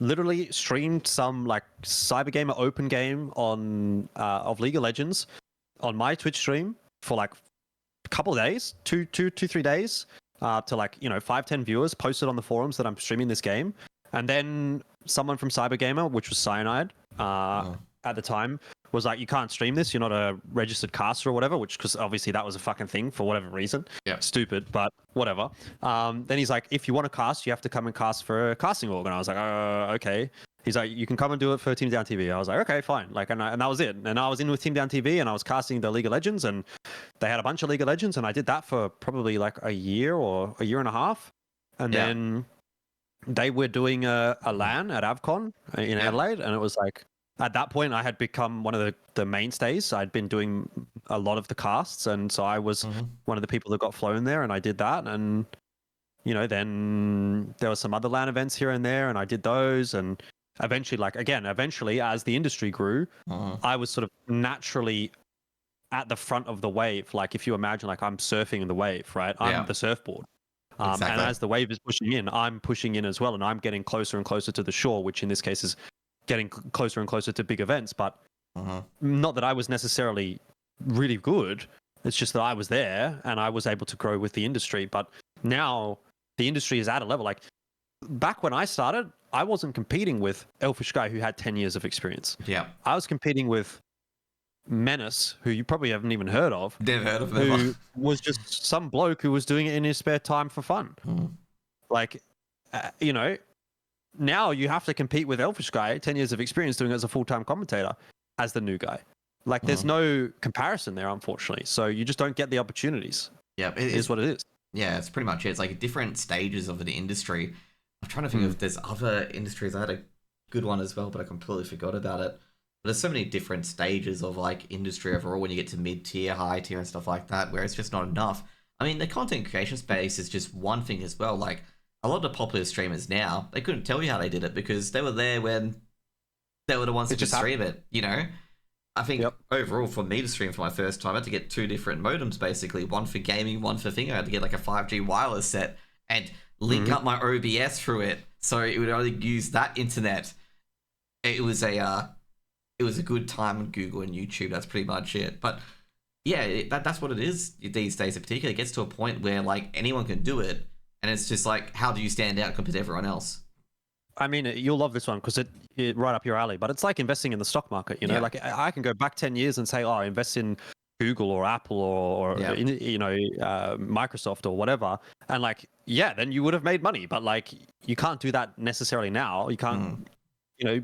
literally streamed some like Cybergamer open game on of League of Legends on my Twitch stream for like a couple of days, 3 days, to like 5-10 viewers. Posted on the forums that I'm streaming this game, and then someone from Cybergamer, which was Cyanide at the time, was like, you can't stream this, you're not a registered caster or whatever, which, because obviously that was a fucking thing for whatever reason. Yeah. Stupid, but whatever. Then he's like, if you want to cast, you have to come and cast for a casting org. And I was like, okay. He's like, you can come and do it for Team Down TV. I was like, okay, fine. Like, and that was it. And I was in with Team Down TV, and I was casting the League of Legends, and they had a bunch of League of Legends, and I did that for probably like a year or a year and a half. And then they were doing a LAN at Avcon in Adelaide, and it was like, at that point, I had become one of the mainstays. I'd been doing a lot of the casts, and so I was one of the people that got flown there, and I did that. And then there were some other LAN events here and there, and I did those. And eventually, as the industry grew, I was sort of naturally at the front of the wave. Like if you imagine, like I'm surfing the wave, right? I'm the surfboard. Exactly. And as the wave is pushing in, I'm pushing in as well, and I'm getting closer and closer to the shore, which in this case is getting closer and closer to big events. But not that I was necessarily really good. It's just that I was there and I was able to grow with the industry. But now the industry is at a level. Like back when I started, I wasn't competing with Elfishguy, who had 10 years of experience. Yeah. I was competing with Menace, who you probably haven't even heard of. Never heard of who them. was just some bloke who was doing it in his spare time for fun. Like, now you have to compete with Elfishguy, 10 years of experience doing it as a full-time commentator, as the new guy. Like, there's no comparison there, unfortunately. So you just don't get the opportunities. Yeah, it is what it is. Yeah, it's pretty much it. It's like different stages of the industry. I'm trying to think if there's other industries. I had a good one as well, but I completely forgot about it. But there's so many different stages of like industry overall when you get to mid-tier, high-tier and stuff like that, where it's just not enough. I mean, the content creation space is just one thing as well. Like, a lot of the popular streamers now, they couldn't tell you how they did it because they were there when they were the ones who could stream it, I think overall, for me to stream for my first time, I had to get 2 different modems, basically. One for gaming, one for thing. I had to get like a 5G wireless set and link up my OBS through it, so it would only use that internet. It was a good time on Google and YouTube. That's pretty much it. But yeah, that's what it is these days in particular. It gets to a point where like anyone can do it. And it's just like, how do you stand out compared to everyone else? I mean, you'll love this one because it right up your alley. But it's like investing in the stock market. Like I can go back 10 years and say, oh, invest in Google or Apple or Microsoft or whatever. And like, then you would have made money. But like, you can't do that necessarily now. You can't,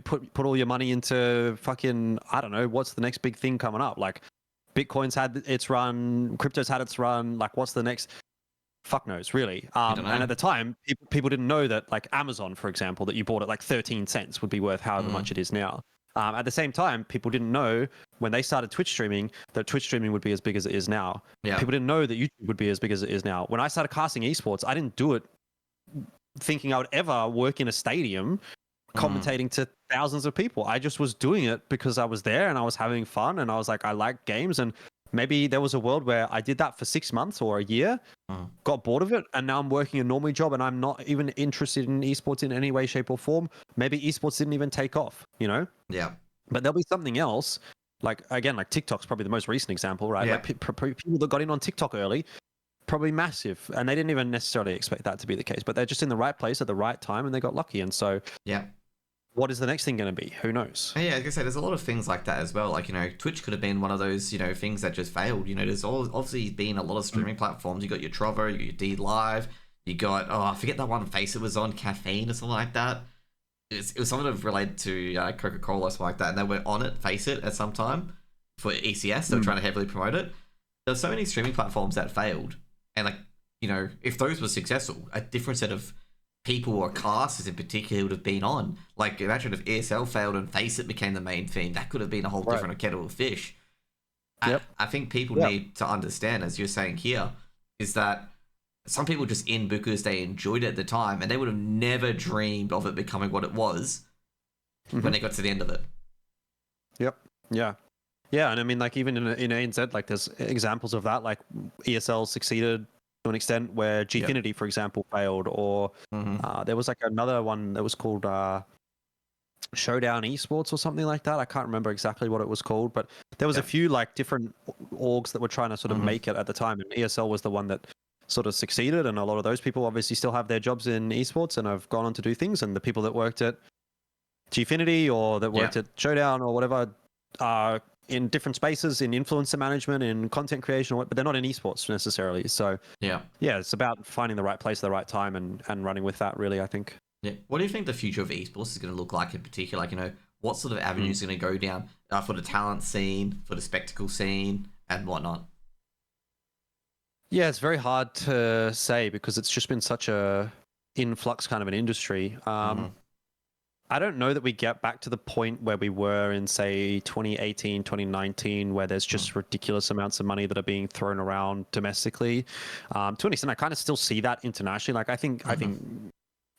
put all your money into fucking, I don't know, what's the next big thing coming up? Like, Bitcoin's had its run, crypto's had its run. Like, what's the next? Fuck knows, really. And at the time, people didn't know that, like Amazon, for example, that you bought at like 13 cents would be worth however much it is now. At the same time, people didn't know when they started Twitch streaming that Twitch streaming would be as big as it is now. Yeah. People didn't know that YouTube would be as big as it is now. When I started casting esports, I didn't do it thinking I would ever work in a stadium commentating to thousands of people. I just was doing it because I was there and I was having fun and I was like, I like games. And maybe there was a world where I did that for 6 months or a year, got bored of it, and now I'm working a normal job and I'm not even interested in esports in any way, shape, or form. Maybe esports didn't even take off, Yeah. But there'll be something else. Like, again, like TikTok's probably the most recent example, right? Yeah. Like people that got in on TikTok early, probably massive, and they didn't even necessarily expect that to be the case, but they're just in the right place at the right time and they got lucky. And so, what is the next thing going to be? Who knows? Yeah, like I said, there's a lot of things like that as well. Like, Twitch could have been one of those, things that just failed. There's obviously been a lot of streaming platforms. You got your Trovo, you got your D Live, you got, I forget that one Face it was on, Caffeine or something like that. It was something related to Coca-Cola or something like that, and they were on it, Face It, at some time for ECS. They were trying to heavily promote it. There's so many streaming platforms that failed. And, like, if those were successful, a different set of people or casters in particular would have been on. Like, imagine if ESL failed and Face It became the main theme. That could have been a whole different kettle of fish. I think people need to understand, as you're saying here, is that some people just in because they enjoyed it at the time and they would have never dreamed of it becoming what it was when they got to the end of it. Yeah, and I mean, like, even in ANZ, like, there's examples of that. Like, ESL succeeded to an extent, where Gfinity, for example, failed, or there was like another one that was called Showdown Esports or something like that. I can't remember exactly what it was called, but there was a few like different orgs that were trying to sort of make it at the time, and ESL was the one that sort of succeeded. And a lot of those people obviously still have their jobs in esports and have gone on to do things. And the people that worked at Gfinity or that worked at Showdown or whatever are in different spaces, in influencer management, in content creation, but they're not in esports necessarily. So yeah, it's about finding the right place at the right time and running with that, really, I think. Yeah. What do you think the future of esports is going to look like in particular? Like, what sort of avenues are going to go down for the talent scene, for the spectacle scene, and whatnot? Yeah, it's very hard to say because it's just been such a influx kind of an industry. I don't know that we get back to the point where we were in, say, 2018, 2019, where there's just ridiculous amounts of money that are being thrown around domestically. To an extent, I kind of still see that internationally. Like, I think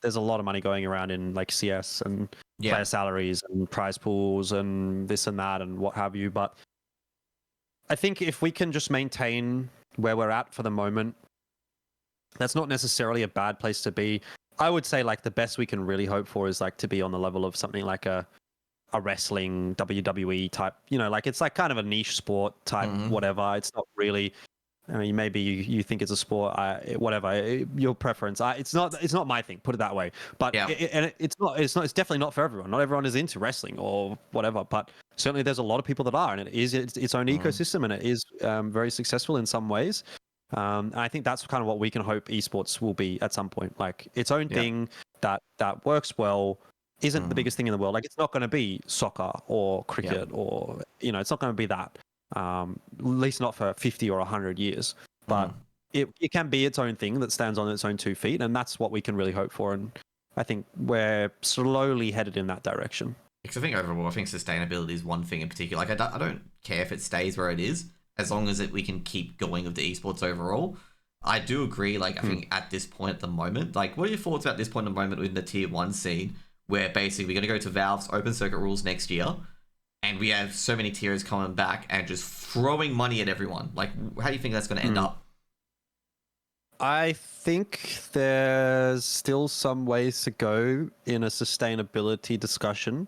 there's a lot of money going around in like CS and player salaries and prize pools and this and that and what have you. But I think if we can just maintain where we're at for the moment, that's not necessarily a bad place to be. I would say like the best we can really hope for is like to be on the level of something like a wrestling WWE type, like it's like kind of a niche sport type, whatever. It's not really, I mean, maybe you think it's a sport, whatever, your preference. It's not my thing, put it that way. But it's definitely not for everyone. Not everyone is into wrestling or whatever, but certainly there's a lot of people that are, and it is its own ecosystem, and it is very successful in some ways. And I think that's kind of what we can hope esports will be at some point, like its own thing that works well, isn't the biggest thing in the world. Like it's not going to be soccer or cricket or, it's not going to be that, at least not for 50 or 100 years, but it can be its own thing that stands on its own 2 feet. And that's what we can really hope for. And I think we're slowly headed in that direction. Because I think overall, I think sustainability is one thing in particular. Like I don't care if it stays where it is, as long as we can keep going with the esports overall. I do agree, like, I think at this point at the moment, like, what are your thoughts about this point at the moment in the tier 1 scene, where basically we're going to go to Valve's open circuit rules next year, and we have so many tiers coming back and just throwing money at everyone? Like, how do you think that's going to end up? I think there's still some ways to go in a sustainability discussion.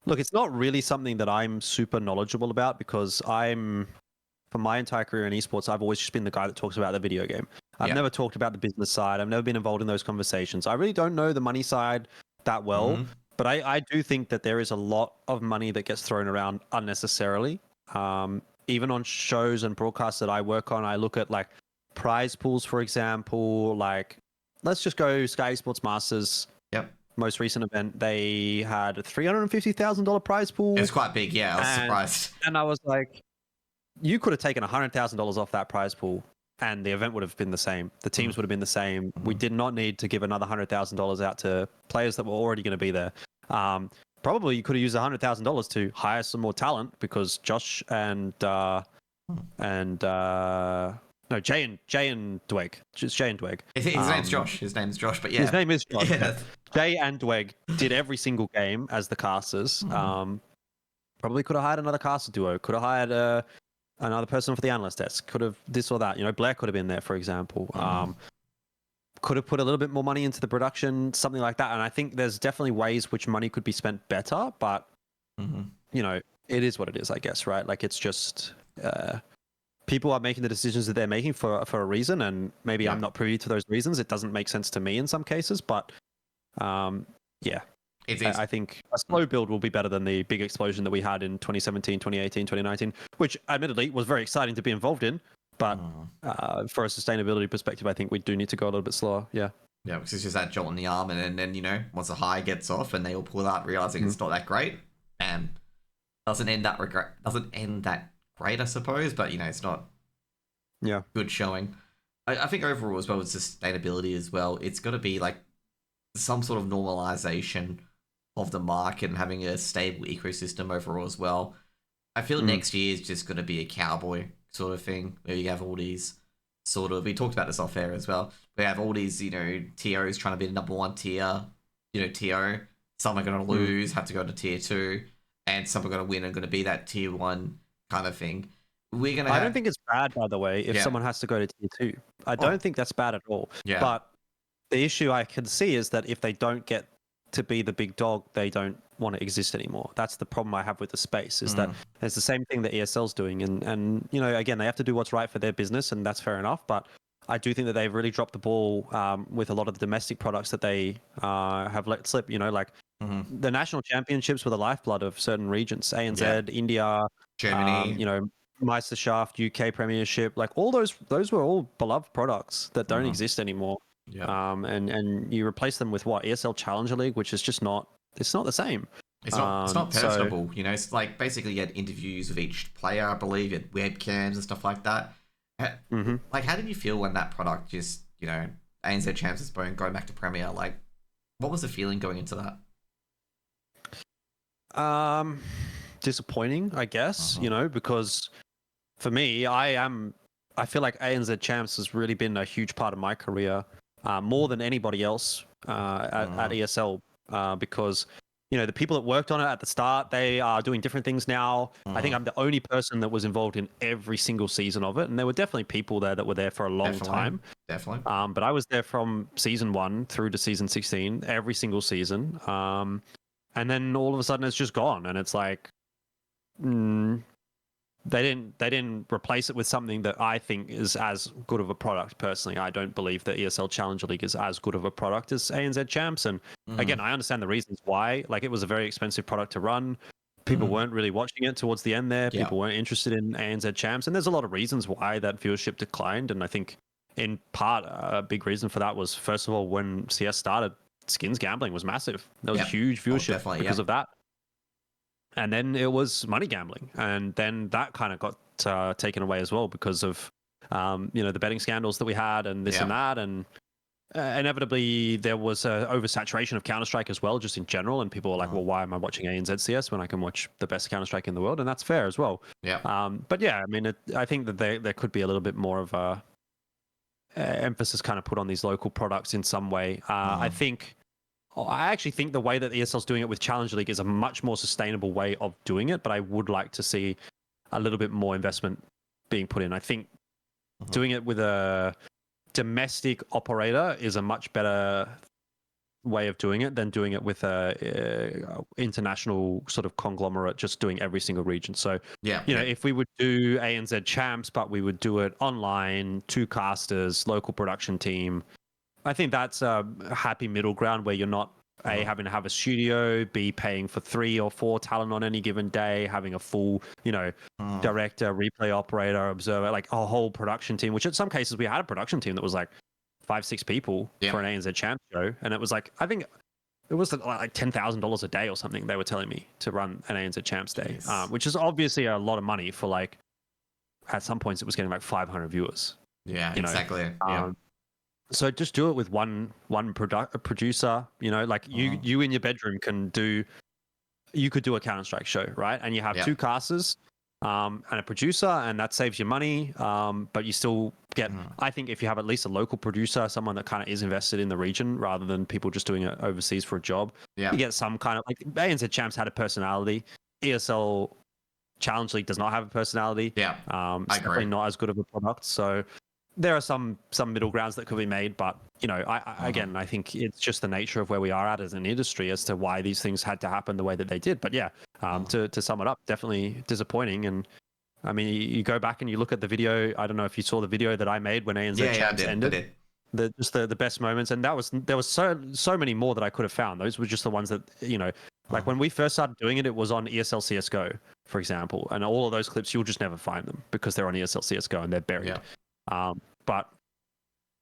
Look, it's not really something that I'm super knowledgeable about because for my entire career in esports, I've always just been the guy that talks about the video game. I've never talked about the business side. I've never been involved in those conversations. I really don't know the money side that well, but I do think that there is a lot of money that gets thrown around unnecessarily. Even on shows and broadcasts that I work on, I look at like prize pools, for example. Like, let's just go Sky Esports Masters. Yep. Most recent event, they had a $350,000 prize pool. It's quite big, yeah. I was surprised. And I was like, you could have taken $100,000 off that prize pool and the event would have been the same. The teams would have been the same. We did not need to give another $100,000 out to players that were already going to be there. Probably you could have used $100,000 to hire some more talent because Josh and Jay and Dweg. Just Jay and Dweg. His name's Josh. His name's Josh, but yeah. His name is Josh. Yeah. Jay and Dweg did every single game as the casters. Probably could have hired another caster duo. Could have hired another person for the analyst desk. Could have this or that. Blair could have been there, for example. Could have put a little bit more money into the production, something like that. And I think there's definitely ways which money could be spent better. But, it is what it is, I guess, right? Like, it's just... people are making the decisions that they're making for a reason, and maybe I'm not privy to those reasons. It doesn't make sense to me in some cases, but I think a slow build will be better than the big explosion that we had in 2017, 2018, 2019, which admittedly was very exciting to be involved in. But for a sustainability perspective, I think we do need to go a little bit slower. Yeah. Yeah, because it's just that jolt in the arm, and then once the high gets off and they all pull out, realizing it's not that great, and doesn't end that great, I suppose, but it's not good showing. I think overall as well with sustainability as well, it's got to be like some sort of normalization of the market and having a stable ecosystem overall as well. I feel next year is just going to be a cowboy sort of thing where you have all these we talked about this off air as well. We have all these, TOs trying to be the number 1 tier, TO. Some are going to lose, have to go to tier 2, and some are going to win and going to be that tier 1 kind of thing. we're gonna I have don't think it's bad, by the way, if yeah. someone has to go to tier 2. I Oh, don't think that's bad at all. yeah. But the issue I can see is that if they don't get to be the big dog, they don't want to exist anymore. That's the problem I have with the space, is that it's the same thing that ESL's doing. And again, they have to do what's right for their business, and that's fair enough. But I do think that they've really dropped the ball with a lot of the domestic products that they have let slip. Like the national championships were the lifeblood of certain regions, ANZ, India, Germany. Meisterschaft, UK Premiership, like all those were all beloved products that don't exist anymore. Yeah. And you replace them with what, ESL Challenger League, which is just not the same. It's not So personable, it's like basically you had interviews with each player, I believe, you had webcams and stuff like that. Like, how did you feel when that product just, ANZ Champs is going back to Premier? Like, what was the feeling going into that? disappointing, I guess, because for me, I feel like ANZ Champs has really been a huge part of my career, more than anybody else at ESL, because the people that worked on it at the start, they are doing different things now. I think I'm the only person that was involved in every single season of it, and there were definitely people there that were there for a long time. Definitely. But I was there from season 1 through to season 16, every single season. And then all of a sudden it's just gone, and it's like, they didn't replace it with something that I think is as good of a product. Personally, I don't believe that ESL Challenger League is as good of a product as ANZ Champs. And again, I understand the reasons why. Like, it was a very expensive product to run. People weren't really watching it towards the end there. People weren't interested in ANZ Champs, and there's a lot of reasons why that viewership declined. And I think in part a big reason for that was, first of all, when CS started, skins gambling was massive. There was huge viewership because of that. And then it was money gambling, and then that kind of got taken away as well because of the betting scandals that we had and this and that, and inevitably there was oversaturation of Counter-Strike as well, just in general, and people were like, well, why am I watching ANZ CS when I can watch the best Counter-Strike in the world? And that's fair as well. But yeah, I mean, I think that there could be a little bit more of a emphasis kind of put on these local products in some way. I actually think the way that ESL's doing it with Challenger League is a much more sustainable way of doing it, but I would like to see a little bit more investment being put in. I think doing it with a domestic operator is a much better way of doing it than doing it with a international sort of conglomerate just doing every single region. So if we would do ANZ Champs, but we would do it online, 2 casters, local production team, I think that's a happy middle ground where you're not A, having to have a studio, B, paying for 3 or 4 talent on any given day, having a full director, replay operator, observer, like a whole production team, which in some cases we had a production team that was like 5-6 people for an ANZ Champ show. And it was like, I think it was like $10,000 a day or something they were telling me to run an ANZ Champs day, which is obviously a lot of money for, like, at some points it was getting like 500 viewers. Exactly. So just do it with one producer, like you in your bedroom you could do a Counter-Strike show, right? And you have 2 casters and a producer, and that saves you money. But you still get, I think if you have at least a local producer, someone that kind of is invested in the region rather than people just doing it overseas for a job, you get some kind of, like, ANZ Champs had a personality. ESL Challenge League does not have a personality. It's definitely not as good of a product. So there are some middle grounds that could be made, but again, I think it's just the nature of where we are at as an industry as to why these things had to happen the way that they did. But to sum it up, definitely disappointing. And I mean, you go back and you look at the video. I don't know if you saw the video that I made when ANZ Champs ended. The best moments, and there was so many more that I could have found. Those were just the ones that like when we first started doing it, it was on ESL CS:GO, for example, and all of those clips you'll just never find them because they're on ESL CS:GO and they're buried. But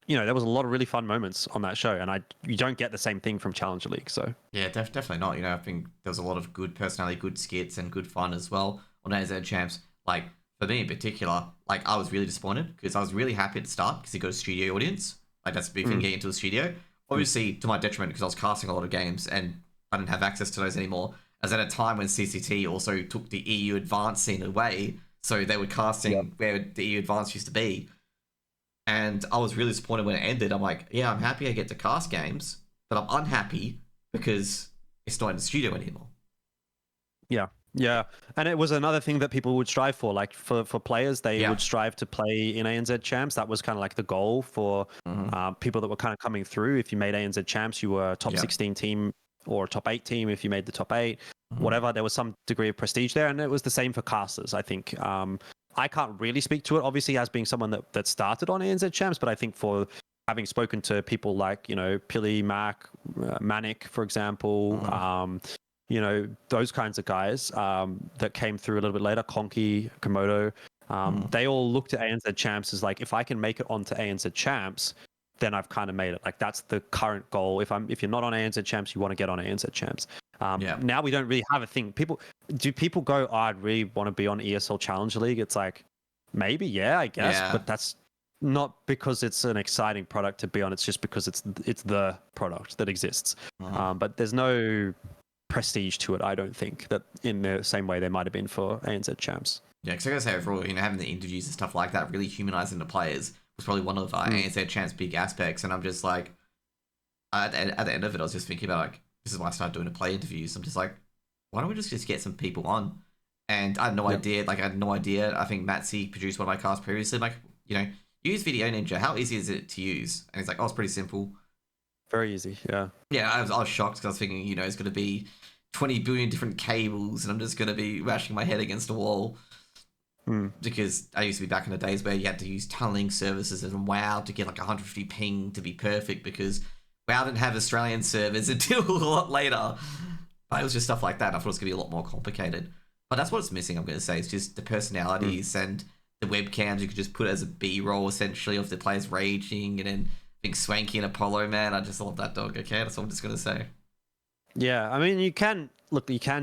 there was a lot of really fun moments on that show, and you don't get the same thing from Challenger League. So definitely not. I think there was a lot of good personality, good skits, and good fun as well on ANZ Champs. Like, for me in particular, like, I was really disappointed because I was really happy at the start because it got a studio audience. Like, that's the big thing, getting into the studio. Obviously, to my detriment, because I was casting a lot of games and I didn't have access to those anymore. As at a time when CCT also took the EU Advanced scene away, so they were casting where the EU Advanced used to be. And I was really disappointed when it ended. I'm like, I'm happy I get to cast games, but I'm unhappy because it's not in the studio anymore. Yeah, Yeah, and it was another thing that people would strive for. Like for players, they would strive to play in ANZ champs. That was kind of like the goal for people that were kind of coming through. If you made ANZ champs, you were a top 16 team or a top 8 team. If you made the top 8, whatever, there was some degree of prestige there, and it was the same for casters. I think I can't really speak to it, obviously, as being someone that started on ANZ champs, but I think for having spoken to people like Pili, Mac, Manic, for example. Those kinds of guys that came through a little bit later, Conky, Komodo, they all looked at ANZ champs as like, if I can make it onto ANZ champs, then I've kind of made it. Like that's the current goal. If you're not on ANZ champs, you want to get on ANZ champs. Now we don't really have a thing. Do people go, oh, I'd really want to be on ESL Challenger League? It's like, maybe, yeah, I guess, but that's not because it's an exciting product to be on. It's just because it's the product that exists. But there's no prestige to it, I don't think, that in the same way there might have been for ANZ champs. Yeah, because I gotta say overall, having the interviews and stuff like that, really humanizing the players was probably one of ANZ champs' big aspects. And I'm just like, at the end of it, I was just thinking about like, this is why I started doing the play interviews. I'm just like, why don't we just get some people on? And I had no idea. Like I had no idea. I think Matsy produced one of my casts previously. Like, use Video Ninja. How easy is it to use? And he's like, oh, it's pretty simple. Very easy, yeah. Yeah, I was shocked because I was thinking, it's going to be 20 billion different cables and I'm just going to be bashing my head against a wall. Because I used to be back in the days where you had to use tunneling services and WoW to get like 150 ping to be perfect because WoW didn't have Australian servers until a lot later. But it was just stuff like that. I thought it was going to be a lot more complicated. But that's what's missing, I'm going to say. It's just the personalities and the webcams. You could just put it as a B-roll, essentially, of the players raging and then Swanky and Apollo, man. I just love that dog. Okay, that's what I'm just gonna say. Yeah, I mean, you can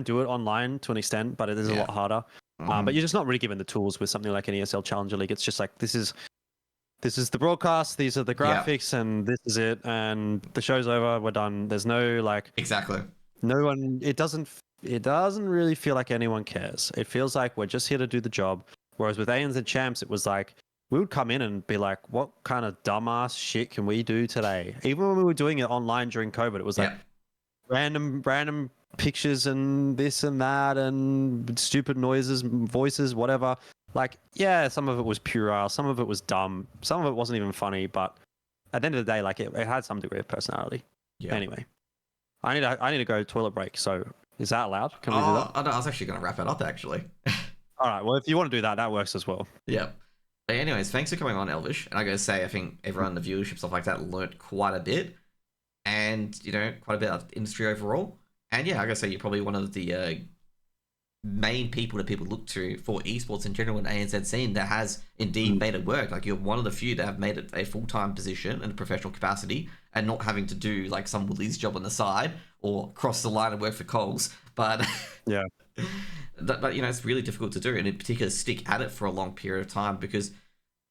do it online to an extent, but it is a lot harder. But you're just not really given the tools with something like an ESL Challenger League. It's just like this is the broadcast, these are the graphics, and this is it, and the show's over. We're done. There's no exactly. No one. It doesn't really feel like anyone cares. It feels like we're just here to do the job. Whereas with ANZ champs, it was like, we would come in and be like, what kind of dumbass shit can we do today? Even when we were doing it online during COVID, it was like random pictures and this and that and stupid noises, voices, whatever. Like, yeah, some of it was puerile, some of it was dumb, some of it wasn't even funny, but at the end of the day, like it had some degree of personality. Yeah. Anyway, I need to go toilet break. So is that allowed? Can we do that? I was actually going to wrap it up actually. All right. Well, if you want to do that, that works as well. Yeah. Anyways, thanks for coming on, Elvish. And I gotta say, I think everyone in the viewership, stuff like that, learnt quite a bit. And, quite a bit of the industry overall. And yeah, I gotta say, you're probably one of the main people that people look to for esports in general in ANZ scene that has indeed made it work. Like, you're one of the few that have made it a full-time position in a professional capacity and not having to do, like, some Woolies job on the side or cross the line and work for Coles. But... yeah. But it's really difficult to do, and in particular stick at it for a long period of time because,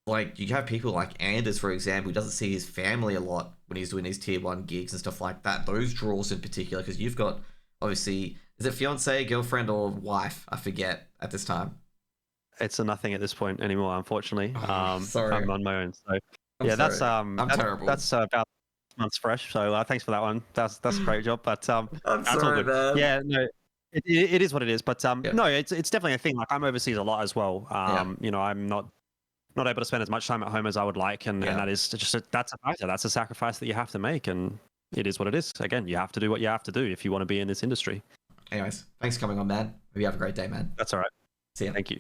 like, you have people like Anders, for example, who doesn't see his family a lot when he's doing these tier 1 gigs and stuff like that. Those draws in particular, because you've got, obviously, is it fiance, girlfriend, or wife? I forget at this time. It's a nothing at this point anymore, unfortunately. Sorry. I'm on my own, so yeah, that's terrible. That's about months fresh. So thanks for that one. That's a great job, but I'm sorry, man. Yeah, no. It is what it is, but no, it's definitely a thing. Like I'm overseas a lot as well. I'm not able to spend as much time at home as I would like, and that is just that's a factor. That's a sacrifice that you have to make, and it is what it is. Again, you have to do what you have to do if you want to be in this industry. Anyways, thanks for coming on, man. Hope you have a great day, man. That's all right. See ya. Thank you.